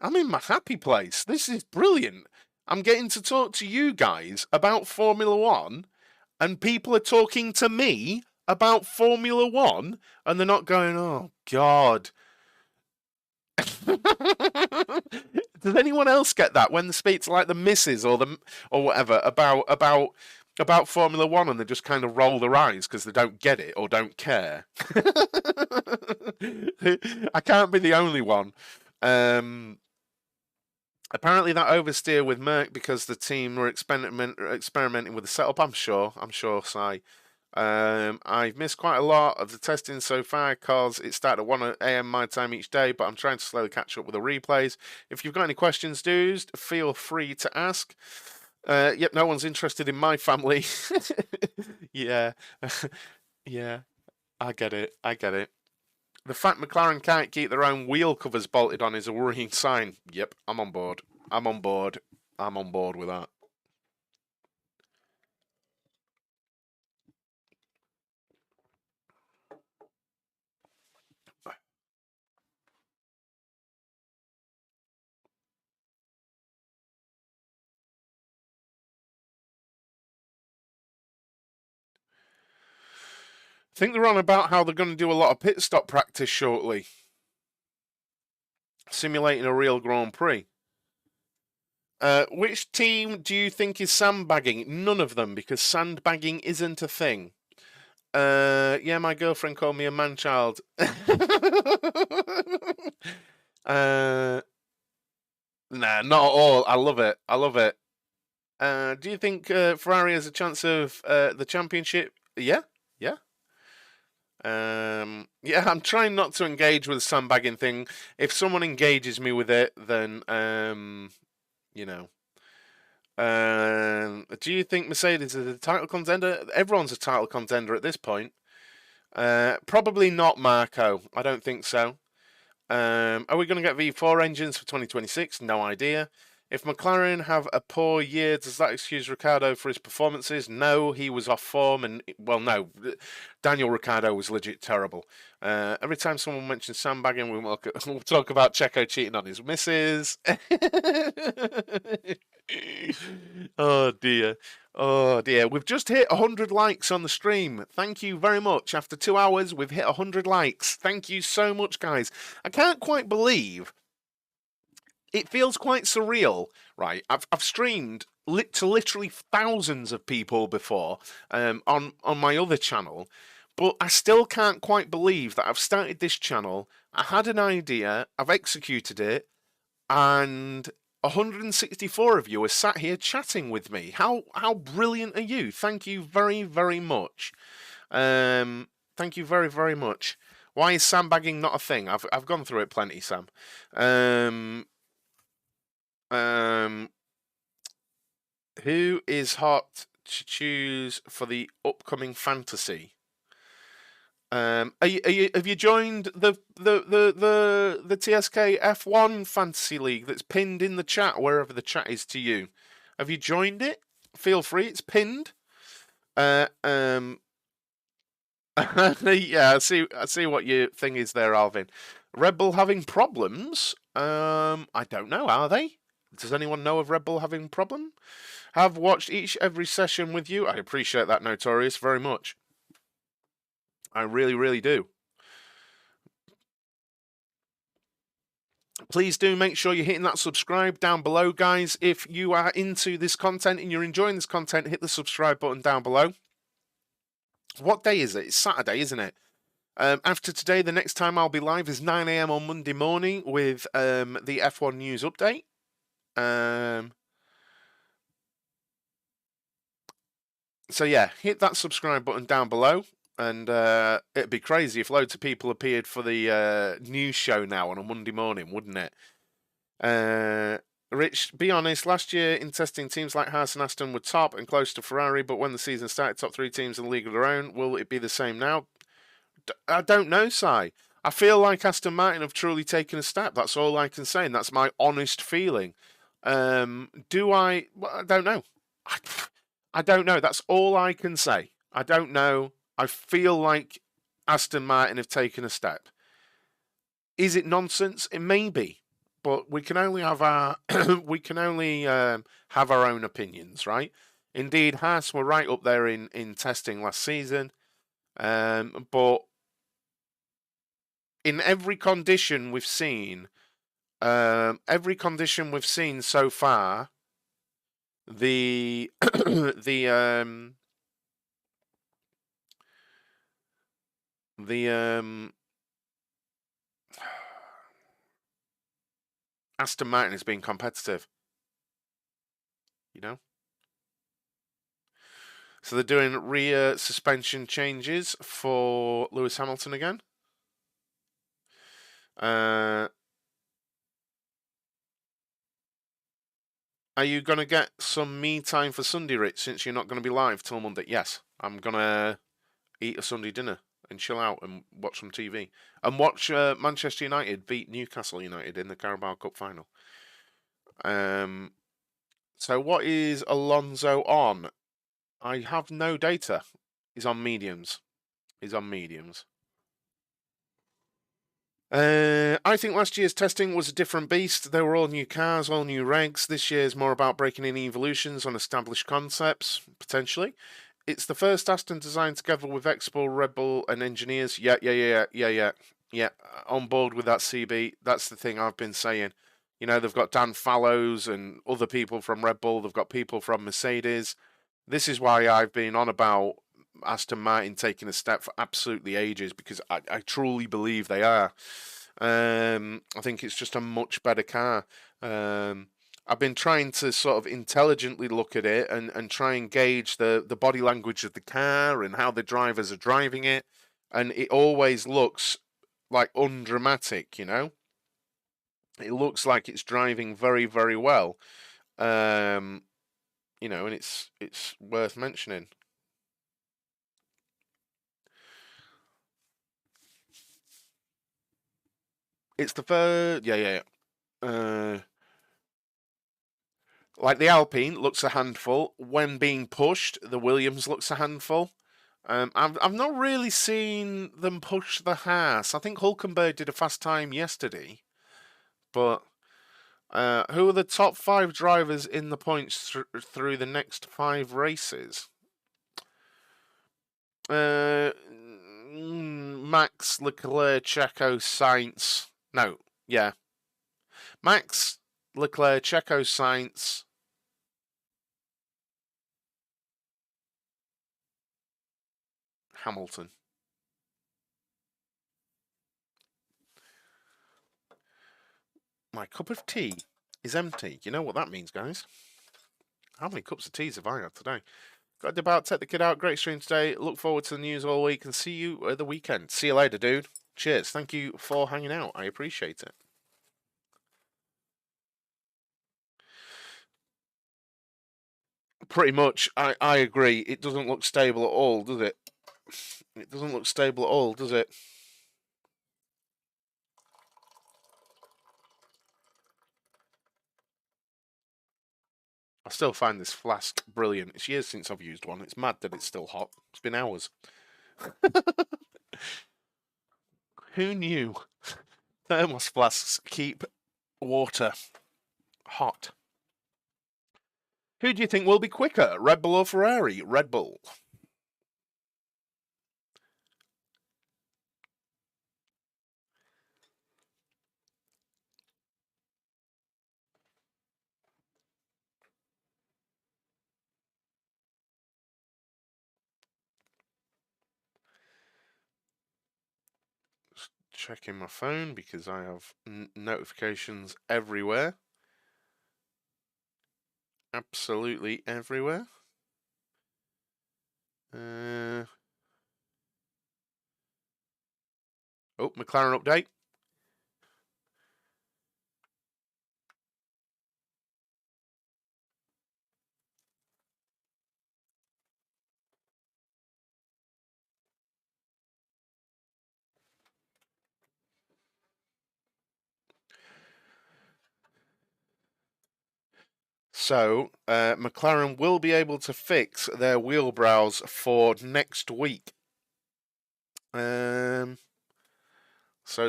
I'm in my happy place. This is brilliant. I'm getting to talk to you guys about Formula One, and people are talking to me about Formula One, and they're not going, oh, God. Does anyone else get that when they speak to like the missus or whatever about Formula One, and they just kind of roll their eyes because they don't get it or don't care? I can't be the only one. Apparently that oversteer with Merc because the team were experimenting with the setup. I'm sure, Si. I've missed quite a lot of the testing so far because it started at 1 a.m. my time each day, but I'm trying to slowly catch up with the replays. If you've got any questions, dudes, feel free to ask. Yep, no one's interested in my family. Yeah. Yeah, I get it. The fact McLaren can't keep their own wheel covers bolted on is a worrying sign. Yep, I'm on board. I'm on board with that. I think they're on about how they're going to do a lot of pit stop practice shortly, simulating a real Grand Prix. Which team do you think is sandbagging? None of them, because sandbagging isn't a thing. Yeah, my girlfriend called me a man-child. Nah, not at all. I love it. Do you think Ferrari has a chance of the championship? Yeah. Yeah, I'm trying not to engage with the sandbagging thing. If someone engages me with it, then you know. Do you think Mercedes is a title contender? Everyone's a title contender at this point. Probably not, Marco. I don't think so. Are we going to get V4 engines for 2026? No idea. If McLaren have a poor year, does that excuse Ricciardo for his performances? No, he was off form, and well, no, Daniel Ricciardo was legit terrible. Every time someone mentions sandbagging, we'll talk about Checo cheating on his missus. Oh dear. We've just hit 100 likes on the stream. Thank you very much. After 2 hours, we've hit 100 likes. Thank you so much, guys. I can't quite believe. It feels quite surreal, right? I've streamed to literally thousands of people before on my other channel, but I still can't quite believe that I've started this channel. I had an idea, I've executed it, and 164 of you are sat here chatting with me. How brilliant are you? Thank you very, very much. Thank you very, very much. Why is sandbagging not a thing? I've gone through it plenty, Sam. Who is hot to choose for the upcoming fantasy? Have you joined the TSK F1 Fantasy League that's pinned in the chat wherever the chat is to you? Have you joined it? Feel free, it's pinned. Yeah, I see what your thing is there, Alvin. Red Bull having problems? I don't know. Are they? Does anyone know of Red Bull having problem? Have watched every session with you. I appreciate that, Notorious, very much. I really, really do. Please do make sure you're hitting that subscribe down below, guys. If you are into this content and you're enjoying this content, hit the subscribe button down below. What day is it? It's Saturday, isn't it? After today, the next time I'll be live is 9 a.m. on Monday morning with the F1 news update. So yeah, hit that subscribe button down below, and it'd be crazy if loads of people appeared for the news show now on a Monday morning, wouldn't it? Rich, be honest, last year in testing, teams like Haas and Aston were top and close to Ferrari, but when the season started, top 3 teams in the league of their own. Will it be the same now? I don't know, Si. I feel like Aston Martin have truly taken a step. That's all I can say, and that's my honest feeling. Do I? Well, I don't know. I don't know. That's all I can say. I don't know. I feel like Aston Martin have taken a step. Is it nonsense? It may be, but we can only have our have our own opinions, right? Indeed, Haas were right up there in testing last season, but in every condition we've seen so far, the Aston Martin is being competitive. You know? So they're doing rear suspension changes for Lewis Hamilton again. Are you going to get some me time for Sunday, Rich, since you're not going to be live till Monday? Yes, I'm going to eat a Sunday dinner and chill out and watch some TV. And watch Manchester United beat Newcastle United in the Carabao Cup final. So what is Alonso on? I have no data. He's on mediums. I think last year's testing was a different beast. They were all new cars, all new regs. This year's more about breaking in evolutions on established concepts, potentially. It's the first Aston designed together with Expo, Red Bull, and engineers. Yeah. On board with that, CB. That's the thing I've been saying. You know, they've got Dan Fallows and other people from Red Bull. They've got people from Mercedes. This is why I've been on about Aston Martin taking a step for absolutely ages, because I truly believe they are. I think it's just a much better car. I've been trying to sort of intelligently look at it and try and gauge the body language of the car and how the drivers are driving it. And it always looks like undramatic, you know? It looks like it's driving very, very well. You know, and it's worth mentioning. It's the first, like the Alpine looks a handful. When being pushed, the Williams looks a handful. I've not really seen them push the Haas. I think Hulkenberg did a fast time yesterday, but who are the top 5 drivers in the points through the next 5 races? Max, Leclerc, Checo, Sainz. No, yeah. Max, Leclerc, Checo, Sainz. Hamilton. My cup of tea is empty. You know what that means, guys? How many cups of teas have I had today? Got to about take the kid out. Great stream today. Look forward to the news all week and see you at the weekend. See you later, dude. Cheers. Thank you for hanging out. I appreciate it. Pretty much, I agree. It doesn't look stable at all, does it? It doesn't look stable at all, does it? I still find this flask brilliant. It's years since I've used one. It's mad that it's still hot. It's been hours. Who knew? Thermos flasks keep water hot. Who do you think will be quicker, Red Bull or Ferrari? Red Bull. Just checking my phone because I have notifications everywhere. Absolutely everywhere. Oh, McLaren update. So, McLaren will be able to fix their wheel brows for next week. So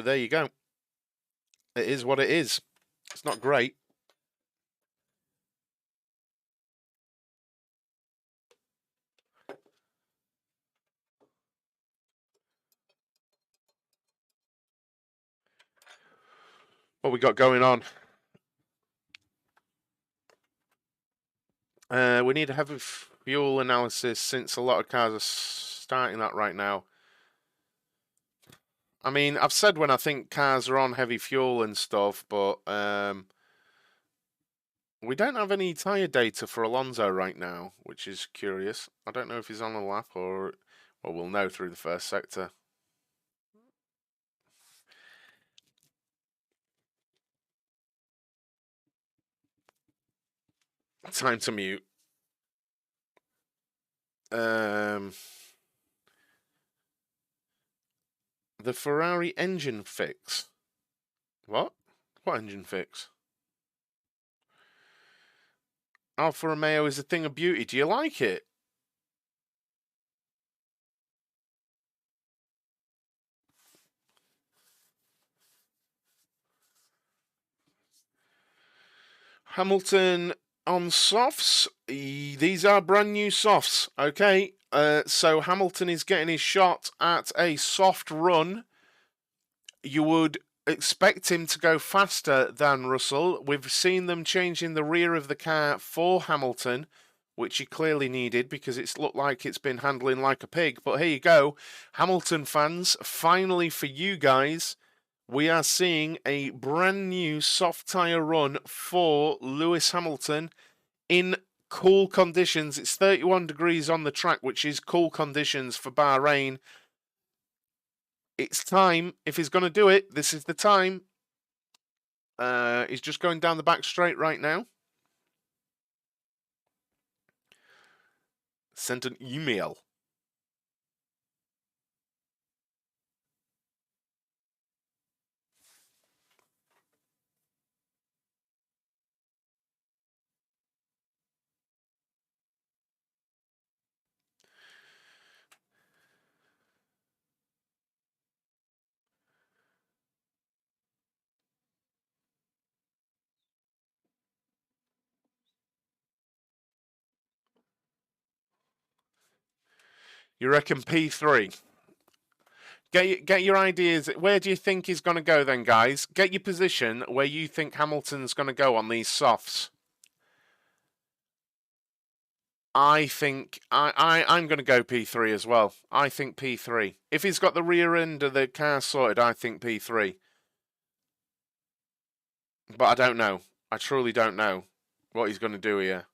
there you go. It is what it is. It's not great. What we got going on? We need a heavy fuel analysis since a lot of cars are starting that right now. I mean, I've said when I think cars are on heavy fuel and stuff, but We don't have any tyre data for Alonso right now, which is curious. I don't know if he's on a lap or... Well, we'll know through the first sector. Time to mute. The Ferrari engine fix. What? What engine fix? Alfa Romeo is a thing of beauty. Do you like it? Hamilton on softs. These are brand new softs. Okay. So Hamilton is getting his shot at a soft run. You would expect him to go faster than Russell. We've seen them changing the rear of the car for Hamilton, which he clearly needed because it's looked like it's been handling like a pig. But here you go, Hamilton fans, finally for you guys, we are seeing a brand new soft tyre run for Lewis Hamilton in cool conditions. It's 31 degrees on the track, which is cool conditions for Bahrain. It's time. If he's going to do it, this is the time. He's just going down the back straight right now. Sent an email. You reckon P3? Get your ideas. Where do you think he's going to go then, guys? Get your position where you think Hamilton's going to go on these softs. I think I'm going to go P3 as well. I think P3. If he's got the rear end of the car sorted, I think P3. But I don't know. I truly don't know what he's going to do here.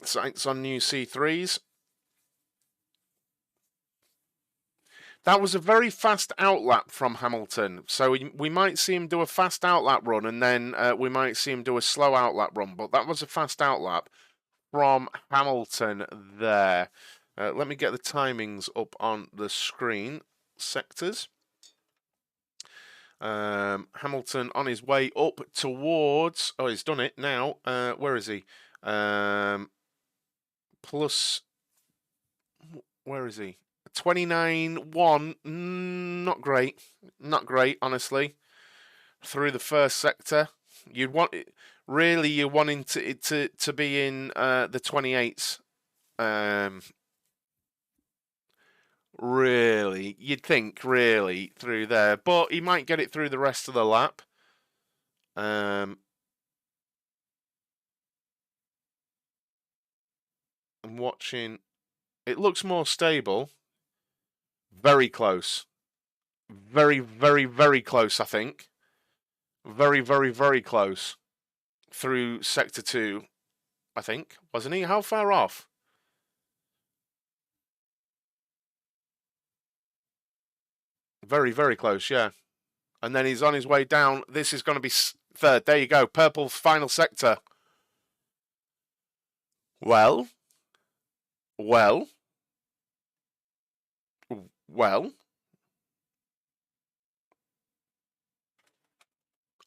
Sainz on new C3s. That was a very fast outlap from Hamilton. So we might see him do a fast outlap run and then we might see him do a slow outlap run. But that was a fast outlap from Hamilton there. Let me get the timings up on the screen. Sectors. Hamilton on his way up towards... Oh, he's done it now. Where is he? Plus... Where is he? 29.1, not great. Not great, honestly. Through the first sector. You'd want... Really, you're wanting to be in the 28s. Really, you'd think, really, through there. But he might get it through the rest of the lap. I'm watching... It looks more stable. Very close. Very, very, very close, I think. Very, very, very close. Through Sector 2, I think. Wasn't he? How far off? Very, very close, yeah. And then he's on his way down. This is going to be third. There you go. Purple final sector. Well.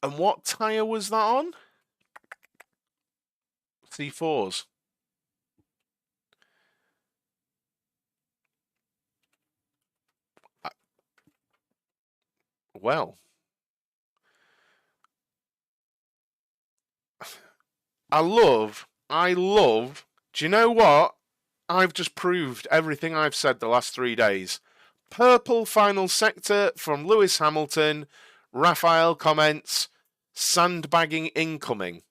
And what tyre was that on? C4s. Well. I love, do you know what? I've just proved everything I've said the last 3 days. Purple final sector from Lewis Hamilton. Raphael comments, sandbagging incoming.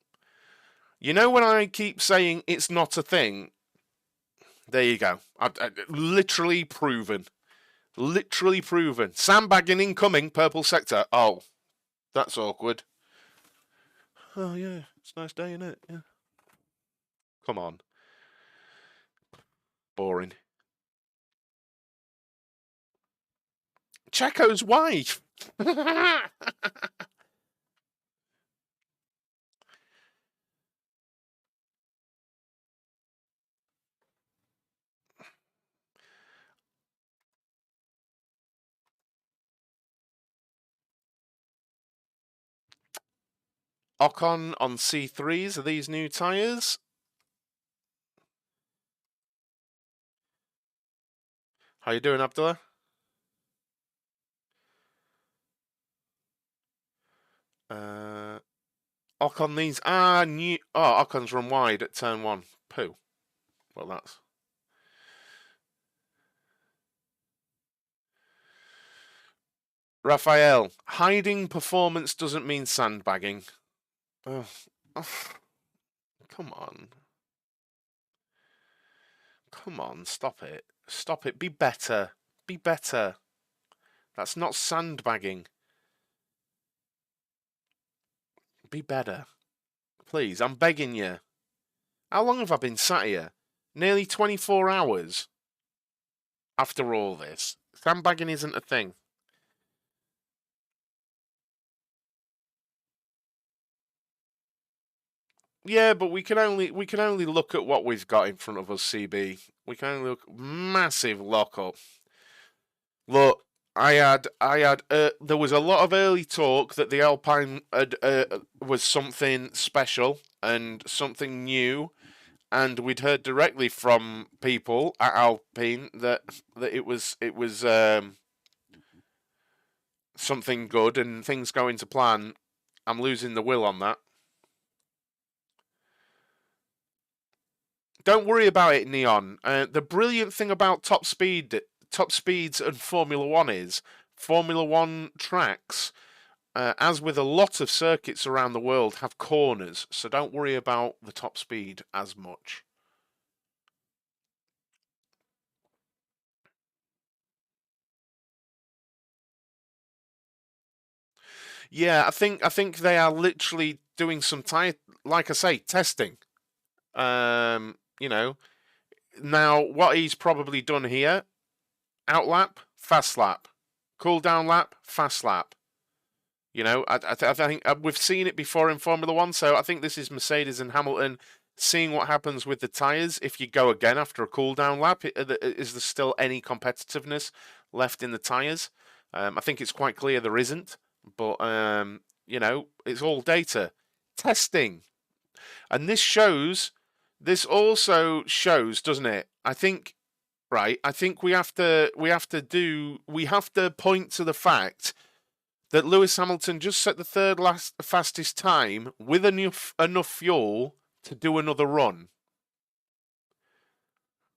You know when I keep saying it's not a thing? There you go. Literally proven. Literally proven. Sandbagging incoming, purple sector. Oh, that's awkward. Oh, yeah, it's a nice day, isn't it? Yeah. Come on. Boring. Checo's wife! Ocon on C3s. Are these new tyres? How you doing, Abdullah? Ocon these. New. Oh, Ocon's run wide at turn 1. Poo. Well, that's. Raphael, hiding performance doesn't mean sandbagging. Oh, come on. Come on, stop it. Stop it. Be better. Be better. That's not sandbagging. Be better. Please, I'm begging you. How long have I been sat here? Nearly 24 hours. After all this. Sandbagging isn't a thing. Yeah, but we can only look at what we've got in front of us, CB. We can only look massive lockup. Look, there was a lot of early talk that the Alpine was something special and something new, and we'd heard directly from people at Alpine that it was something good and things going to plan. I'm losing the will on that. Don't worry about it, Neon. The brilliant thing about top speeds and Formula One is Formula One tracks, as with a lot of circuits around the world, have corners. So don't worry about the top speed as much. Yeah, I think they are literally doing some like I say, testing. You know, now what he's probably done here: outlap, fast lap, cool down lap, fast lap. You know, I think we've seen it before in Formula One, so I think this is Mercedes and Hamilton seeing what happens with the tyres if you go again after a cool down lap. Is there still any competitiveness left in the tyres? I think it's quite clear there isn't, but you know, it's all data testing, and this also shows, doesn't it? I think, right? I think we have to point to the fact that Lewis Hamilton just set the third fastest time with enough fuel to do another run.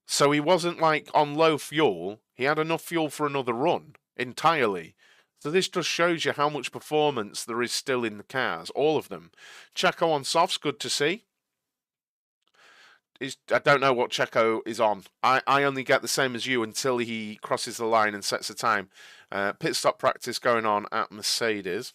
So he wasn't like on low fuel. He had enough fuel for another run entirely. So this just shows you how much performance there is still in the cars, all of them. Checo on softs, good to see. I don't know what Checo is on. I only get the same as you until he crosses the line and sets a time. Pit stop practice going on at Mercedes.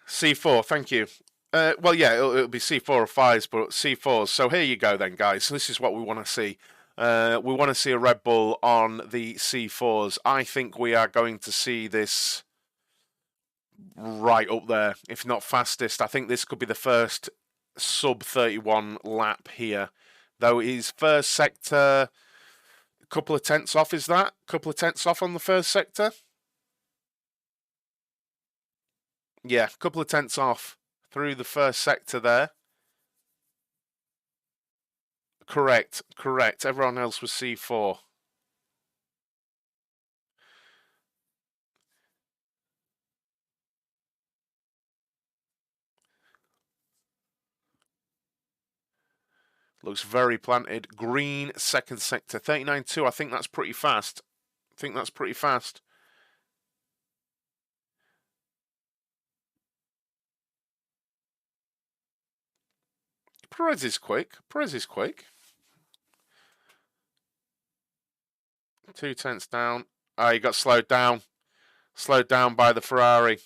C4, thank you. Well, yeah, it'll be C4 or 5s, but C4s. So here you go then, guys. This is what we want to see. We want to see a Red Bull on the C4s. I think we are going to see this right up there, if not fastest. I think this could be the first sub 31 lap here. Though his first sector, a couple of tenths off, is that? A couple of tenths off on the first sector? Yeah, a couple of tenths off through the first sector there. Correct. Everyone else was C4. Looks very planted. Green, second sector. 39.2. I think that's pretty fast. Perez is quick. 2/10 down. He got slowed down. Slowed down by the Ferrari.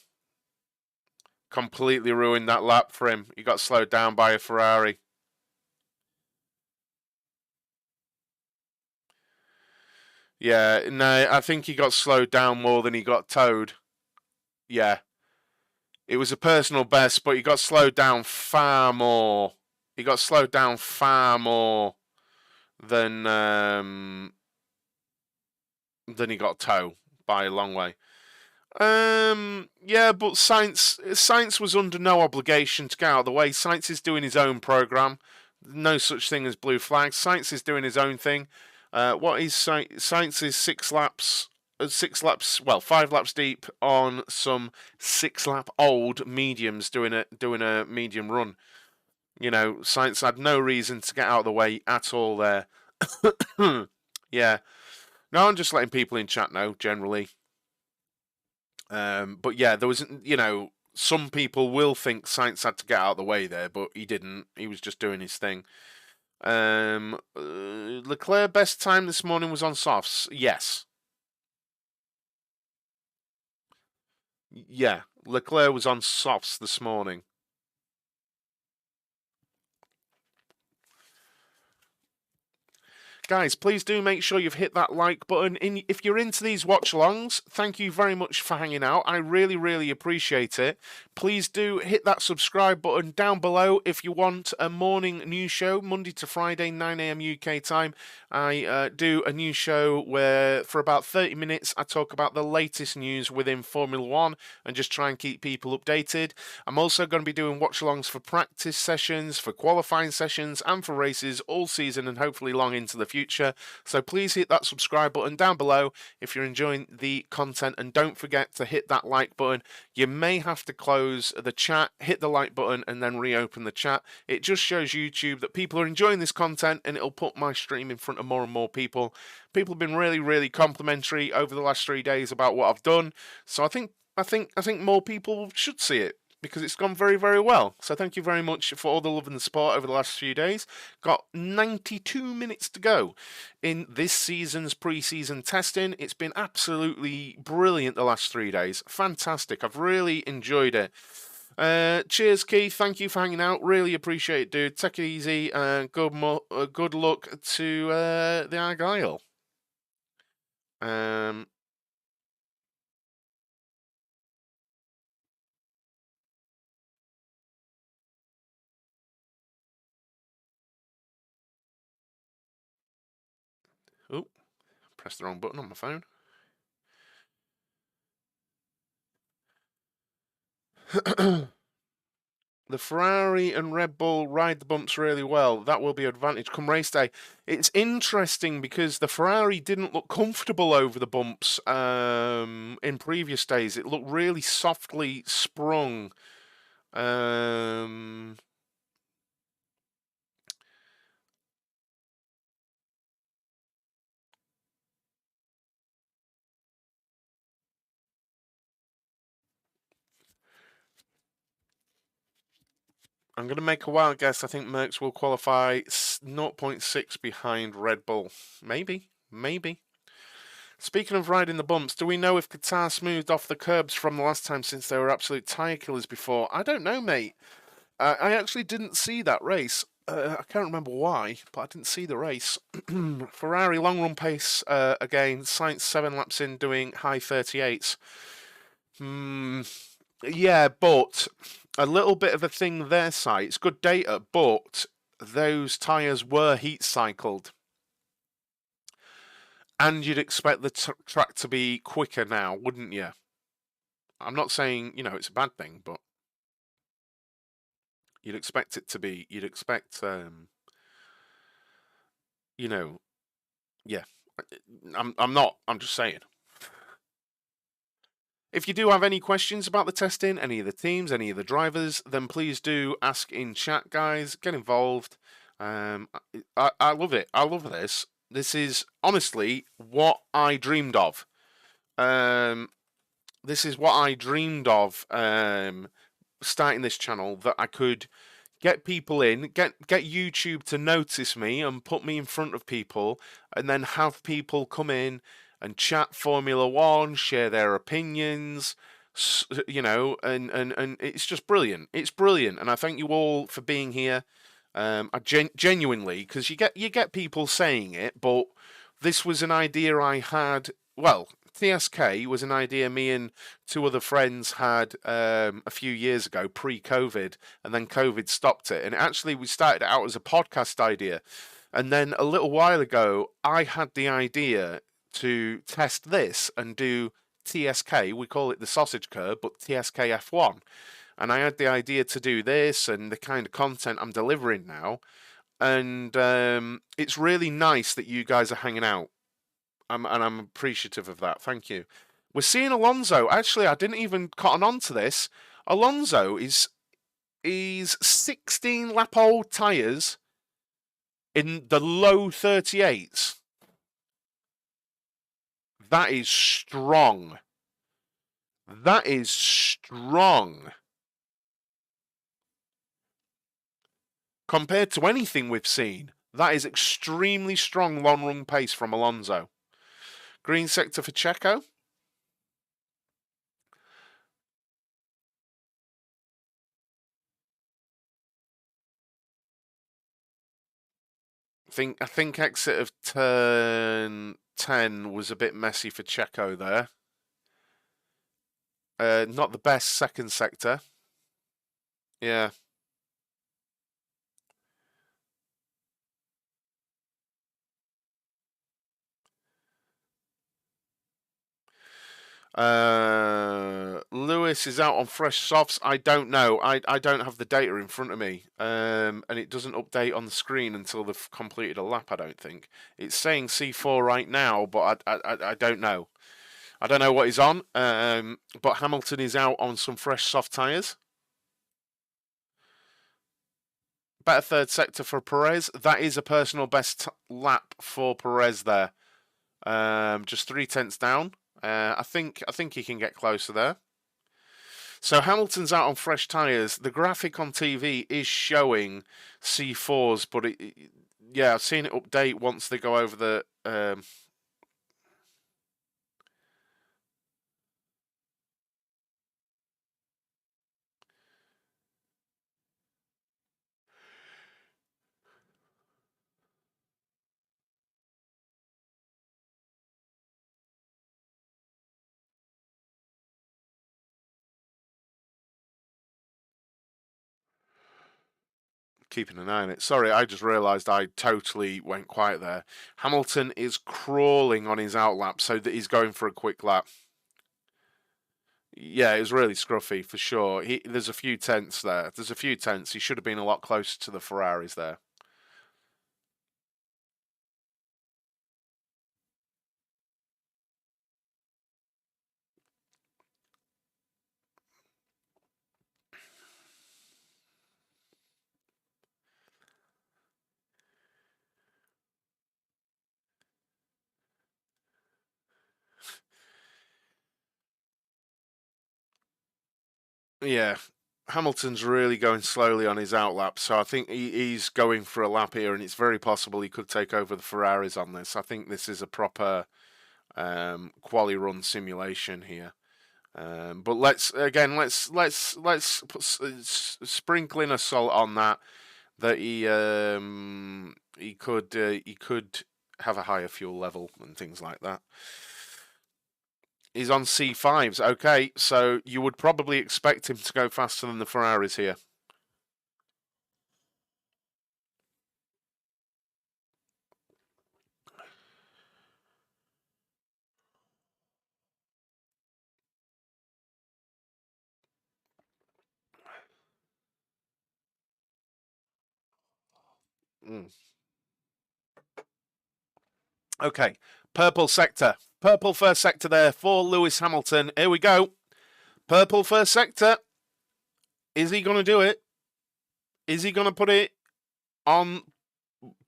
Completely ruined that lap for him. He got slowed down by a Ferrari. Yeah, no, I think he got slowed down more than he got towed. Yeah. It was a personal best, but he got slowed down far more. He got slowed down far more than he got towed by a long way. Yeah, but Sainz was under no obligation to get out of the way. Sainz is doing his own program. No such thing as blue flags. Sainz is doing his own thing. What is Sainz is 6 laps, 5 laps deep on some 6-lap old mediums doing a medium run. You know, Sainz had no reason to get out of the way at all there. Yeah. No, I'm just letting people in chat know, generally. But yeah, there was, some people will think Sainz had to get out of the way there, but he didn't. He was just doing his thing. Leclerc best time this morning was on softs. Yes. Yeah, Leclerc was on softs this morning. Guys, please do make sure you've hit that like button. If you're into these watch-alongs, thank you very much for hanging out. I really, really appreciate it. Please do hit that subscribe button down below if you want a morning news show, Monday to Friday, 9 AM UK time. I do a news show where, for about 30 minutes, I talk about the latest news within Formula One and just try and keep people updated. I'm also going to be doing watch-alongs for practice sessions, for qualifying sessions, and for races all season and hopefully long into the future. So please hit that subscribe button down below if you're enjoying the content, and don't forget to hit that like button. You may have to close the chat, hit the like button, and then reopen the chat. It just shows YouTube that people are enjoying this content, and it'll put my stream in front of more and more people. People have been really, really complimentary over the last 3 days about what I've done. So I think more people should see it, because it's gone very, very well. So thank you very much for all the love and the support over the last few days. Got 92 minutes to go in this season's pre-season testing. It's been absolutely brilliant the last 3 days. Fantastic. I've really enjoyed it. Cheers, Keith. Thank you for hanging out. Really appreciate it, dude. Take it easy. Good luck to the Argyle. Oh, pressed the wrong button on my phone. The Ferrari and Red Bull ride the bumps really well. That will be an advantage come race day. It's interesting because the Ferrari didn't look comfortable over the bumps in previous days. It looked really softly sprung. I'm going to make a wild guess. I think Mercs will qualify 0.6 behind Red Bull. Maybe. Speaking of riding the bumps, do we know if Qatar smoothed off the curbs from the last time, since they were absolute tyre killers before? I don't know, mate. I actually didn't see that race. I can't remember why, but I didn't see the race. Ferrari long run pace again. Sainz 7 laps in doing high 38s. Yeah, but a little bit of a thing their side. It's good data, but those tyres were heat cycled. And you'd expect the track to be quicker now, wouldn't you? I'm not saying, it's a bad thing, but you'd expect it to be, yeah. I'm just saying. If you do have any questions about the testing, any of the teams, any of the drivers, then please do ask in chat, guys. Get involved. I love it. I love this. This is honestly what I dreamed of. This is what I dreamed of starting this channel, that I could get people in, get YouTube to notice me and put me in front of people, and then have people come in and chat Formula One, share their opinions, and it's just brilliant. It's brilliant, and I thank you all for being here. I genuinely, because you get people saying it, but this was an idea I had. Well, TSK was an idea me and two other friends had a few years ago, pre-COVID, and then COVID stopped it. And actually, we started out as a podcast idea, and then a little while ago, I had the idea to test this and do TSK. We call it the sausage curb, but TSK F1. And I had the idea to do this and the kind of content I'm delivering now. And it's really nice that you guys are hanging out. And I'm appreciative of that. Thank you. We're seeing Alonso. Actually, I didn't even cotton on to this. Alonso is 16 lap old tyres in the low 38s. That is strong. That is strong. Compared to anything we've seen, that is extremely strong long-run pace from Alonso. Green sector for Checo. I think exit of turn 10 was a bit messy for Checo there. Not the best second sector. Yeah. Lewis is out on fresh softs. I don't know. I don't have the data in front of me. And it doesn't update on the screen until they've completed a lap, I don't think. It's saying C4 right now, but I don't know. I don't know what he's on. But Hamilton is out on some fresh soft tyres. Better third sector for Perez. That is a personal best lap for Perez there. Just 3/10 down. I think he can get closer there. So Hamilton's out on fresh tyres. The graphic on TV is showing C4s, but yeah, I've seen it update once they go over the. Keeping an eye on it. Sorry, I just realised I totally went quiet there. Hamilton is crawling on his outlap so that he's going for a quick lap. Yeah, it was really scruffy for sure. There's a few tenths there. There's a few tenths. He should have been a lot closer to the Ferraris there. Yeah, Hamilton's really going slowly on his outlap, so I think he's going for a lap here, and it's very possible he could take over the Ferraris on this. I think this is a proper quali run simulation here. But let's put sprinkling a salt on that he could have a higher fuel level and things like that. He's on C5s. Okay, so you would probably expect him to go faster than the Ferraris here. Okay, purple sector. Purple first sector there for Lewis Hamilton. Here we go. Purple first sector. Is he going to do it? Is he going to put it on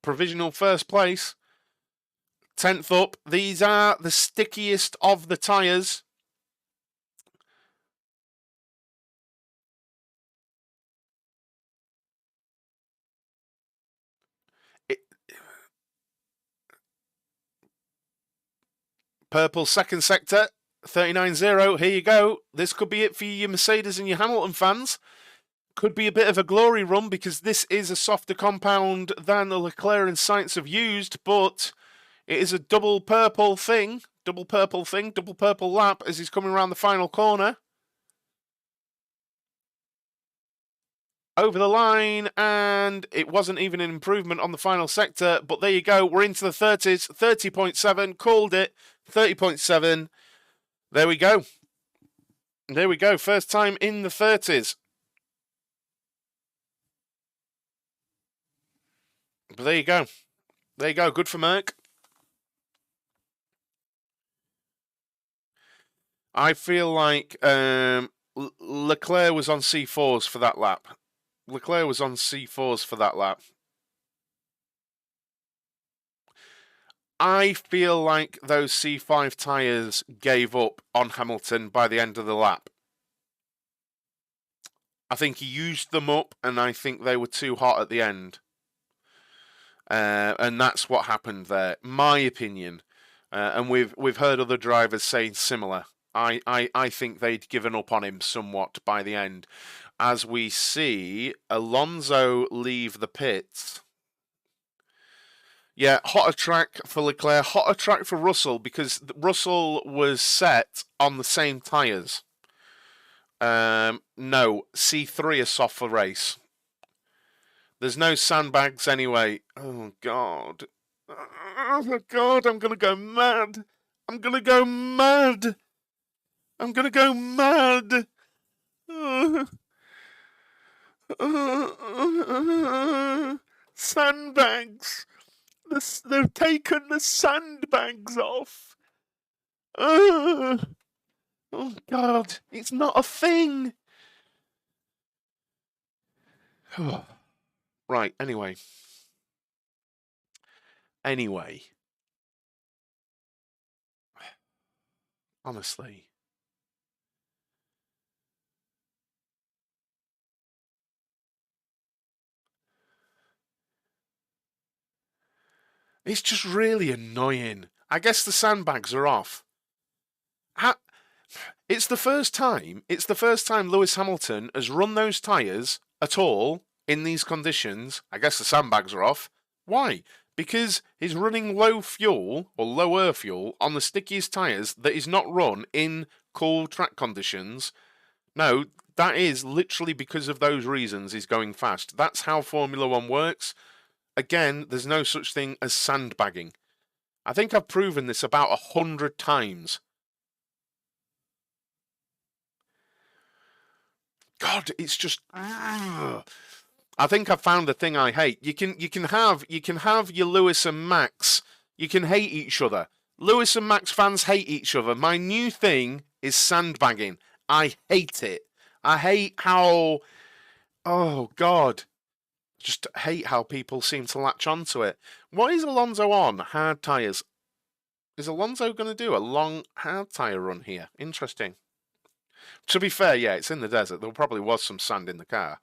provisional first place? 10th up. These are the stickiest of the tyres. Purple second sector, 39.0. Here you go. This could be it for your Mercedes and your Hamilton fans. Could be a bit of a glory run because this is a softer compound than the Leclerc and Sainz have used, but it is a double purple lap as he's coming around the final corner. Over the line, and it wasn't even an improvement on the final sector, but there you go. We're into the 30s, 30.7, called it, 30.7. There we go. There we go, first time in the 30s. But there you go. There you go, good for Merc. I feel like Leclerc was on C4s for that lap. Leclerc was on C4s for that lap. I feel like those C5 tyres gave up on Hamilton by the end of the lap. I think he used them up, and I think they were too hot at the end. And that's what happened there, my opinion. And we've heard other drivers say similar. I think they'd given up on him somewhat by the end. As we see Alonso leave the pits. Yeah, hotter track for Leclerc, hotter track for Russell, because Russell was set on the same tyres. No, C3 are soft for race. There's no sandbags anyway. Oh, God. Oh, God, I'm going to go mad. I'm going to go mad. I'm going to go mad. Sandbags. They've taken the sandbags off. Oh, God. It's not a thing. Right, anyway. Honestly. It's just really annoying. I guess the sandbags are off. It's the first time Lewis Hamilton has run those tyres at all in these conditions. I guess the sandbags are off. Why? Because he's running low fuel or lower fuel on the stickiest tyres that is not run in cool track conditions. No, that is literally because of those reasons he's going fast. That's how Formula One works. Again, there's no such thing as sandbagging. I think I've proven this about 100 times. God, it's just. I think I've found the thing I hate. You can have your Lewis and Max. You can hate each other. Lewis and Max fans hate each other. My new thing is sandbagging. I hate it. I hate how. Oh God. Just hate how people seem to latch onto it. What is Alonso on? Hard tyres. Is Alonso going to do a long hard tyre run here? Interesting. To be fair, yeah, it's in the desert. There probably was some sand in the car.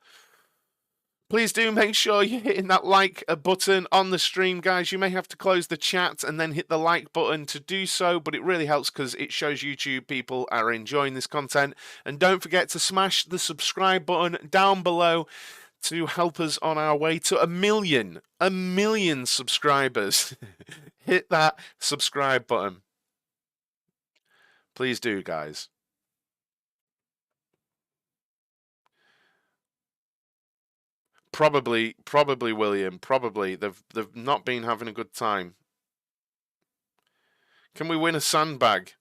Please do make sure you're hitting that like button on the stream, guys. You may have to close the chat and then hit the like button to do so, but it really helps because it shows YouTube people are enjoying this content. And don't forget to smash the subscribe button down below to help us on our way to a million subscribers. Hit that subscribe button. Please do, guys. Probably, William. Probably. They've not been having a good time. Can we win a sandbag?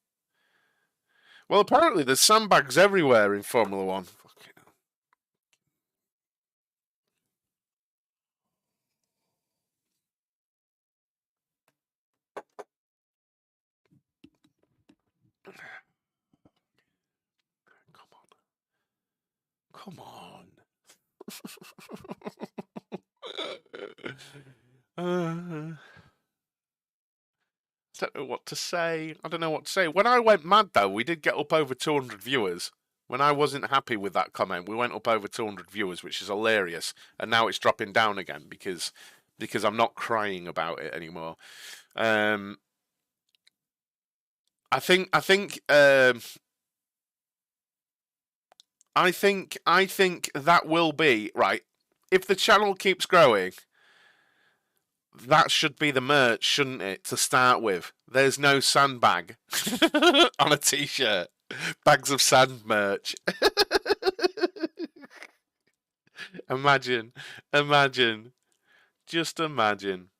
Well, apparently there's sandbags everywhere in Formula One. Fucking hell. Come on. I don't know what to say. When I went mad, though, we did get up over 200 viewers. When I wasn't happy with that comment, we went up over 200 viewers, which is hilarious. And now it's dropping down again because I'm not crying about it anymore. I think that will be right. If the channel keeps growing, that should be the merch, shouldn't it? To start with, there's no sandbag on a t-shirt. Bags of sand merch. Imagine, just imagine.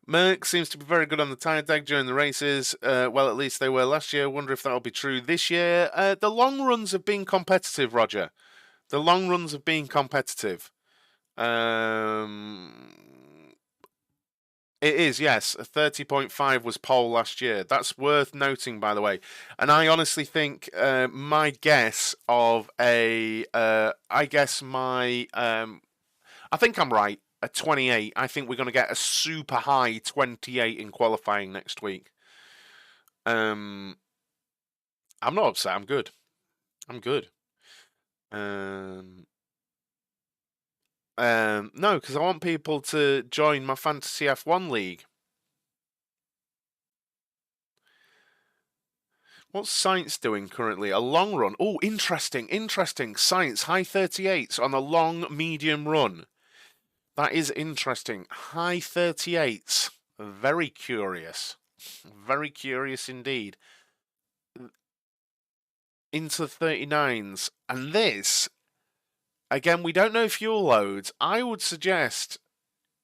Merck seems to be very good on the tyre deck during the races. Well, at least they were last year. Wonder if that'll be true this year. The long runs have been competitive, Roger. The long runs have been competitive. It is, yes. 30.5 was pole last year. That's worth noting, by the way. And I honestly think my guess of I think I'm right. A 28. I think we're going to get a super high 28 in qualifying next week. I'm not upset. I'm good. No, because I want people to join my Fantasy F1 League. What's Sainz doing currently? A long run. Oh, interesting. Sainz, high 38s on a long, medium run. That is interesting. High 38s. Very curious. Very curious indeed. Into 39s. And this, again, we don't know fuel loads. I would suggest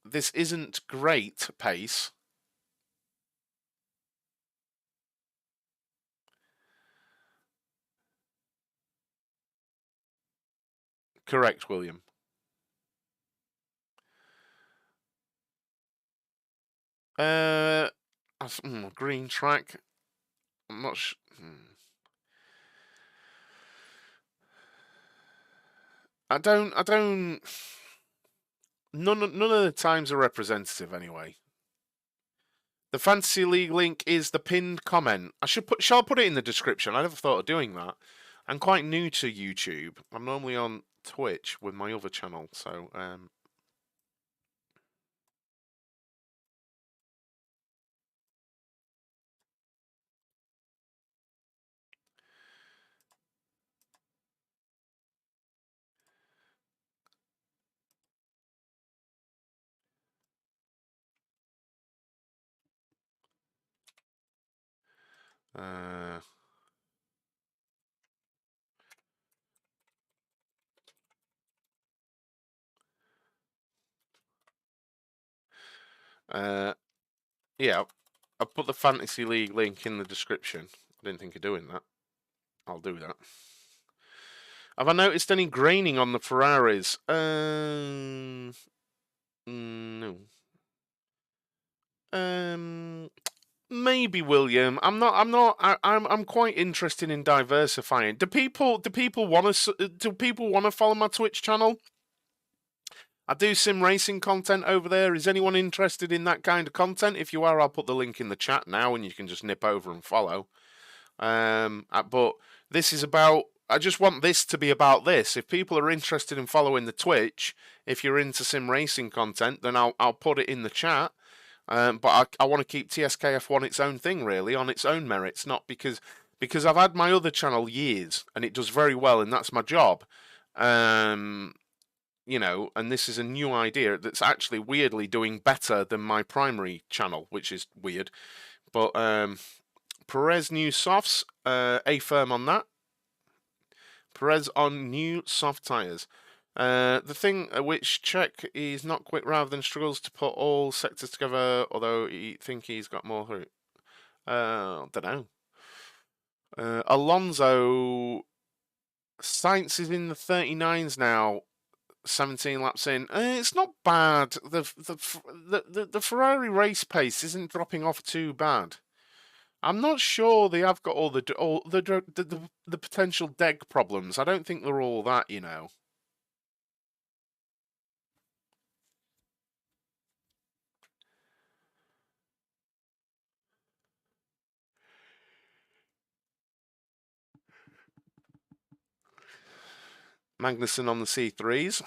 this isn't great pace. Correct, William. Green track. I'm not sure. I don't. None of the times are representative anyway. The Fantasy League link is the pinned comment. Shall I put it in the description? I never thought of doing that. I'm quite new to YouTube. I'm normally on Twitch with my other channel, so yeah, I'll put the Fantasy League link in the description. I didn't think of doing that. I'll do that. Have I noticed any graining on the Ferraris? No. Maybe, William. I'm quite interested in diversifying. Do people want to follow my Twitch channel? I do sim racing content over there. Is anyone interested in that kind of content? If you are, I'll put the link in the chat now, and you can just nip over and follow. But this is about. I just want this to be about this. If people are interested in following the Twitch, if you're into sim racing content, then I'll put it in the chat. But I want to keep TSKF1 its own thing, really, on its own merits, not because I've had my other channel years and it does very well, and that's my job. You know, and this is a new idea that's actually weirdly doing better than my primary channel, which is weird. But Perez new softs, A firm on that. Perez on new soft tyres. The thing which Czech is not quick rather than struggles to put all sectors together, although he think he's got more through. Don't know. Alonso, Sainz is in the 39s now, 17 laps in. It's not bad. The Ferrari race pace isn't dropping off too bad. I'm not sure they have got all the potential deg problems. I don't think they're all that, you know. Magnussen on the C3s.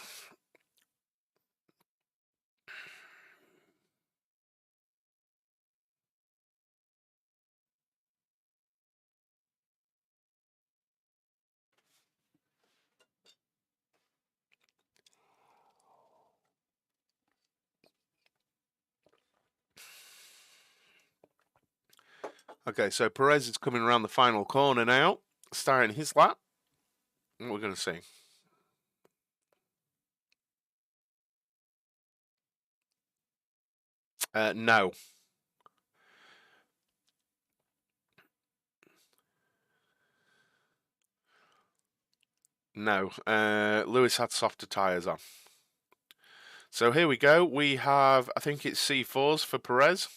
Okay, so Perez is coming around the final corner now, starting his lap. What we're going to see. No. No. Lewis had softer tyres on. So here we go. We have, I think it's C4s for Perez.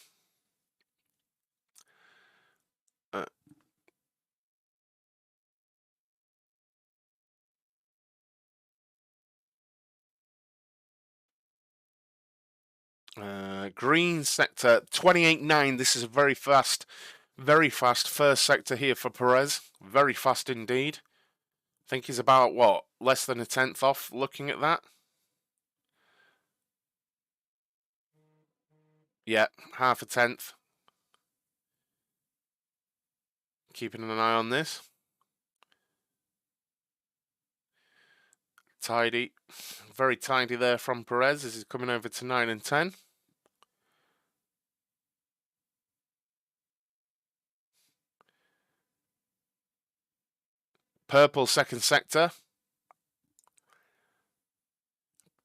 Green sector 28.9. This is a very fast first sector here for Perez. Very fast indeed. I think he's about, what, less than a tenth off looking at that? Yeah, half a tenth. Keeping an eye on this. Tidy. Very tidy there from Perez as he's coming over to 9 and 10. Purple second sector.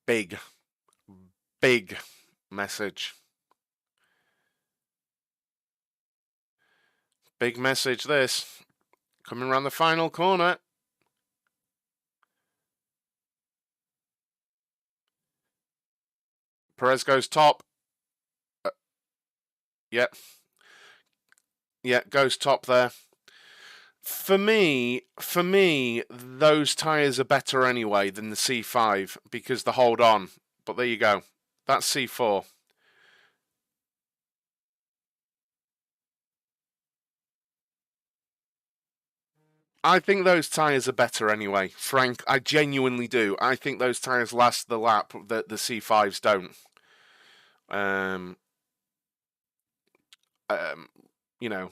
Big message. Big message this. Coming around the final corner. Perez goes top. Yep. Yeah, goes top there. For me, those tyres are better anyway than the C5 because they hold on. But there you go. That's C4. I think those tyres are better anyway, Frank. I genuinely do. I think those tyres last the lap that the C5s don't. You know.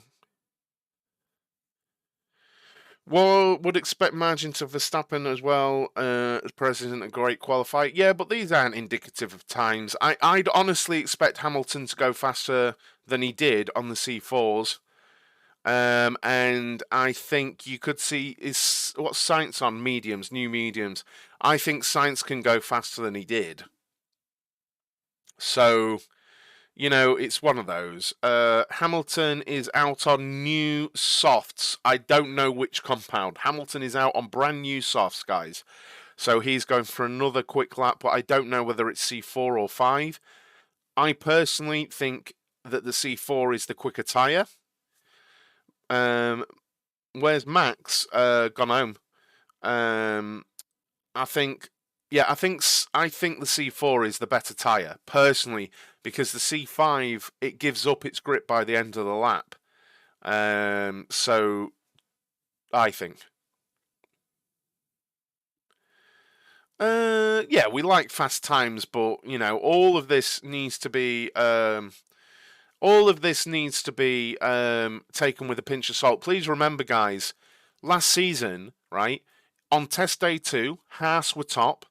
Well, would expect margin to Verstappen as well. Perez isn't a great qualifier. Yeah, but these aren't indicative of times. I'd honestly expect Hamilton to go faster than he did on the C4s. And I think you could see what's Sainz on mediums, new mediums. I think Sainz can go faster than he did. So, it's one of those. Hamilton is out on new softs. I don't know which compound. Hamilton is out on brand new softs, guys. So he's going for another quick lap, but I don't know whether it's C4 or 5. I personally think that the C4 is the quicker tyre. Where's Max? Gone home. I think the C4 is the better tyre personally because the C5 it gives up its grip by the end of the lap. So I think. Yeah, we like fast times, but all of this needs to be taken with a pinch of salt. Please remember, guys, last season, right, on test day 2, Haas were top.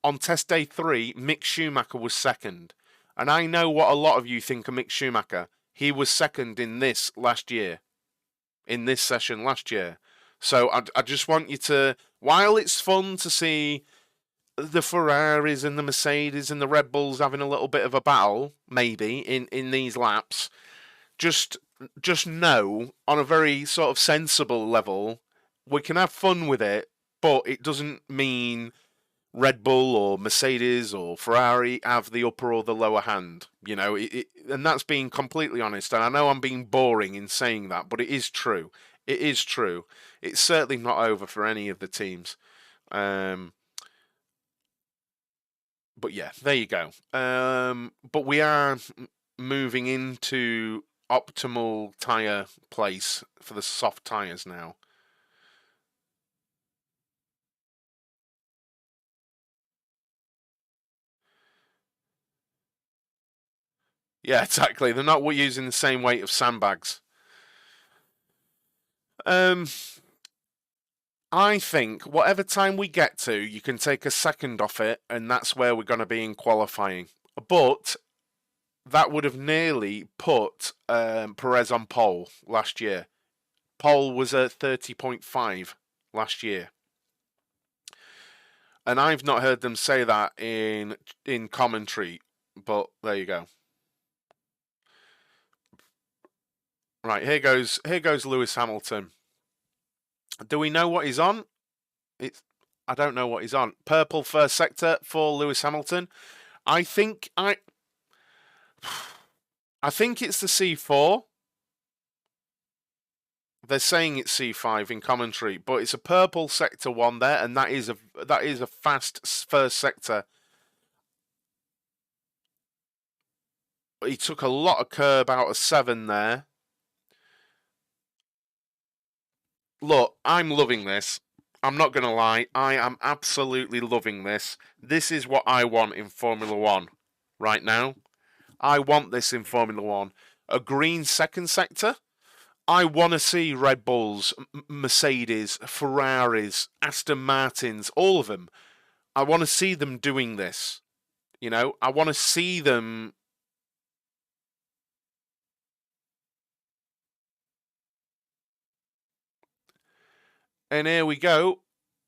On test day 3, Mick Schumacher was second. And I know what a lot of you think of Mick Schumacher. He was second in this last year. In this session last year. So I just want you to, while it's fun to see the Ferraris and the Mercedes and the Red Bulls having a little bit of a battle, maybe, in these laps, just know, on a very sort of sensible level, we can have fun with it, but it doesn't mean Red Bull or Mercedes or Ferrari have the upper or the lower hand. And that's being completely honest. And I know I'm being boring in saying that, but it is true. It is true. It's certainly not over for any of the teams. But yeah, there you go. But we are moving into optimal tyre place for the soft tyres now. Yeah, exactly. They're not using the same weight of sandbags. I think whatever time we get to, you can take a second off it, and that's where we're going to be in qualifying. But that would have nearly put Perez on pole last year. Pole was at 30.5 last year. And I've not heard them say that in commentary, but there you go. Right, here goes Lewis Hamilton. Do we know what he's on? I don't know what he's on. Purple first sector for Lewis Hamilton. I think it's the C4. They're saying it's C5 in commentary, but it's a purple sector one there, and that is a fast first sector. He took a lot of curb out of 7 there. Look, I'm loving this. I'm not going to lie. I am absolutely loving this. This is what I want in Formula 1 right now. I want this in Formula 1. A green second sector. I want to see Red Bulls, Mercedes, Ferraris, Aston Martins, all of them. I want to see them doing this. You know, I want to see them. And here we go.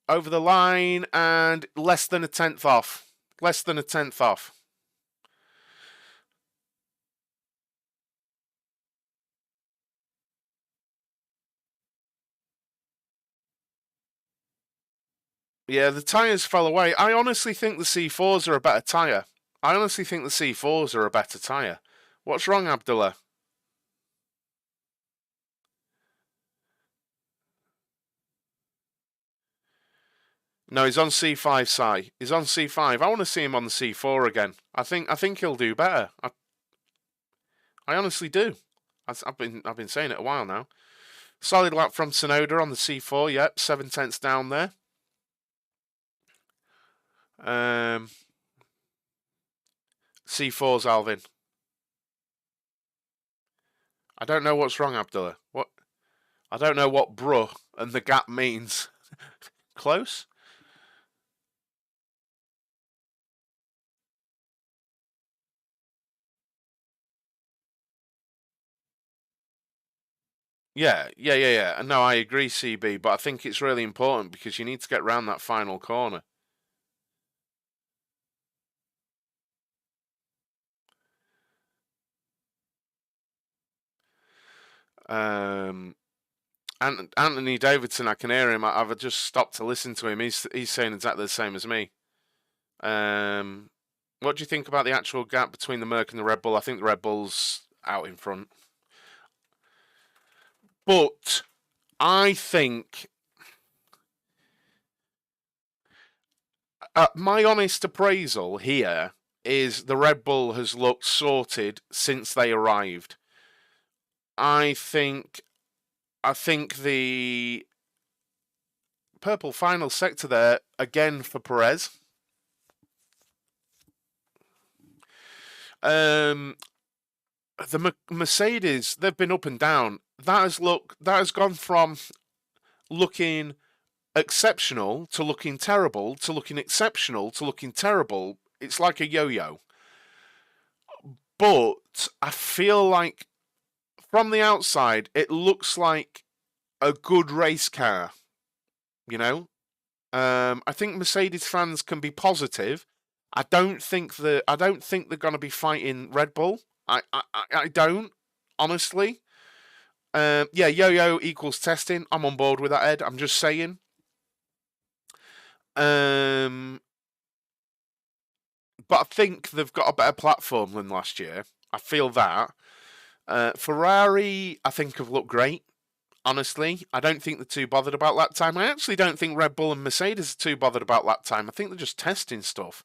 Over the line and less than a tenth off. Less than a tenth off. Yeah, the tyres fell away. I honestly think the C4s are a better tyre. What's wrong, Abdullah? No, he's on C5, Si. He's on C5. I want to see him on the C4 again. I think he'll do better. I honestly do. I've been saying it a while now. Solid lap from Tsunoda on the C4. Yep, 7 tenths down there. C4's Alvin. I don't know what's wrong, Abdullah. What? I don't know what bruh and the gap means. Close? Yeah. No, I agree, CB, but I think it's really important because you need to get round that final corner. Anthony Davidson, I can hear him. I've just stopped to listen to him. He's saying exactly the same as me. What do you think about the actual gap between the Merc and the Red Bull? I think the Red Bull's out in front. But I think my honest appraisal here is the Red Bull has looked sorted since they arrived. I think the purple final sector there again for Perez. The Mercedes, they've been up and down. That has gone from looking exceptional to looking terrible to looking exceptional to looking terrible. It's like a yo-yo. But I feel like from the outside, it looks like a good race car. You know, I think Mercedes fans can be positive. I don't think they're going to be fighting Red Bull. I don't, honestly. Yeah, yo-yo equals testing. I'm on board with that, Ed. I'm just saying. But I think they've got a better platform than last year. I feel that. Ferrari, I think, have looked great. Honestly, I don't think they're too bothered about lap time. I actually don't think Red Bull and Mercedes are too bothered about lap time. I think they're just testing stuff.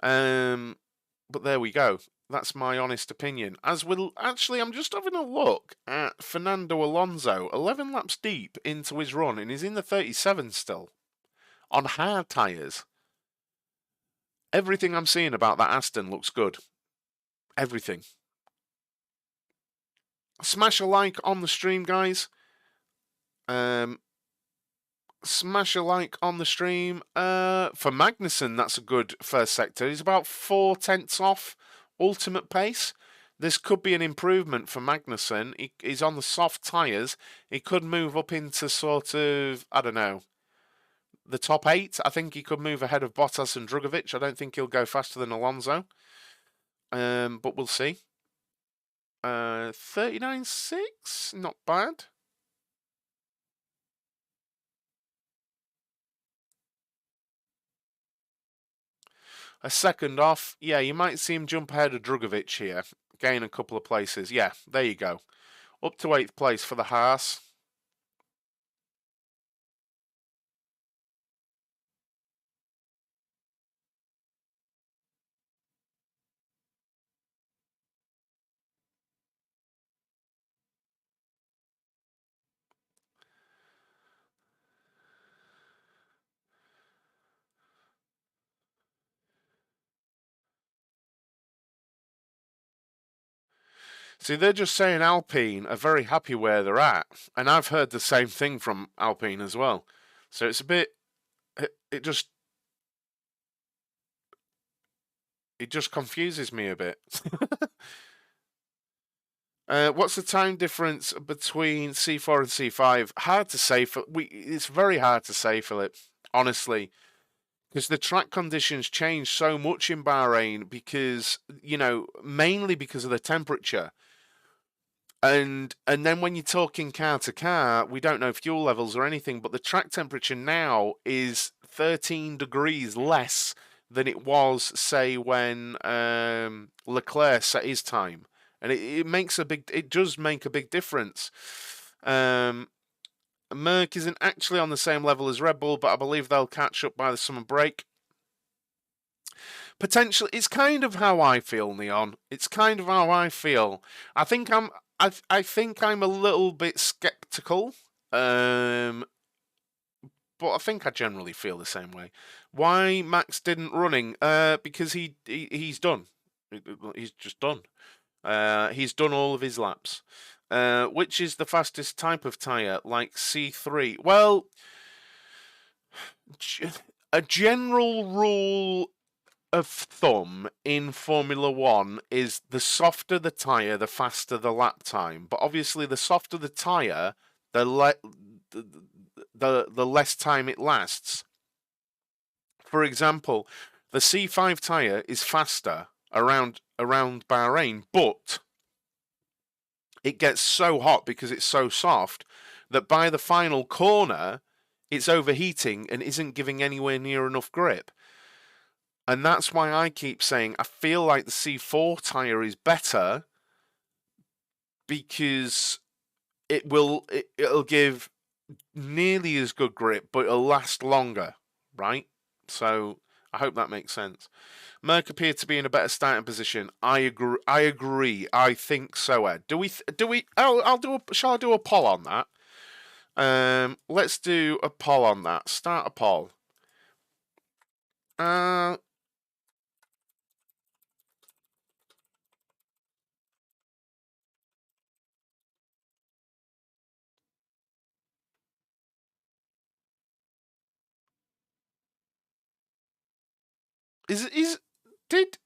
But there we go. That's my honest opinion. As will actually, I'm just having a look at Fernando Alonso, 11 laps deep into his run, and he's in the 37 still on hard tyres. Everything I'm seeing about that Aston looks good. Everything. Smash a like on the stream, guys. Smash a like on the stream. For Magnussen, that's a good first sector. He's about 4 tenths off ultimate pace. This could be an improvement for Magnussen. He's on the soft tyres. He could move up into sort of, I don't know, the top 8. I think he could move ahead of Bottas and Drugovic. I don't think he'll go faster than Alonso. But we'll see. 39.6, not bad. A second off. Yeah, you might see him jump ahead of Drugovic here. Gain a couple of places. Yeah, there you go. Up to 8th place for the Haas. See, they're just saying Alpine are very happy where they're at. And I've heard the same thing from Alpine as well. So it's a bit... It just confuses me a bit. What's the time difference between C4 and C5? Hard to say. It's very hard to say, Philip, honestly. Because the track conditions change so much in Bahrain because, mainly because of the temperature. And then when you're talking car to car, we don't know fuel levels or anything, but the track temperature now is 13 degrees less than it was, say, when Leclerc set his time. And it does make a big difference. Merc isn't actually on the same level as Red Bull, but I believe they'll catch up by the summer break. Potentially, it's kind of how I feel, Neon. It's kind of how I feel. I think I'm a little bit skeptical, but I think I generally feel the same way. Why Max didn't running? Because he's done. He's just done. He's done all of his laps. Which is the fastest type of tyre, like C3? Well, a general rule of thumb in Formula One is the softer the tyre, the faster the lap time. But obviously, the softer the tyre, the less time it lasts. For example, the C5 tyre is faster around Bahrain, but it gets so hot because it's so soft that by the final corner, it's overheating and isn't giving anywhere near enough grip. And that's why I keep saying I feel like the C4 tyre is better because it'll give nearly as good grip, but it'll last longer, right? So I hope that makes sense. Merc appeared to be in a better starting position. I agree. I think so, Ed. Shall I do a poll on that? Let's do a poll on that. Start a poll. Did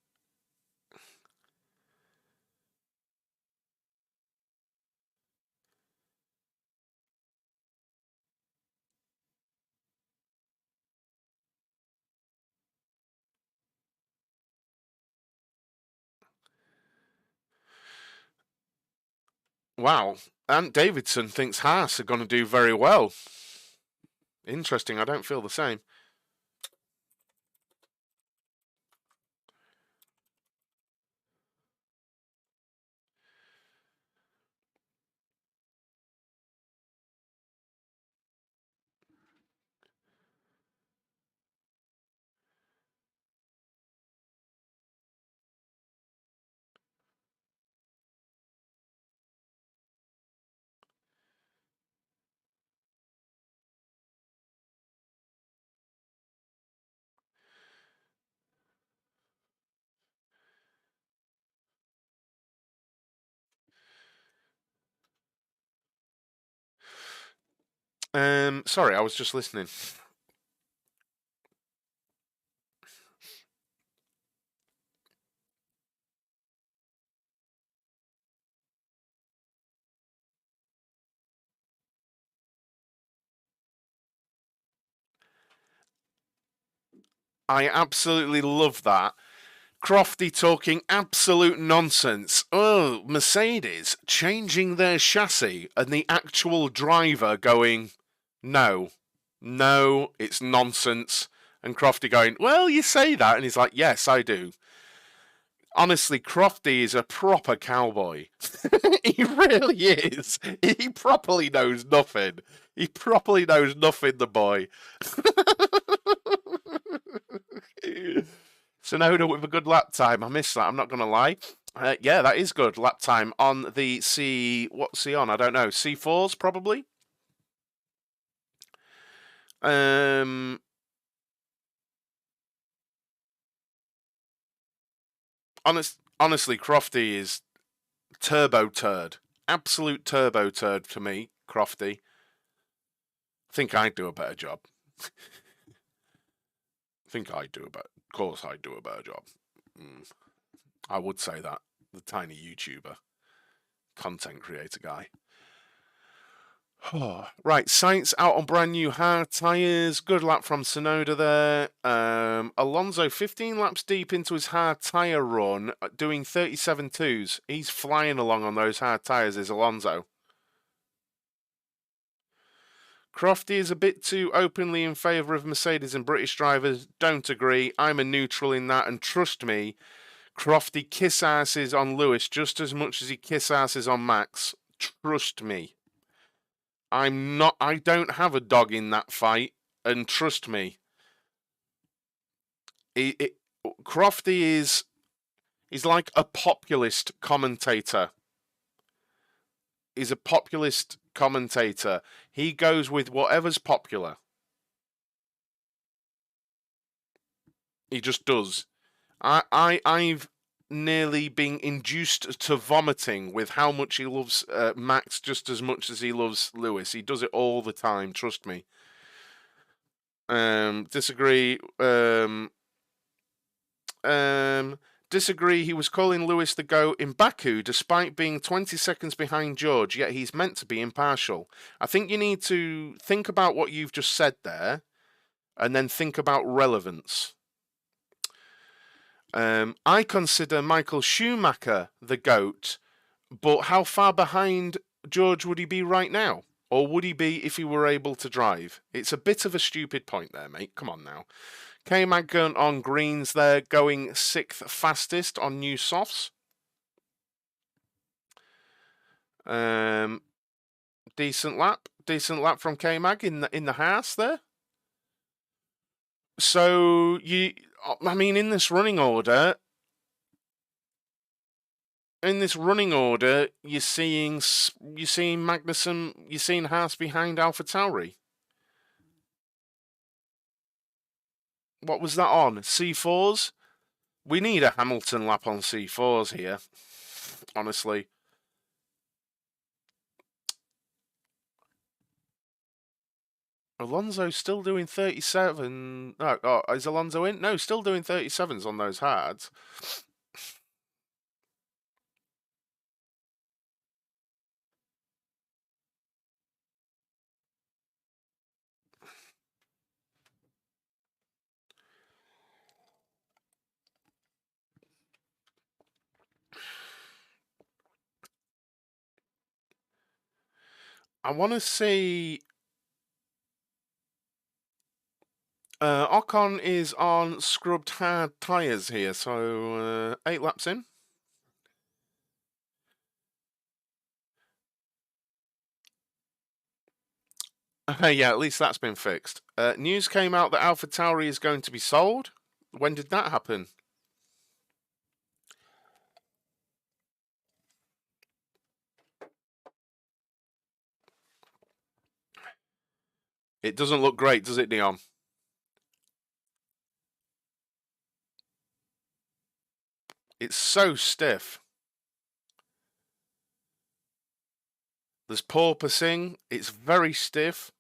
Wow, Ant Davidson thinks Haas are going to do very well. Interesting. I don't feel the same. Sorry, I was just listening. I absolutely love that. Crofty talking absolute nonsense. Oh, Mercedes changing their chassis, and the actual driver going, no, no, it's nonsense. And Crofty going, well, you say that. And he's like, yes, I do. Honestly, Crofty is a proper cowboy. He really is. He properly knows nothing. He properly knows nothing, the boy. Sonoda with a good lap time. I missed that. I'm not going to lie. Yeah, that is good lap time on the C. What's he on? I don't know. C4s probably. Honestly, Crofty is turbo turd. Absolute turbo turd to me, Crofty. I think I'd do a better job. Of course I'd do a better job. I would say that. The tiny YouTuber. Content creator guy. Right, Sainz out on brand new hard tyres. Good lap from Sonoda there. Alonso 15 laps deep into his hard tyre run, doing 37.2s. He's flying along on those hard tyres, is Alonso. Crofty is a bit too openly in favour of Mercedes and British drivers. Don't agree. I'm a neutral in that, and trust me, Crofty kiss asses on Lewis just as much as he kiss asses on Max. Trust me. I don't have a dog in that fight, and trust me. Crofty is like a populist commentator. He's a populist commentator. He goes with whatever's popular. He just does. I've nearly been induced to vomiting with how much he loves Max just as much as he loves Lewis. He does it all the time, trust me. Disagree. Disagree. He was calling Lewis the GOAT in Baku despite being 20 seconds behind George, yet he's meant to be impartial. I think you need to think about what you've just said there and then think about relevance. I consider Michael Schumacher the GOAT, but how far behind George would he be right now? Or would he be if he were able to drive? It's a bit of a stupid point there, mate. Come on now. K-Mag going on greens there, going 6th fastest on new softs. Decent lap from K-Mag in the house there. So in this running order, you're seeing Magnussen, you're seeing Haas behind AlphaTauri. What was that on? C4s? We need a Hamilton lap on C4s here, honestly. Alonso's still doing 37. Oh, is Alonso in? No, still doing 37s on those hards. I want to see. Ocon is on scrubbed hard tyres here, so 8 laps in. Yeah, at least that's been fixed. News came out that AlphaTauri is going to be sold. When did that happen? It doesn't look great, does it, Dion? It's so stiff. There's porpoising. It's very stiff.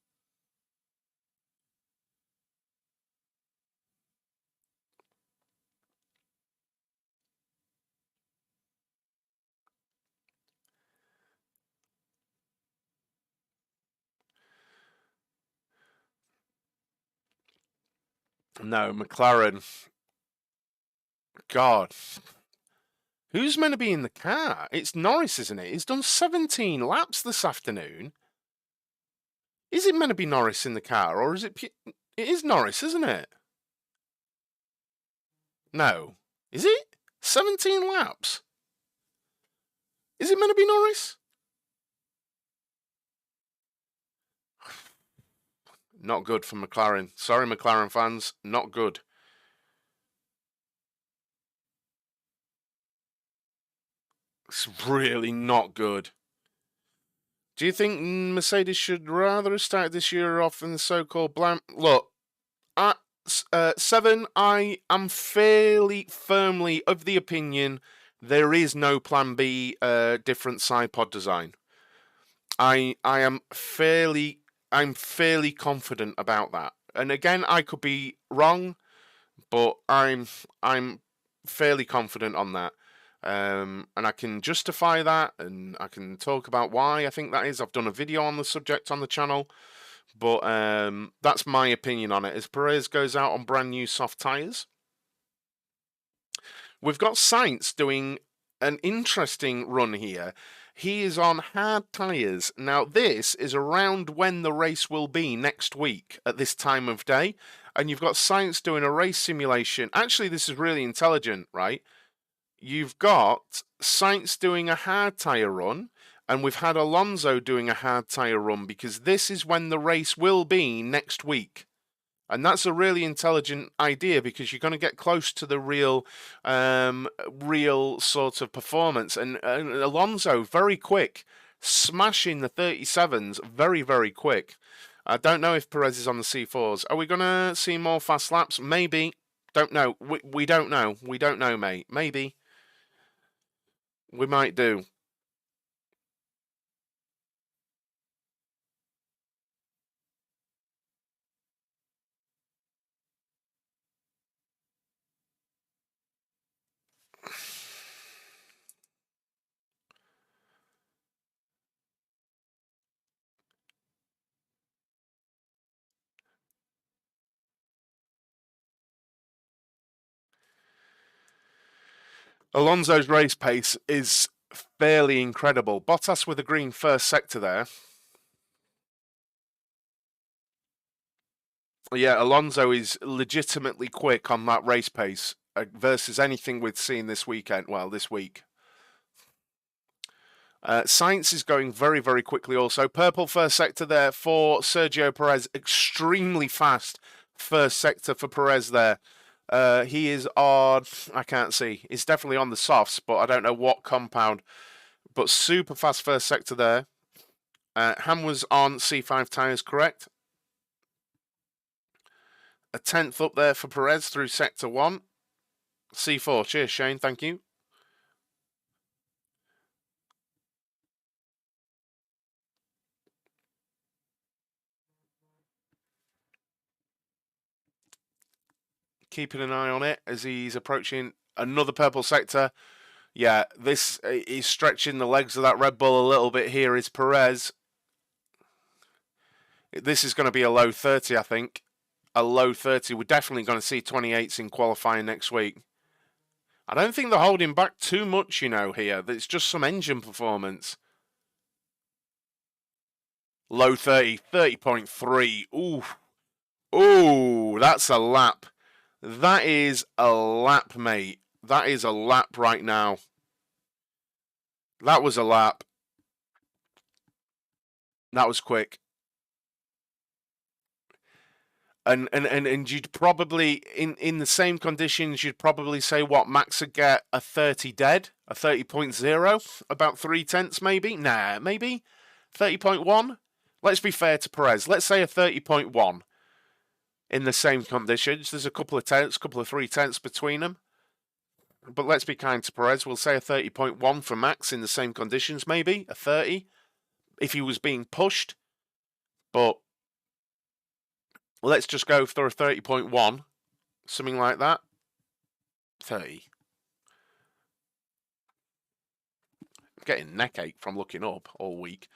No, McLaren. God. Who's meant to be in the car? It's Norris, isn't it? He's done 17 laps this afternoon. Is it meant to be Norris in the car, or is it... It is Norris, isn't it? No. Is it? 17 laps? Is it meant to be Norris? Not good for McLaren. Sorry, McLaren fans. Not good. It's really not good. Do you think Mercedes should rather have started this year off in the so-called blank? Look, at 7, I am fairly firmly of the opinion there is no plan B different side pod design. I'm fairly confident about that. And again, I could be wrong, but I'm fairly confident on that. And I can justify that, and I can talk about why I think that is. I've done a video on the subject on the channel, but that's my opinion on it. As Perez goes out on brand new soft tyres, we've got Sainz doing an interesting run here. He is on hard tyres. Now, this is around when the race will be next week at this time of day, and you've got Sainz doing a race simulation. Actually, this is really intelligent, right? You've got Sainz doing a hard tyre run, and we've had Alonso doing a hard tyre run, because this is when the race will be next week. And that's a really intelligent idea, because you're going to get close to the real sort of performance. And Alonso, very quick, smashing the 37s very, very quick. I don't know if Perez is on the C4s. Are we going to see more fast laps? Maybe. Don't know. We don't know. We don't know, mate. Maybe. We might do. Alonso's race pace is fairly incredible. Bottas with a green first sector there. Yeah, Alonso is legitimately quick on that race pace versus anything we've seen this weekend. Well, this week. Sainz is going very, very quickly also. Purple first sector there for Sergio Perez. Extremely fast first sector for Perez there. He is on, I can't see. He's definitely on the softs, but I don't know what compound. But super fast first sector there. Ham was on C5 tyres, correct? A 10th up there for Perez through sector 1. C4. Cheers, Shane. Thank you. Keeping an eye on it as he's approaching another purple sector. Yeah, this is stretching the legs of that Red Bull a little bit here is Perez. This is going to be a low 30, I think. A low 30. We're definitely going to see 28s in qualifying next week. I don't think they're holding back too much, you know, here. It's just some engine performance. Low 30, 30.3. Ooh. Ooh, that's a lap. That is a lap, mate. That is a lap right now. That was a lap. That was quick. And you'd probably, in the same conditions, you'd probably say, what, Max would get a 30 dead? A 30.0? About 3/10 maybe? Nah, maybe? 30.1? Let's be fair to Perez. Let's say a 30.1. In the same conditions. There's a couple of 3/10 between them. But let's be kind to Perez. We'll say a 30.1 for Max in the same conditions, maybe. A 30. If he was being pushed. But let's just go for a 30.1. Something like that. 30. I'm getting neck ache from looking up all week.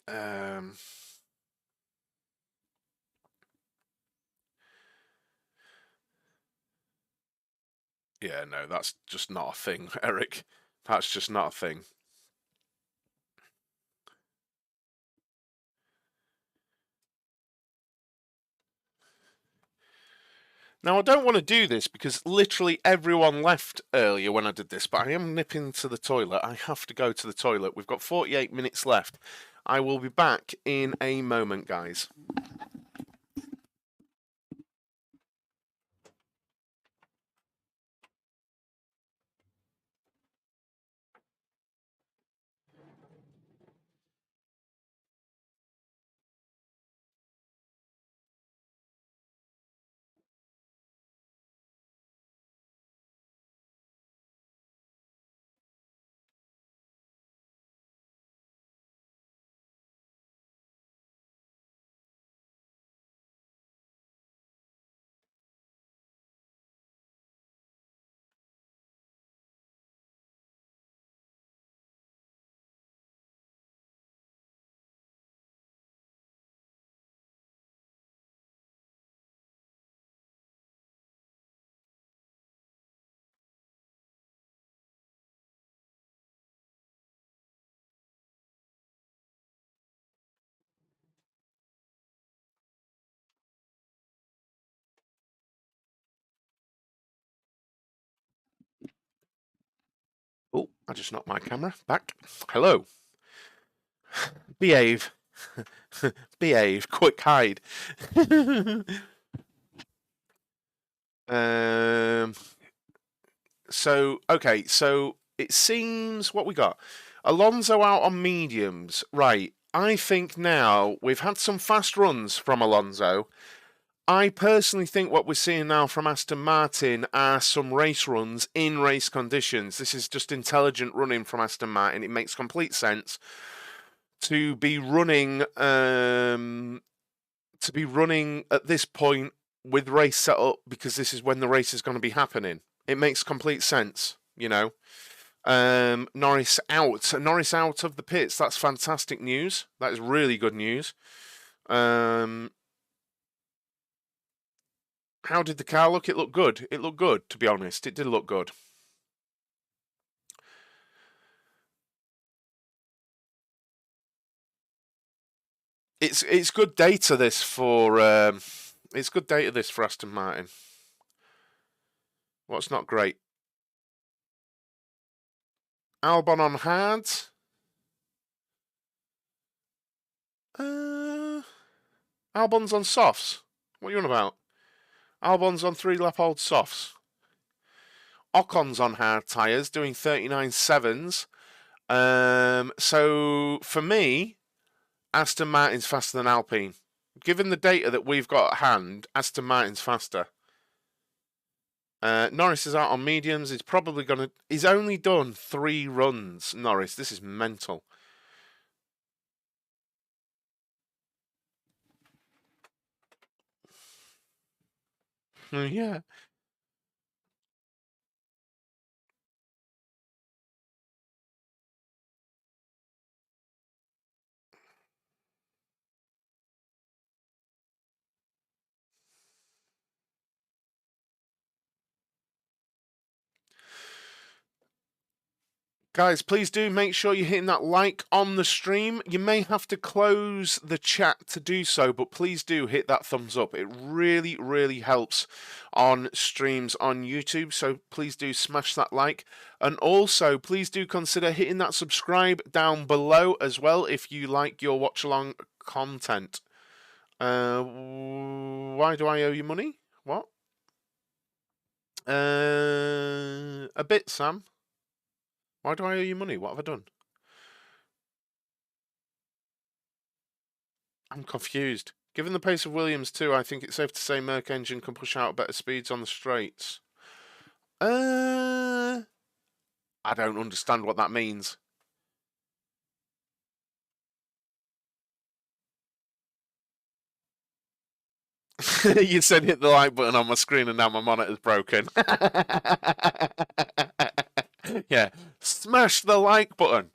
Yeah, no, that's just not a thing, Eric. That's just not a thing. Now, I don't want to do this because literally everyone left earlier when I did this, but I am nipping to the toilet. I have to go to the toilet. We've got 48 minutes left. I will be back in a moment, guys. Oh, I just knocked my camera back. Hello. Behave. Behave. Quick hide. Okay, so it seems what we got. Alonso out on mediums. Right. I think now we've had some fast runs from Alonso. I personally think what we're seeing now from Aston Martin are some race runs in race conditions. This is just intelligent running from Aston Martin. It makes complete sense to be running at this point with race set up because this is when the race is going to be happening. It makes complete sense, you know. Norris out of the pits. That's fantastic news. That is really good news. How did the car look? It looked good. It looked good, to be honest. It did look good. It's good data this for it's good data this for Aston Martin. What's not great? Albon on hard. Albon's on softs. What are you on about? Albon's on 3-lap-old softs. Ocon's on hard tyres, doing 39.7s. So for me, Aston Martin's faster than Alpine. Given the data that we've got at hand, Aston Martin's faster. Norris is out on mediums. He's probably going to... He's only done 3 runs, Norris. This is mental. Yeah. Guys, please do make sure you're hitting that like on the stream. You may have to close the chat to do so, but please do hit that thumbs up. It really, really helps on streams on YouTube, so please do smash that like. And also, please do consider hitting that subscribe down below as well if you like your watch-along content. Why do I owe you money? What? A bit, Sam. Why do I owe you money? What have I done? I'm confused. Given the pace of Williams too, I think it's safe to say Merc engine can push out better speeds on the straights. I don't understand what that means. You said hit the like button on my screen and now my monitor's broken. Yeah, smash the like button.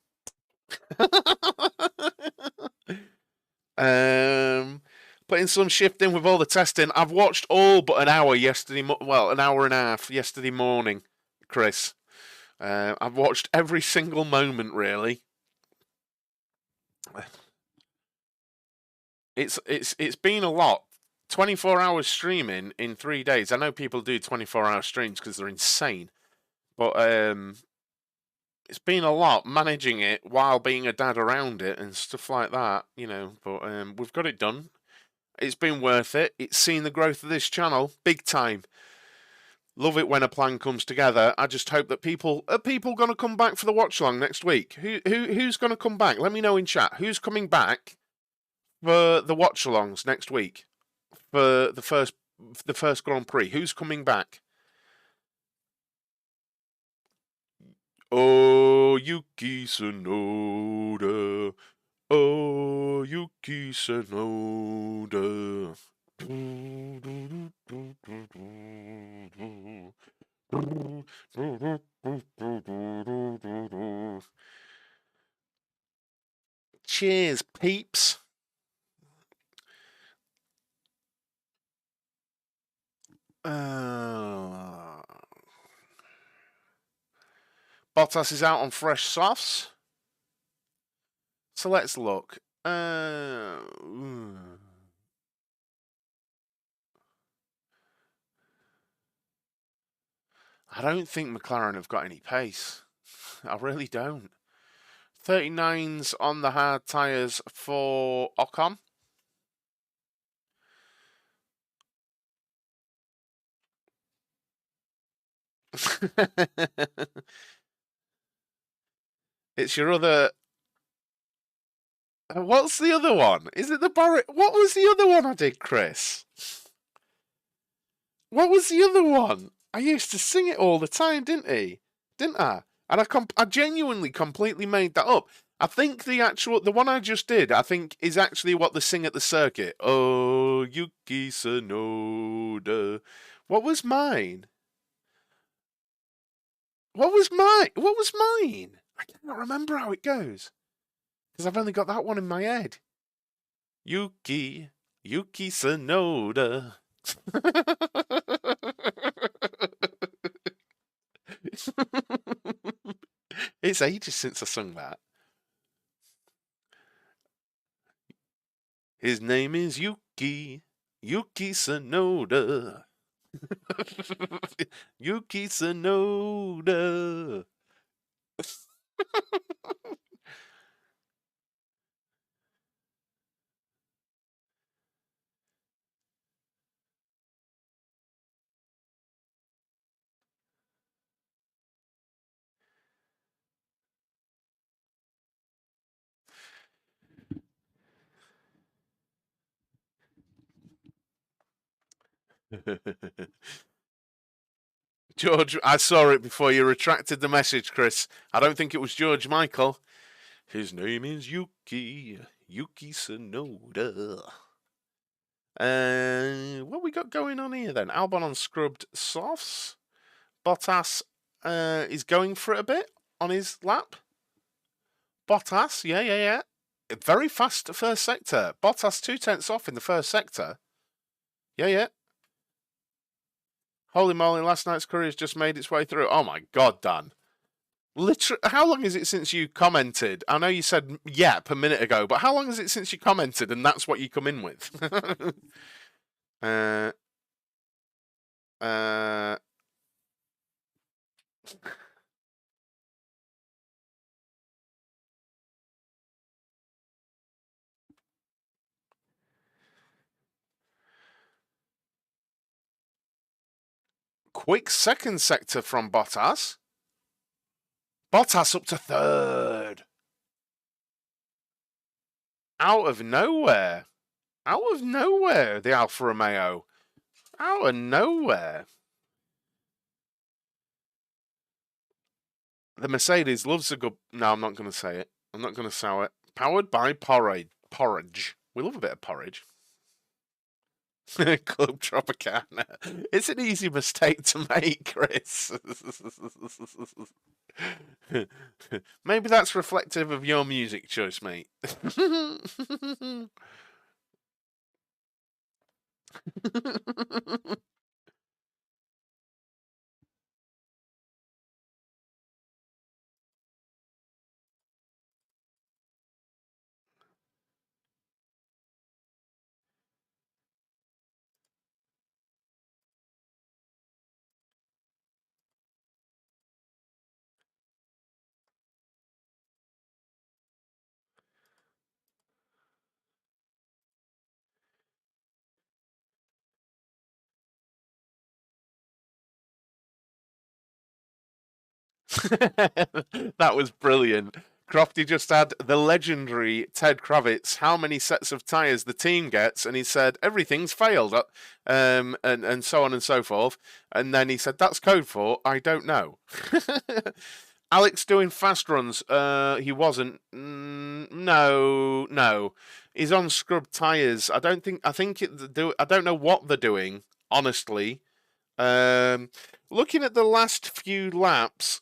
Putting some shift in with all the testing. I've watched all but an hour yesterday. An hour and a half yesterday morning, Chris. I've watched every single moment, really. It's been a lot. 24 hours streaming in 3 days. I know people do 24-hour streams because they're insane, but it's been a lot managing it while being a dad around it and stuff like that, you know. But we've got it done. It's been worth it. It's seen the growth of this channel big time. Love it when a plan comes together. I just hope that people are going to come back for the watch along next week. Who's going to come back? Let me know in chat. Who's coming back for the watch alongs next week for the first Grand Prix? Who's coming back? Oh, Yuki Tsunoda. Oh, Yuki Tsunoda. Cheers, peeps. Bottas is out on fresh softs. So let's look. I don't think McLaren have got any pace. I really don't. 39s on the hard tyres for Ocon. It's your other... What's the other one? Is it the Bahrain? What was the other one I did, Chris? What was the other one? I used to sing it all the time, didn't I? And I genuinely completely made that up. I think the one I just did, I think is actually what they sing at the circuit. Oh, Yuki Tsunoda. What was mine? What was mine? I can't remember how it goes. Because I've only got that one in my head. Yuki Tsunoda. It's ages since I sung that. His name is Yuki Tsunoda. Yuki Tsunoda. George, I saw it before you retracted the message, Chris. I don't think it was George Michael. His name is Yuki Tsunoda. What we got going on here then? Albon on scrubbed softs. Bottas is going for it a bit on his lap. Bottas, yeah. Very fast first sector. Bottas 2/10 off in the first sector. Yeah. Holy moly, last night's courier's just made its way through. Oh my god, Dan. Literally, how long is it since you commented? I know you said yep a minute ago, but how long is it since you commented and that's what you come in with? Quick second sector from Bottas. Bottas up to third. Out of nowhere, the Alfa Romeo. Out of nowhere. The Mercedes loves a good... No, I'm not going to say it. I'm not going to sow it. Powered by porridge. We love a bit of porridge. Club Tropicana. It's an easy mistake to make, Chris. Maybe that's reflective of your music choice, mate. That was brilliant. Crofty just had the legendary Ted Kravitz, how many sets of tyres the team gets, and he said everything's failed, and so on and so forth. And then he said that's code for I don't know. Alex doing fast runs. He wasn't. No. He's on scrub tyres. I don't think. I think I don't know what they're doing. Honestly, looking at the last few laps,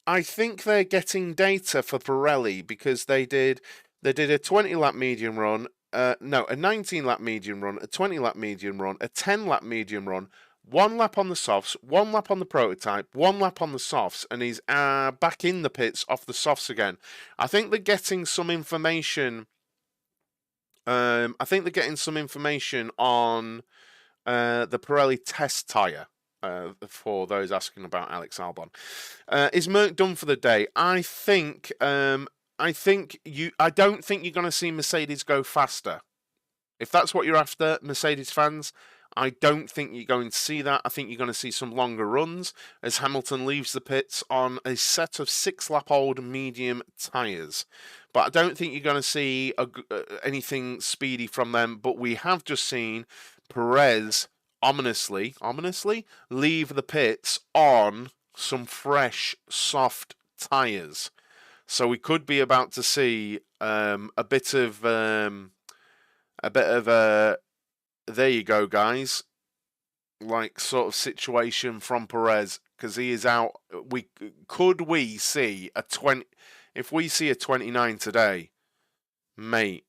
I think they're getting data for Pirelli because they did a 20-lap medium run, a 19-lap medium run, a 20-lap medium run, a 10-lap medium run, 1 lap on the softs, 1 lap on the prototype, 1 lap on the softs, and he's back in the pits off the softs again. I think they're getting some information. I think they're getting some information on the Pirelli test tyre. For those asking about Alex Albon, is Merc done for the day? I think. I don't think you're going to see Mercedes go faster. If that's what you're after, Mercedes fans, I don't think you're going to see that. I think you're going to see some longer runs as Hamilton leaves the pits on a set of 6-lap-old medium tyres. But I don't think you're going to see anything speedy from them. But we have just seen Perez ominously leave the pits on some fresh, soft tyres. So we could be about to see a bit of there you go, guys, like sort of situation from Perez because he is out. Could we see a 20? If we see a 29 today, mate.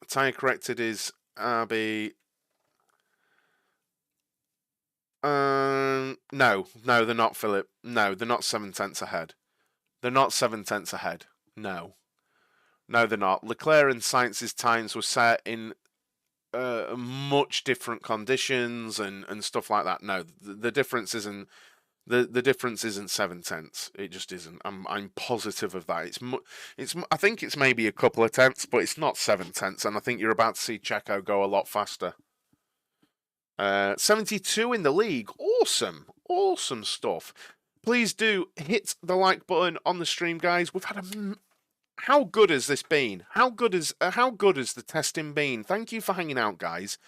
Tyre corrected is RB. No, they're not, Philip. No, they're not 7/10 ahead. They're not 7/10 ahead. No, they're not. Leclerc and Sainz's times were set in much different conditions and stuff like that. No, the difference isn't. The difference isn't 7/10. It just isn't. I'm positive of that. I think it's maybe a couple of tenths, but it's not 7/10. And I think you're about to see Checo go a lot faster. 72 in the league. Awesome stuff. Please do hit the like button on the stream, guys. We've had how good has this been? How good has the testing been? Thank you for hanging out, guys.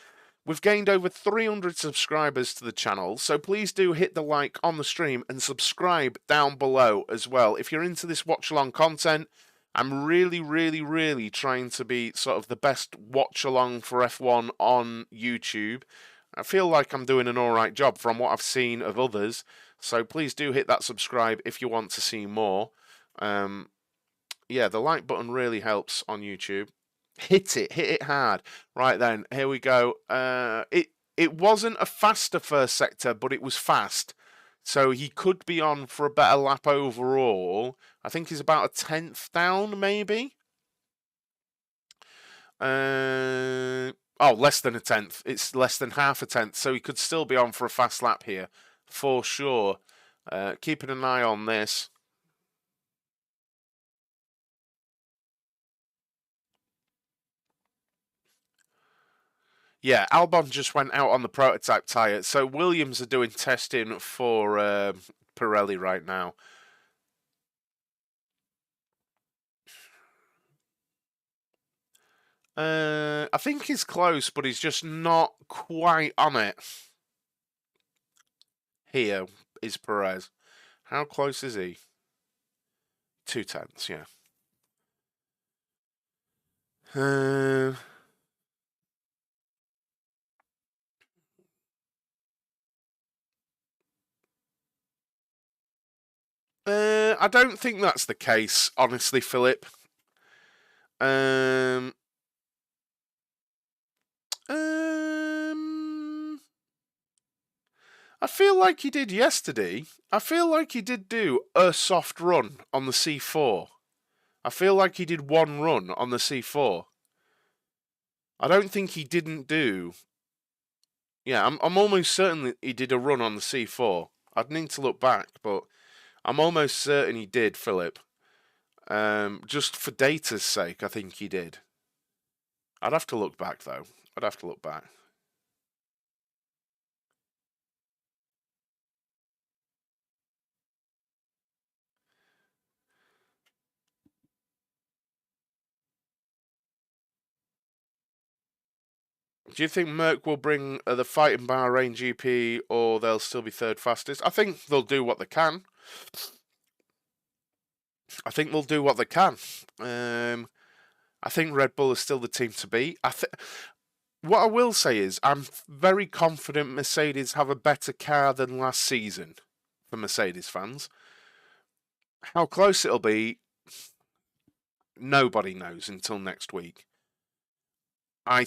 We've gained over 300 subscribers to the channel, so please do hit the like on the stream and subscribe down below as well. If you're into this watch-along content, I'm really trying to be sort of the best watch-along for F1 on YouTube. I feel like I'm doing an alright job from what I've seen of others, so please do hit that subscribe if you want to see more. Yeah, the like button really helps on YouTube. Hit it hard. Right then, here we go. It wasn't a faster first sector, but it was fast. So he could be on for a better lap overall. I think he's about a 10th down, maybe. Less than a 10th. It's less than half a 10th. So he could still be on for a fast lap here, for sure. Keeping an eye on this. Yeah, Albon just went out on the prototype tyre. So Williams are doing testing for Pirelli right now. I think he's close, but he's just not quite on it. Here is Perez. How close is he? 0.2, yeah. I don't think that's the case, honestly, Philip. feel like he did yesterday. I feel like he did do a soft run on the C4. I feel like he did one run on the C4. I don't think he didn't do... Yeah, I'm almost certain that he did a run on the C4. I'd need to look back, but I'm almost certain he did, Philip. Just for data's sake, I think he did. I'd have to look back, though. I'd have to look back. Do you think Merc will bring the fight in Bahrain GP, or they'll still be third fastest? I think they'll do what they can. I think Red Bull is still the team to beat. What I will say is I'm very confident Mercedes have a better car than last season for Mercedes fans. How close it'll be, nobody knows until next week. I'm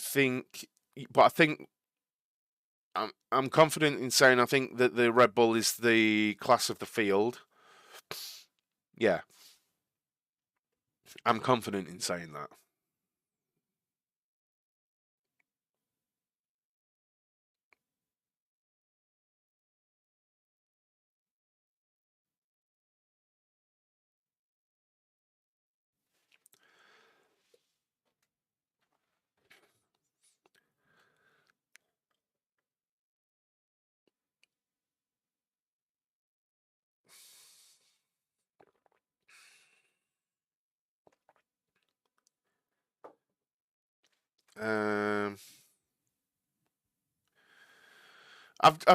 confident in saying I think that the Red Bull is the class of the field. Yeah. I'm confident in saying that.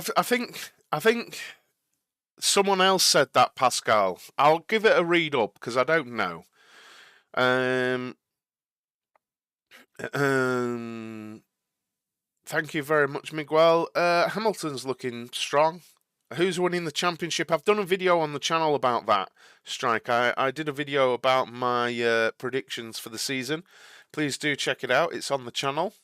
I think someone else said that, Pascal. I'll give it a read up because I don't know. Thank you very much, Miguel. Hamilton's looking strong. Who's winning the championship? I've done a video on the channel about that, Strike. I did a video about my predictions for the season. Please do check it out. It's on the channel.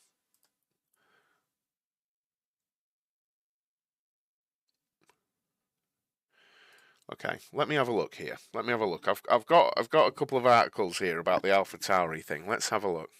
Okay, let me have a look here. Let me have a look. I've got a couple of articles here about the AlphaTauri thing. Let's have a look.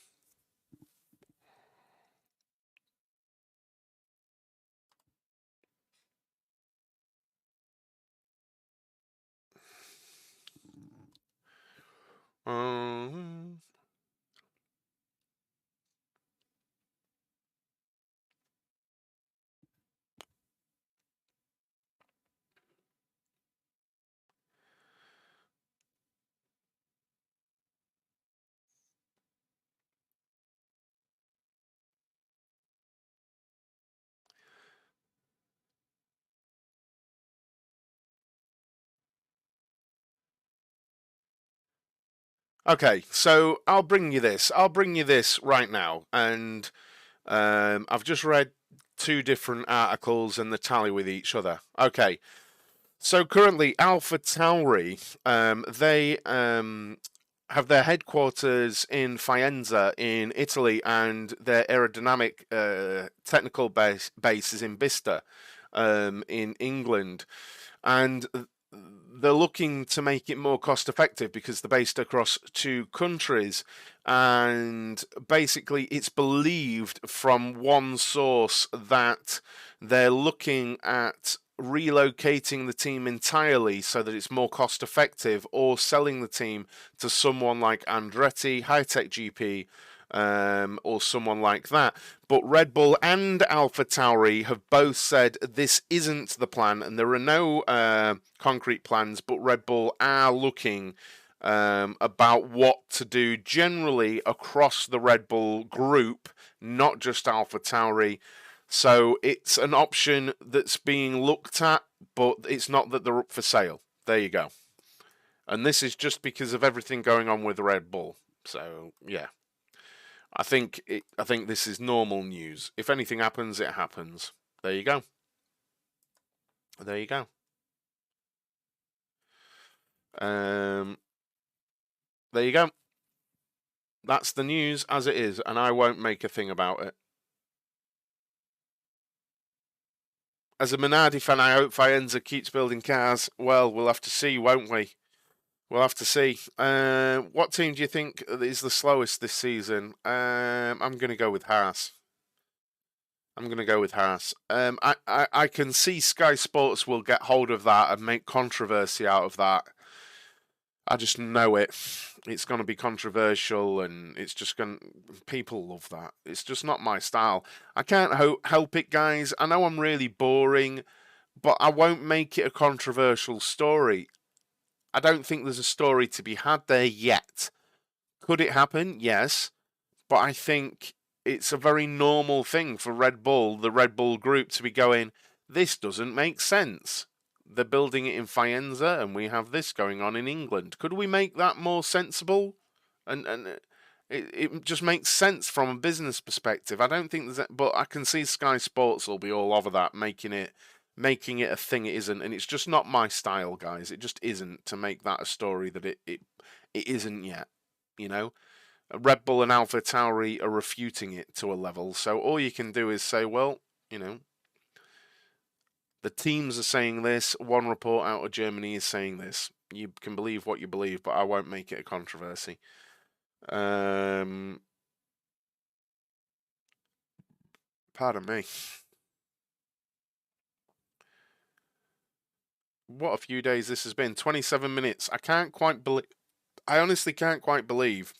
Okay, so I'll bring you this. I'll bring you this right now, and I've just read two different articles and the tally with each other. Okay, so currently AlphaTauri, they have their headquarters in Faenza in Italy, and their aerodynamic technical base is in Bicester in England, and they're looking to make it more cost effective because they're based across two countries, and basically it's believed from one source that they're looking at relocating the team entirely so that it's more cost effective, or selling the team to someone like Andretti, High Tech GP, or someone like that. But Red Bull and AlphaTauri have both said this isn't the plan, and there are no concrete plans, but Red Bull are looking about what to do generally across the Red Bull group, not just AlphaTauri. So it's an option that's being looked at, but it's not that they're up for sale. There you go. And this is just because of everything going on with Red Bull. So yeah, I think this is normal news. If anything happens, it happens. There you go. There you go. There you go. That's the news as it is, and I won't make a thing about it. as a Minardi fan, I hope Faenza keeps building cars. Well, we'll have to see, won't we? We'll have to see. What team do you think is the slowest this season? I'm going to go with Haas. I can see Sky Sports will get hold of that and make controversy out of that. I just know it. It's going to be controversial, and it's just going. People love that. It's just not my style. I can't help it, guys. I know I'm really boring, but I won't make it a controversial story. I don't think there's a story to be had there yet. Could it happen? Yes, but I think it's a very normal thing for Red Bull, the Red Bull group, to be going, this doesn't make sense. They're building it in Faenza, and we have this going on in England. Could we make that more sensible? And it just makes sense from a business perspective. I don't think there's, but I can see Sky Sports will be all over that, making it a thing it isn't, and it's just not my style, guys. It just isn't to make that a story that it isn't yet. You know, Red Bull and AlphaTauri are refuting it to a level, so all you can do is say, well, you know, the teams are saying this. One report out of Germany is saying this. You can believe what you believe, but I won't make it a controversy. Pardon me. What a few days this has been. 27 minutes. I honestly can't quite believe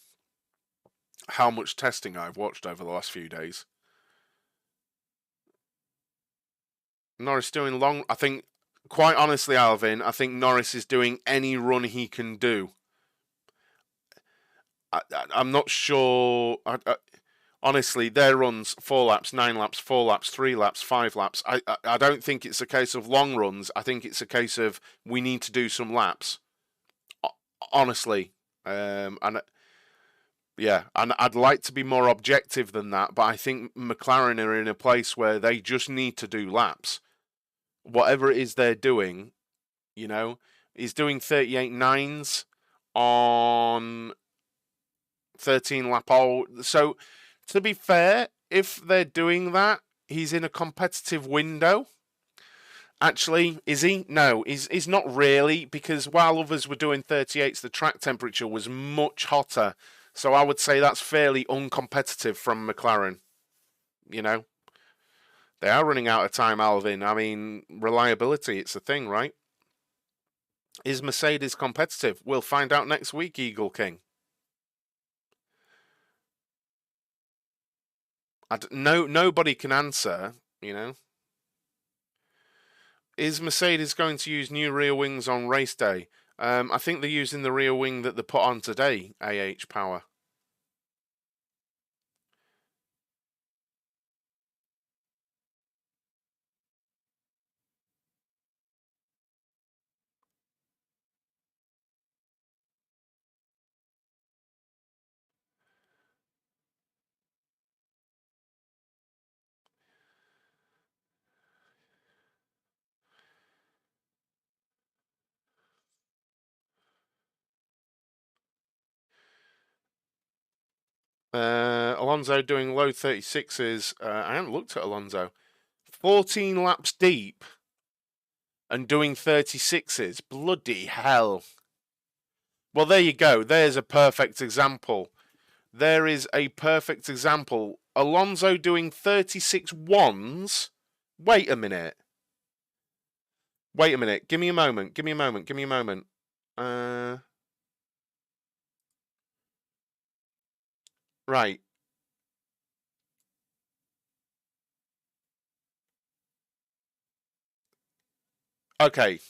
how much testing I've watched over the last few days. Norris doing long. I think, quite honestly, Alvin, I think Norris is doing any run he can do. I'm not sure. Honestly, their runs 4 laps, 9 laps, 4 laps, 3 laps, 5 laps. I don't think it's a case of long runs. I think it's a case of we need to do some laps. Honestly, and I'd like to be more objective than that, but I think McLaren are in a place where they just need to do laps. Whatever it is they're doing, you know, he's doing 38.9s on 13 lap hole. So, to be fair, if they're doing that, he's in a competitive window. Actually, is he? No, he's not really, because while others were doing 38s, the track temperature was much hotter. So I would say that's fairly uncompetitive from McLaren. You know? They are running out of time, Alvin. I mean, reliability, it's a thing, right? Is Mercedes competitive? We'll find out next week, Eagle King. Nobody can answer, you know. Is Mercedes going to use new rear wings on race day? I think they're using the rear wing that they put on today, AH Power. Alonso doing low 36s. I haven't looked at Alonso. 14 laps deep and doing 36s. Bloody hell. Well, there you go. There's a perfect example. There is a perfect example. Alonso doing 36 ones. Wait a minute. Give me a moment. Right. Okay.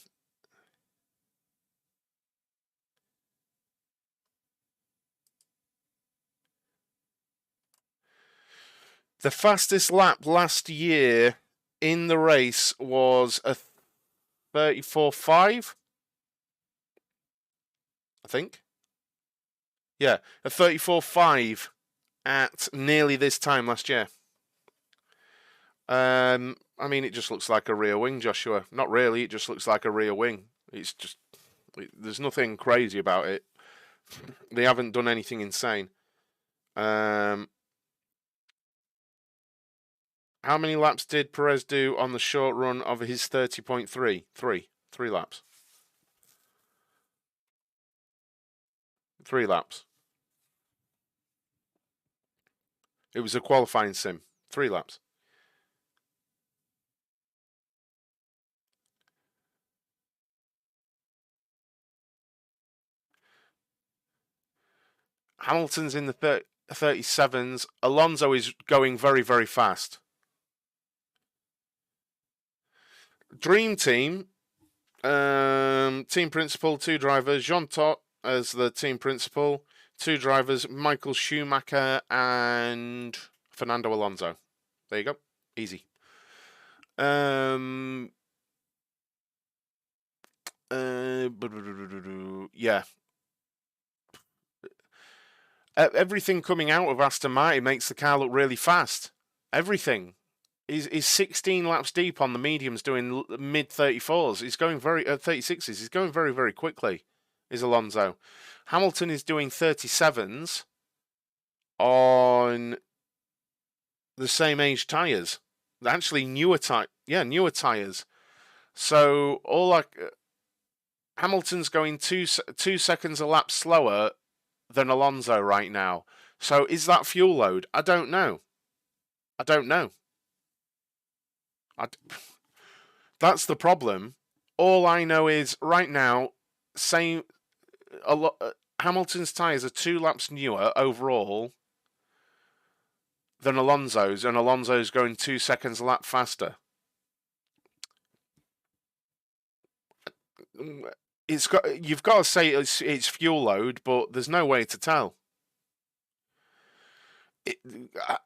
The fastest lap last year in the race was a 34.5, I think. Yeah, a 34.5 at nearly this time last year. I mean, it just looks like a rear wing, Joshua. Not really, it just looks like a rear wing. It's just, there's nothing crazy about it. They haven't done anything insane. How many laps did Perez do on the short run of his 30.3? Three laps. 3 laps. It was a qualifying sim. 3 laps. Hamilton's in the 37s. Alonso is going very, very fast. Dream team. Team principal, 2 drivers. Jean Todt as the team principal. 2 drivers, Michael Schumacher and Fernando Alonso. There you go. Easy. Yeah. Everything coming out of Aston Martin makes the car look really fast. Everything. He's 16 laps deep on the mediums doing mid 34s. He's going 36s. He's going very, very quickly, is Alonso. Hamilton is doing 37s on the same age tyres. Actually, newer tyres. So Hamilton's going two seconds a lap slower than Alonso right now. So is that fuel load? I don't know. That's the problem. All I know is right now, Hamilton's tyres are 2 laps newer overall than Alonso's, and Alonso's going 2 seconds a lap faster. You've got to say it's fuel load, but there's no way to tell.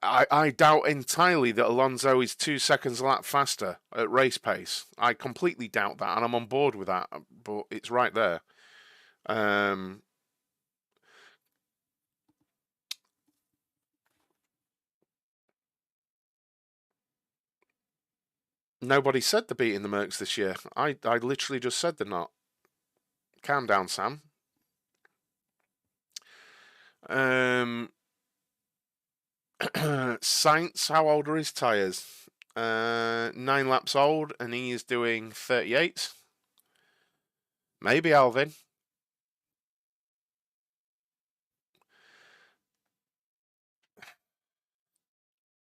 I doubt entirely that Alonso is 2 seconds a lap faster at race pace. I completely doubt that, and I'm on board with that, but it's right there. Nobody said they're beating the Mercs this year. I literally just said they're not. Calm down, Sam. Sainz, how old are his tyres? 9 laps old, and he is doing 38. Maybe, Alvin.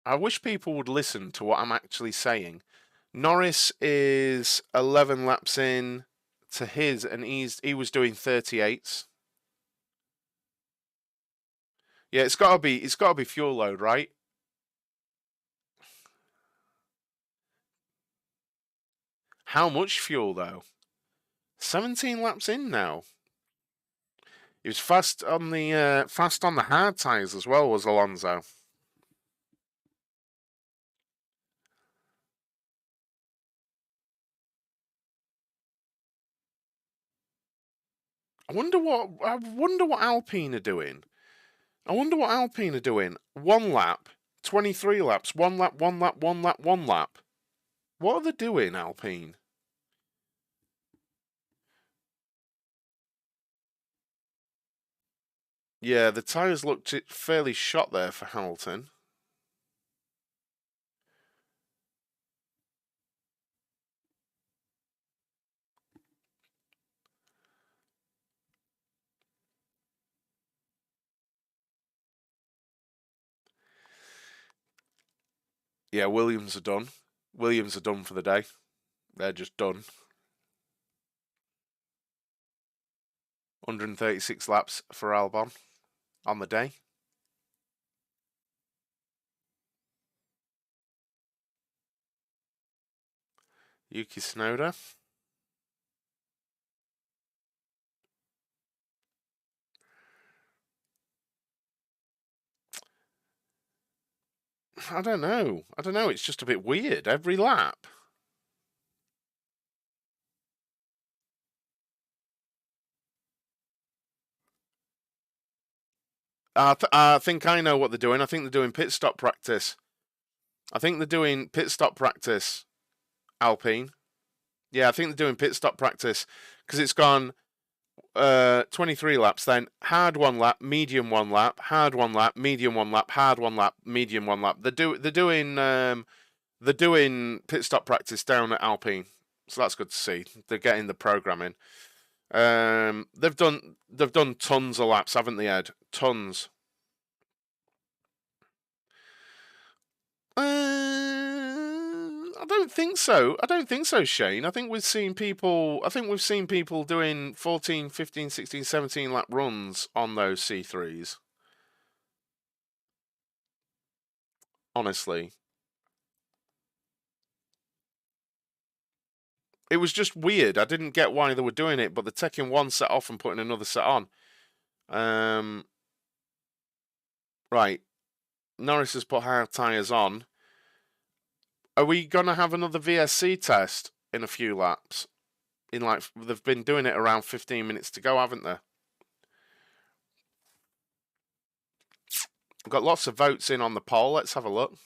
I wish people would listen to what I'm actually saying. Norris is 11 laps in to his, and he was doing 38s. Yeah, it's got to be fuel load, right? How much fuel though? 17 laps in now. He was fast on the hard tyres as well, was Alonso. I wonder what Alpine are doing. 1 lap, 23 laps, 1 lap, 1 lap, 1 lap, 1 lap. What are they doing, Alpine? Yeah, the tyres looked fairly shot there for Hamilton. Yeah, Williams are done. Williams are done for the day. They're just done. 136 laps for Albon on the day. Yuki Tsunoda. I don't know. It's just a bit weird every lap. I think I know what they're doing. I think they're doing pit stop practice. Alpine. Yeah, I think they're doing pit stop practice because it's gone 23 laps, then hard 1 lap, medium 1 lap, hard 1 lap, medium 1 lap, hard 1 lap, medium 1 lap. They're doing They're doing pit stop practice down at Alpine, so that's good to see. They're getting the programming. They've done tons of laps, haven't they, Ed? Tons. I don't think so. I don't think so, Shane. I think we've seen people doing 14, 15, 16, 17 lap runs on those C3s. Honestly. It was just weird. I didn't get why they were doing it, but they're taking one set off and putting another set on. Right. Norris has put hard tyres on. Are we going to have another VSC test in a few laps? They've been doing it around 15 minutes to go, haven't they? We've got lots of votes in on the poll. Let's have a look.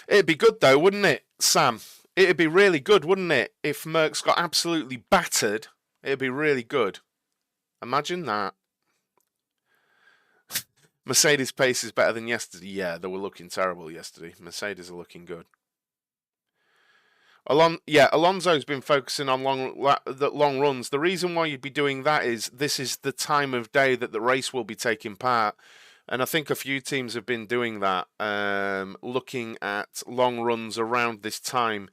It'd be good though, wouldn't it, Sam? It'd be really good, wouldn't it, if Merckx got absolutely battered? It'd be really good. Imagine that. Mercedes pace is better than yesterday. Yeah, they were looking terrible yesterday. Mercedes are looking good. Alonso's been focusing on long runs. The reason why you'd be doing that is this is the time of day that the race will be taking part. And I think a few teams have been doing that, looking at long runs around this time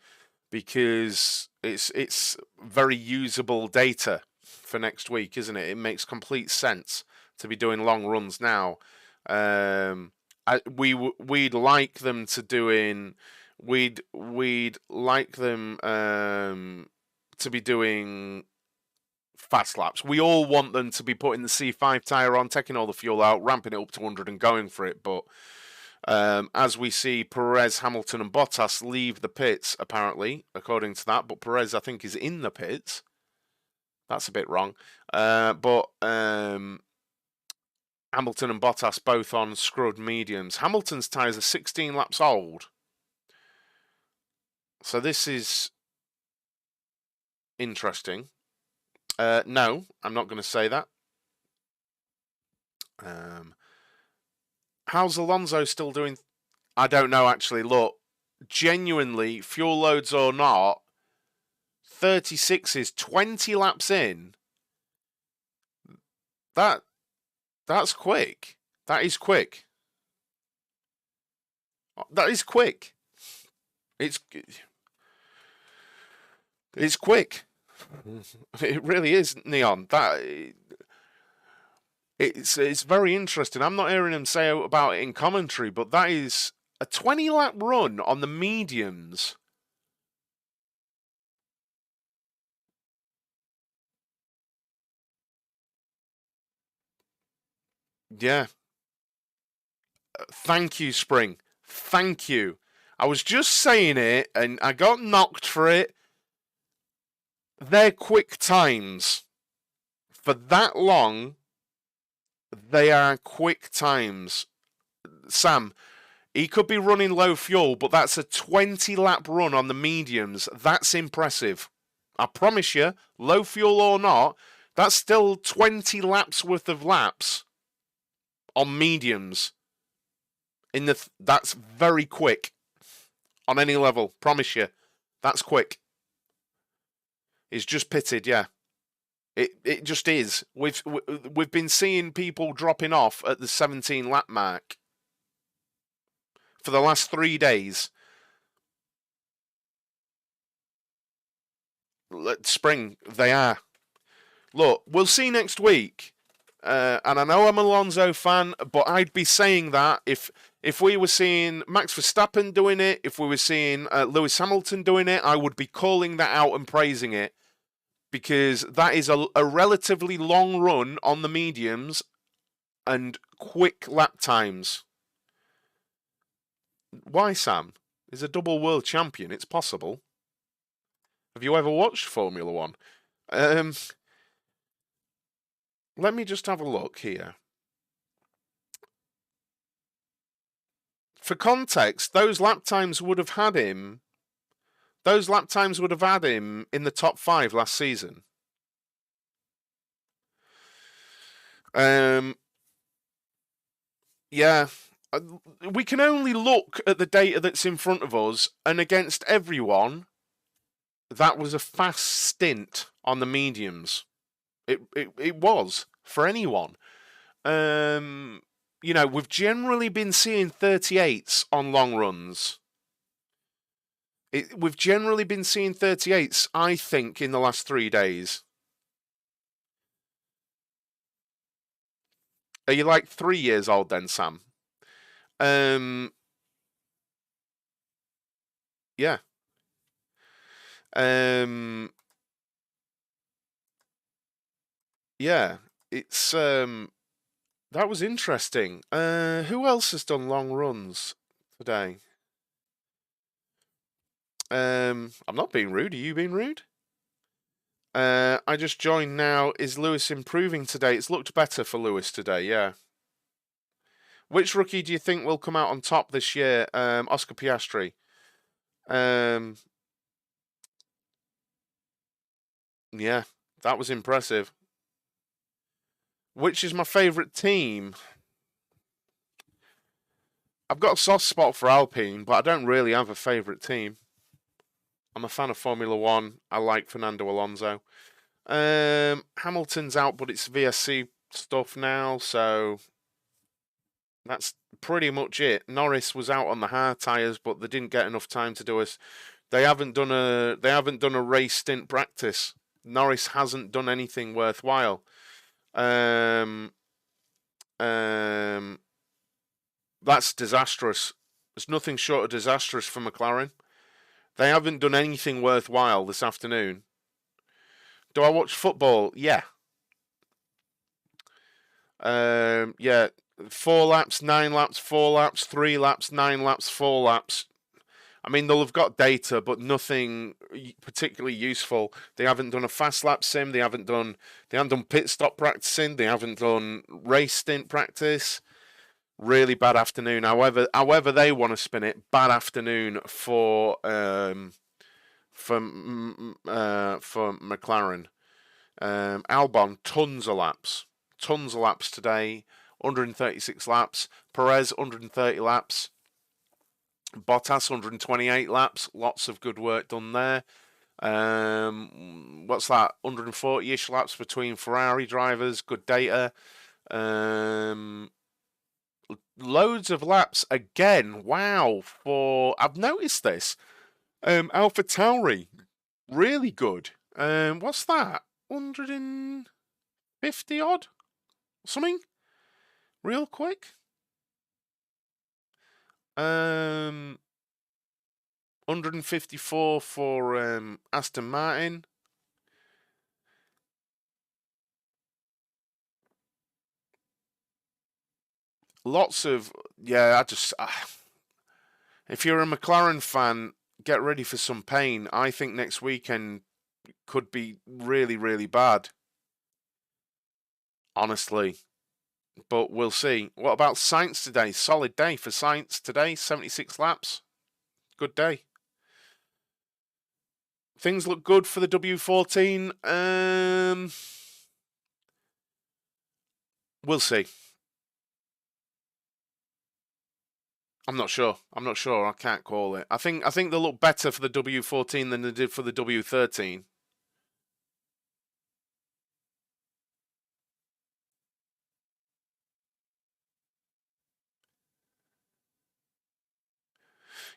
because it's very usable data for next week, isn't it? It makes complete sense to be doing long runs now. We'd like them to doing. We'd like them to be doing fast laps. We all want them to be putting the C5 tyre on, taking all the fuel out, ramping it up to 100 and going for it. But as we see Perez, Hamilton and Bottas leave the pits, apparently, according to that. But Perez, I think, is in the pits. That's a bit wrong. But Hamilton and Bottas both on scrubbed mediums. Hamilton's tyres are 16 laps old. So this is interesting. No, I'm not going to say that. How's Alonso still doing? I don't know, actually. Look, genuinely, fuel loads or not, 36 is 20 laps in. That's quick. That is quick. That is quick. It's quick. It really is, Neon. It's very interesting. I'm not hearing him say about it in commentary, but that is a 20-lap run on the mediums. Yeah. Thank you, Spring. Thank you. I was just saying it, and I got knocked for it. They're quick times. For that long, they are quick times. Sam, he could be running low fuel, but that's a 20-lap run on the mediums. That's impressive. I promise you, low fuel or not, that's still 20 laps worth of laps on mediums. That's very quick on any level. Promise you, that's quick. It's just pitted, yeah. It just is. We've been seeing people dropping off at the 17 lap mark for the last 3 days. Spring, they are. Look, we'll see next week. And I know I'm an Alonso fan, but I'd be saying that if we were seeing Max Verstappen doing it, if we were seeing Lewis Hamilton doing it, I would be calling that out and praising it. Because that is a relatively long run on the mediums and quick lap times. Why, Sam? He's a double world champion. It's possible. Have you ever watched Formula One? Let me just have a look here. For context, those lap times would have had him in the top 5 last season. Yeah. We can only look at the data that's in front of us, and against everyone, that was a fast stint on the mediums. It was for anyone. You know, we've generally been seeing 38s on long runs. We've generally been seeing 38s, I think, in the last 3 days. Are you like 3 years old then, Sam? Yeah. Yeah. It's that was interesting. Who else has done long runs today? I'm not being rude. Are you being rude? I just joined now. Is Lewis improving today? It's looked better for Lewis today, yeah. Which rookie do you think will come out on top this year? Oscar Piastri. Yeah, that was impressive. Which is my favourite team? I've got a soft spot for Alpine, but I don't really have a favourite team. I'm a fan of Formula One. I like Fernando Alonso. Hamilton's out, but it's VSC stuff now, so that's pretty much it. Norris was out on the hard tyres, but they didn't get enough time to do us. They haven't done a race stint practice. Norris hasn't done anything worthwhile. That's disastrous. There's nothing short of disastrous for McLaren. They haven't done anything worthwhile this afternoon. Do I watch football? Yeah. Yeah. 4 laps, 9 laps, 4 laps, 3 laps, 9 laps, 4 laps. I mean, they'll have got data, but nothing particularly useful. They haven't done a fast lap sim. They haven't done pit stop practicing. They haven't done race stint practice. Really bad afternoon. However they want to spin it, bad afternoon for McLaren. Albon, tons of laps today. 136 laps. Perez, 130 laps. Bottas, 128 laps. Lots of good work done there. What's that? 140-ish laps between Ferrari drivers. Good data. Loads of laps again. Wow. I've noticed this. AlphaTauri, really good. What's that? 150 odd? Something? Real quick? 154 for Aston Martin. Lots of, yeah, if you're a McLaren fan, get ready for some pain. I think next weekend could be really, really bad. Honestly. But we'll see. What about Sainz today? Solid day for Sainz today. 76 laps. Good day. Things look good for the W14. We'll see. I'm not sure. I can't call it. I think they'll look better for the W14 than they did for the W13.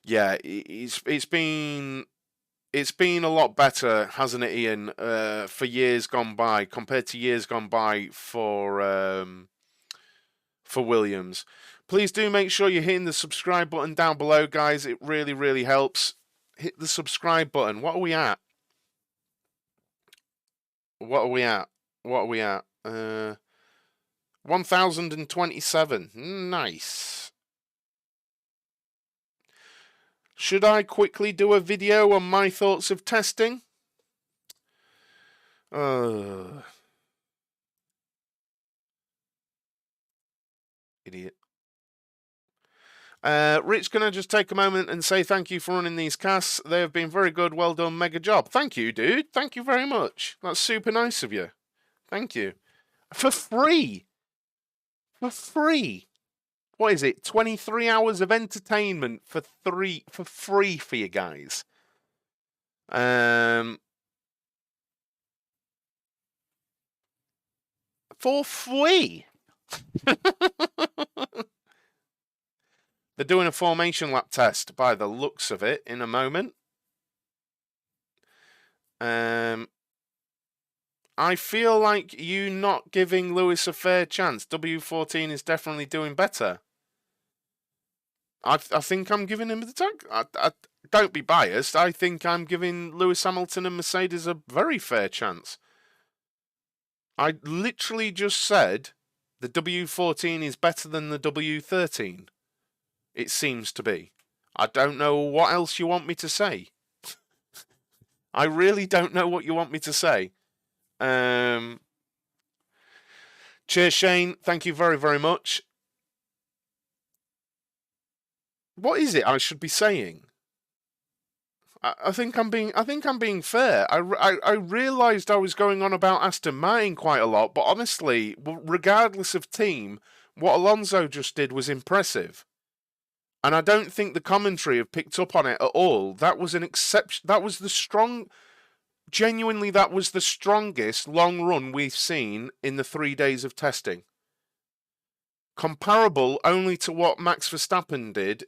Yeah, it's been a lot better, hasn't it, Ian? For years gone by, compared to years gone by for Williams. Please do make sure you're hitting the subscribe button down below, guys. It really, really helps. Hit the subscribe button. What are we at? 1027. Nice. Should I quickly do a video on my thoughts of testing? Idiot. Rich, can I just take a moment and say thank you for running these casts? They have been very good. Well done. Mega job. Thank you, dude. Thank you very much. That's super nice of you. Thank you. For free. For free. what is it? 23 hours of entertainment for free for you guys. For free. They're doing a formation lap test by the looks of it in a moment. I feel like you not giving Lewis a fair chance. W14 is definitely doing better. I think I'm giving him the tag. Don't be biased. I think I'm giving Lewis Hamilton and Mercedes a very fair chance. I literally just said the W14 is better than the W13. It seems to be. I don't know what else you want me to say. I really don't know what you want me to say. Cheers, Shane. Thank you very, very much. What is it I should be saying? I think I'm being fair. I realised I was going on about Aston Martin quite a lot, but honestly, regardless of team, what Alonso just did was impressive. And I don't think the commentary have picked up on it at all. That was an exception. That was genuinely, that was the strongest long run we've seen in the 3 days of testing. Comparable only to what Max Verstappen did.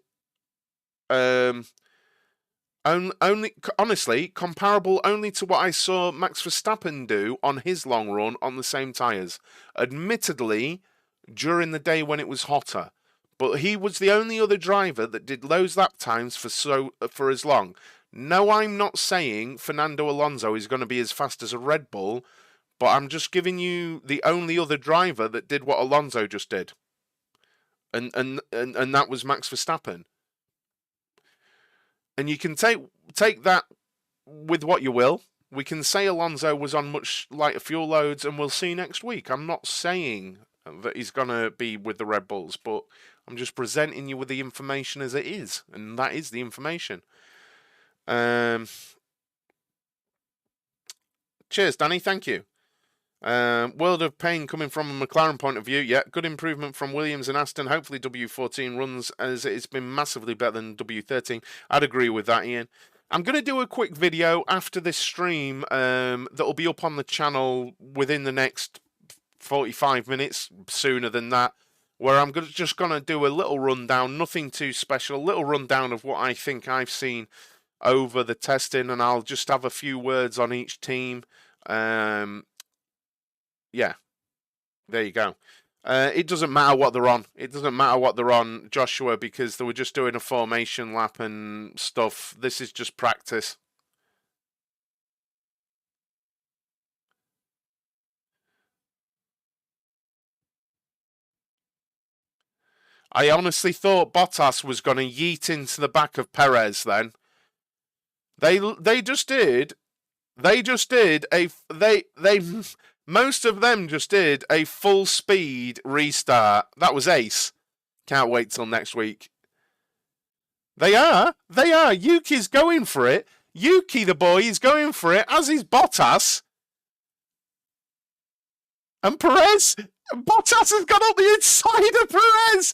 Honestly, comparable only to what I saw Max Verstappen do on his long run on the same tyres. Admittedly, during the day when it was hotter. But he was the only other driver that did those lap times for as long. No, I'm not saying Fernando Alonso is going to be as fast as a Red Bull, but I'm just giving you the only other driver that did what Alonso just did. And that was Max Verstappen. And you can take that with what you will. We can say Alonso was on much lighter fuel loads, and we'll see next week. I'm not saying that he's going to be with the Red Bulls, but I'm just presenting you with the information as it is, and that is the information. Cheers, Danny. Thank you. World of pain coming from a McLaren point of view. Yeah, good improvement from Williams and Aston. Hopefully W14 runs as it's been massively better than W13. I'd agree with that, Ian. I'm going to do a quick video after this stream that'll be up on the channel within the next 45 minutes, sooner than that, where I'm just going to do a little rundown, nothing too special, a little rundown of what I think I've seen over the testing, and I'll just have a few words on each team. Yeah, there you go. It doesn't matter what they're on. It doesn't matter what they're on, Joshua, because they were just doing a formation lap and stuff. This is just practice. I honestly thought Bottas was going to yeet into the back of Perez then. They just did. Most of them just did a full speed restart. That was ace. Can't wait till next week. They are. Yuki's going for it. Yuki, the boy, is going for it, as is Bottas. And Perez. Bottas has gone up the inside of Perez.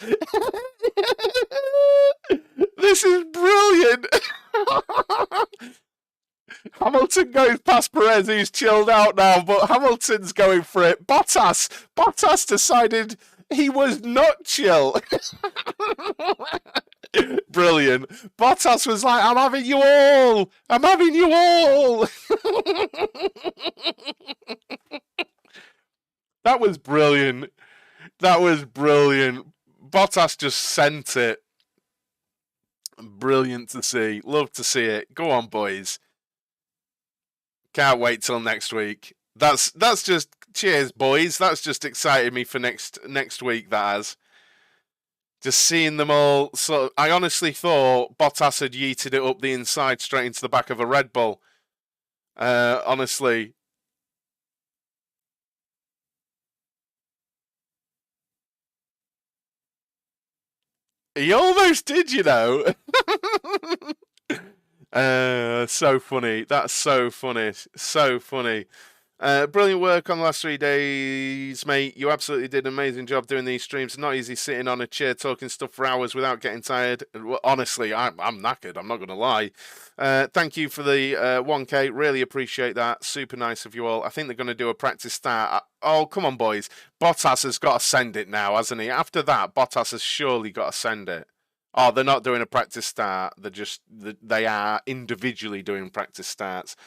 This is brilliant. Hamilton goes past Perez, who's chilled out now, but Hamilton's going for it. Bottas decided he was not chill. Brilliant. Bottas was like, I'm having you all. I'm having you all. That was brilliant. That was brilliant. Bottas just sent it. Brilliant to see. Love to see it. Go on, boys. Can't wait till next week. That's just cheers, boys. That's just excited me for next week. That has just seeing them all. So I honestly thought Bottas had yeeted it up the inside straight into the back of a Red Bull. Honestly. He almost did, you know. So funny. That's so funny. So funny. Brilliant work on the last 3 days, mate. You absolutely did an amazing job doing these streams. Not easy sitting on a chair talking stuff for hours without getting tired. Well, honestly, I'm knackered. I'm not going to lie. Thank you for the 1K. Really appreciate that. Super nice of you all. I think they're going to do a practice start. Oh, come on, boys. Bottas has got to send it now, hasn't he? After that, Bottas has surely got to send it. Oh, they're not doing a practice start. They are individually doing practice starts.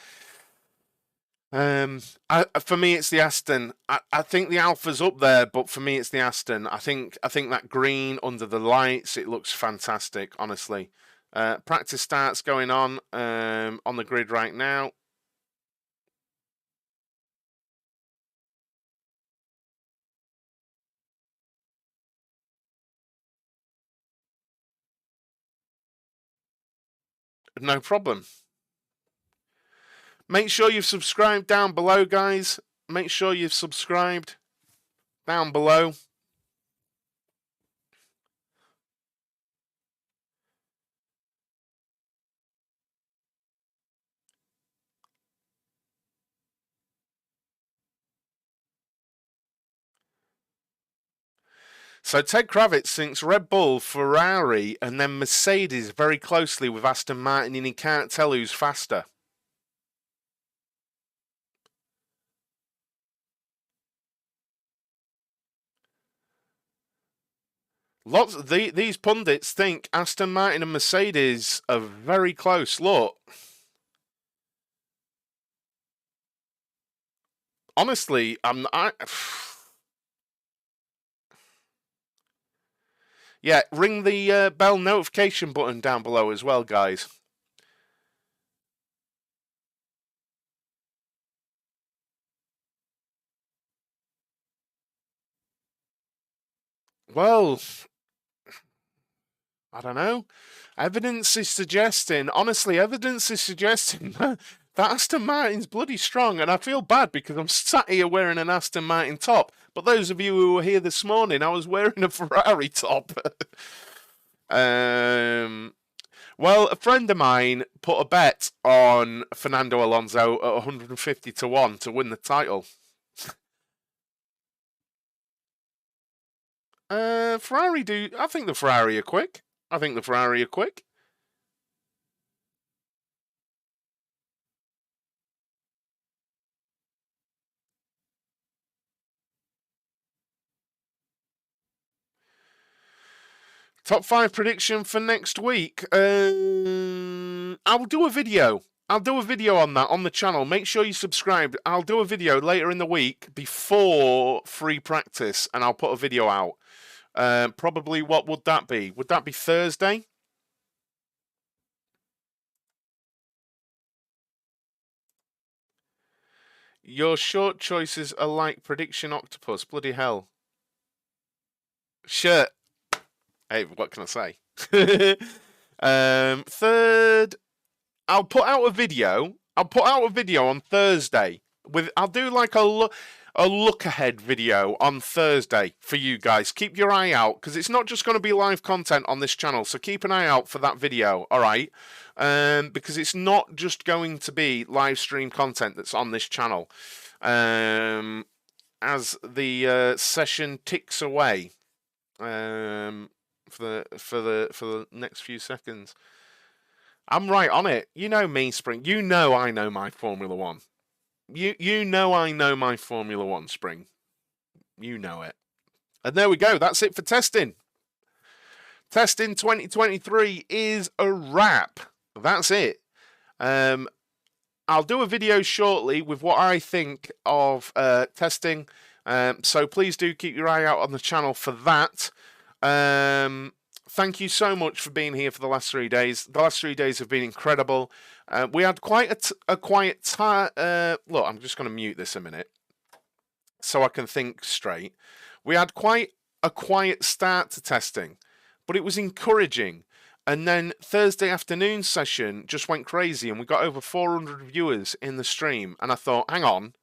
For me, it's the Aston. I think the Alpha's up there, but for me, it's the Aston. I think that green under the lights, it looks fantastic. Honestly, practice starts going on the grid right now. No problem. Make sure you've subscribed down below, guys. Make sure you've subscribed down below. So Ted Kravitz thinks Red Bull, Ferrari, and then Mercedes very closely with Aston Martin, and he can't tell who's faster. These pundits think Aston Martin and Mercedes are very close. Look, honestly, yeah, ring the bell notification button down below as well, guys. Well, I don't know. Evidence is suggesting that Aston Martin's bloody strong, and I feel bad because I'm sat here wearing an Aston Martin top. But those of you who were here this morning, I was wearing a Ferrari top. Well, a friend of mine put a bet on Fernando Alonso at 150 to 1 to win the title. Ferrari do. I think the Ferrari are quick. Top 5 prediction for next week. I'll do a video. I'll do a video on that on the channel. Make sure you subscribe. I'll do a video later in the week before free practice, and I'll put a video out. Probably, what would that be? Would that be Thursday? Your short choices are like prediction octopus. Bloody hell. Shit. Hey, what can I say? Third, I'll put out a video. I'll put out a video on Thursday. I'll do like a look ahead video on Thursday for you guys. Keep your eye out, because it's not just going to be live content on this channel. So keep an eye out for that video. All right. Because it's not just going to be live stream content that's on this channel. As the session ticks away, for the next few seconds, I'm right on it. You know me, Spring. You know I know my Formula One. You know I know my Formula One, Spring. You know it. And there we go. That's it for testing. Testing 2023 is a wrap. That's it. I'll do a video shortly with what I think of testing. So please do keep your eye out on the channel for that. Thank you so much for being here for the last 3 days. The last 3 days have been incredible. We had quite a quiet time. Look, I'm just going to mute this a minute so I can think straight. We had quite a quiet start to testing, but it was encouraging. And then Thursday afternoon session just went crazy, and we got over 400 viewers in the stream. And I thought, hang on.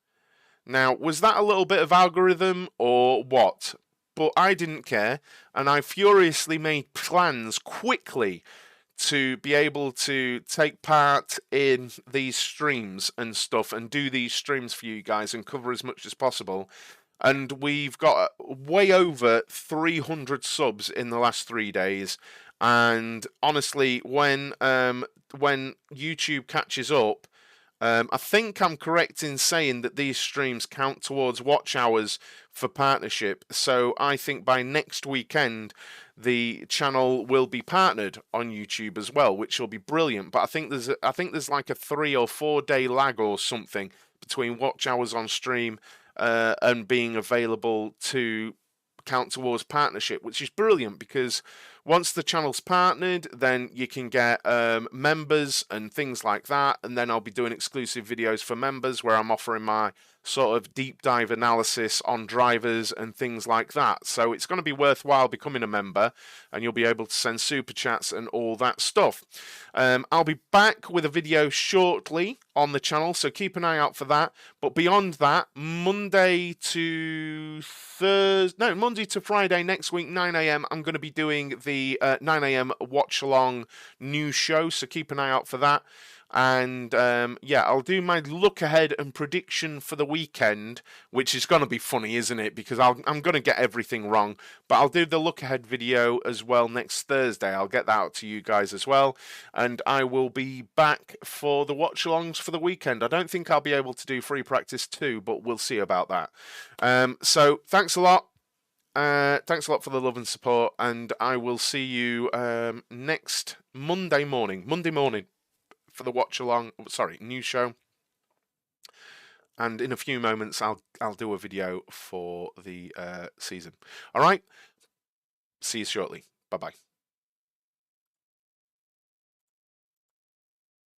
Now, was that a little bit of algorithm or what? But I didn't care, and I furiously made plans quickly to be able to take part in these streams and stuff and do these streams for you guys and cover as much as possible. And we've got way over 300 subs in the last 3 days. And honestly, when YouTube catches up, I think I'm correct in saying that these streams count towards watch hours for partnership. So I think by next weekend, the channel will be partnered on YouTube as well, which will be brilliant. But I think there's like a 3 or 4 day lag or something between watch hours on stream and being available to count towards partnership, which is brilliant because once the channel's partnered, then you can get members and things like that, and then I'll be doing exclusive videos for members where I'm offering my sort of deep dive analysis on drivers and things like that. So it's going to be worthwhile becoming a member, and you'll be able to send super chats and all that stuff. I'll be back with a video shortly on the channel, so keep an eye out for that. But beyond that, Monday to Friday next week, 9 AM, I'm going to be doing the 9 AM watch along news show, so keep an eye out for that. And yeah, I'll do my look ahead and prediction for the weekend, which is going to be funny, isn't it? Because I'm going to get everything wrong, but I'll do the look ahead video as well next Thursday. I'll get that out to you guys as well, and I will be back for the watch alongs for the weekend. I don't think I'll be able to do free practice 2, but we'll see about that. So thanks a lot. Thanks a lot for the love and support, and I will see you next Monday morning for the watch along, news show. And in a few moments I'll do a video for the season. All right, see you shortly. Bye bye.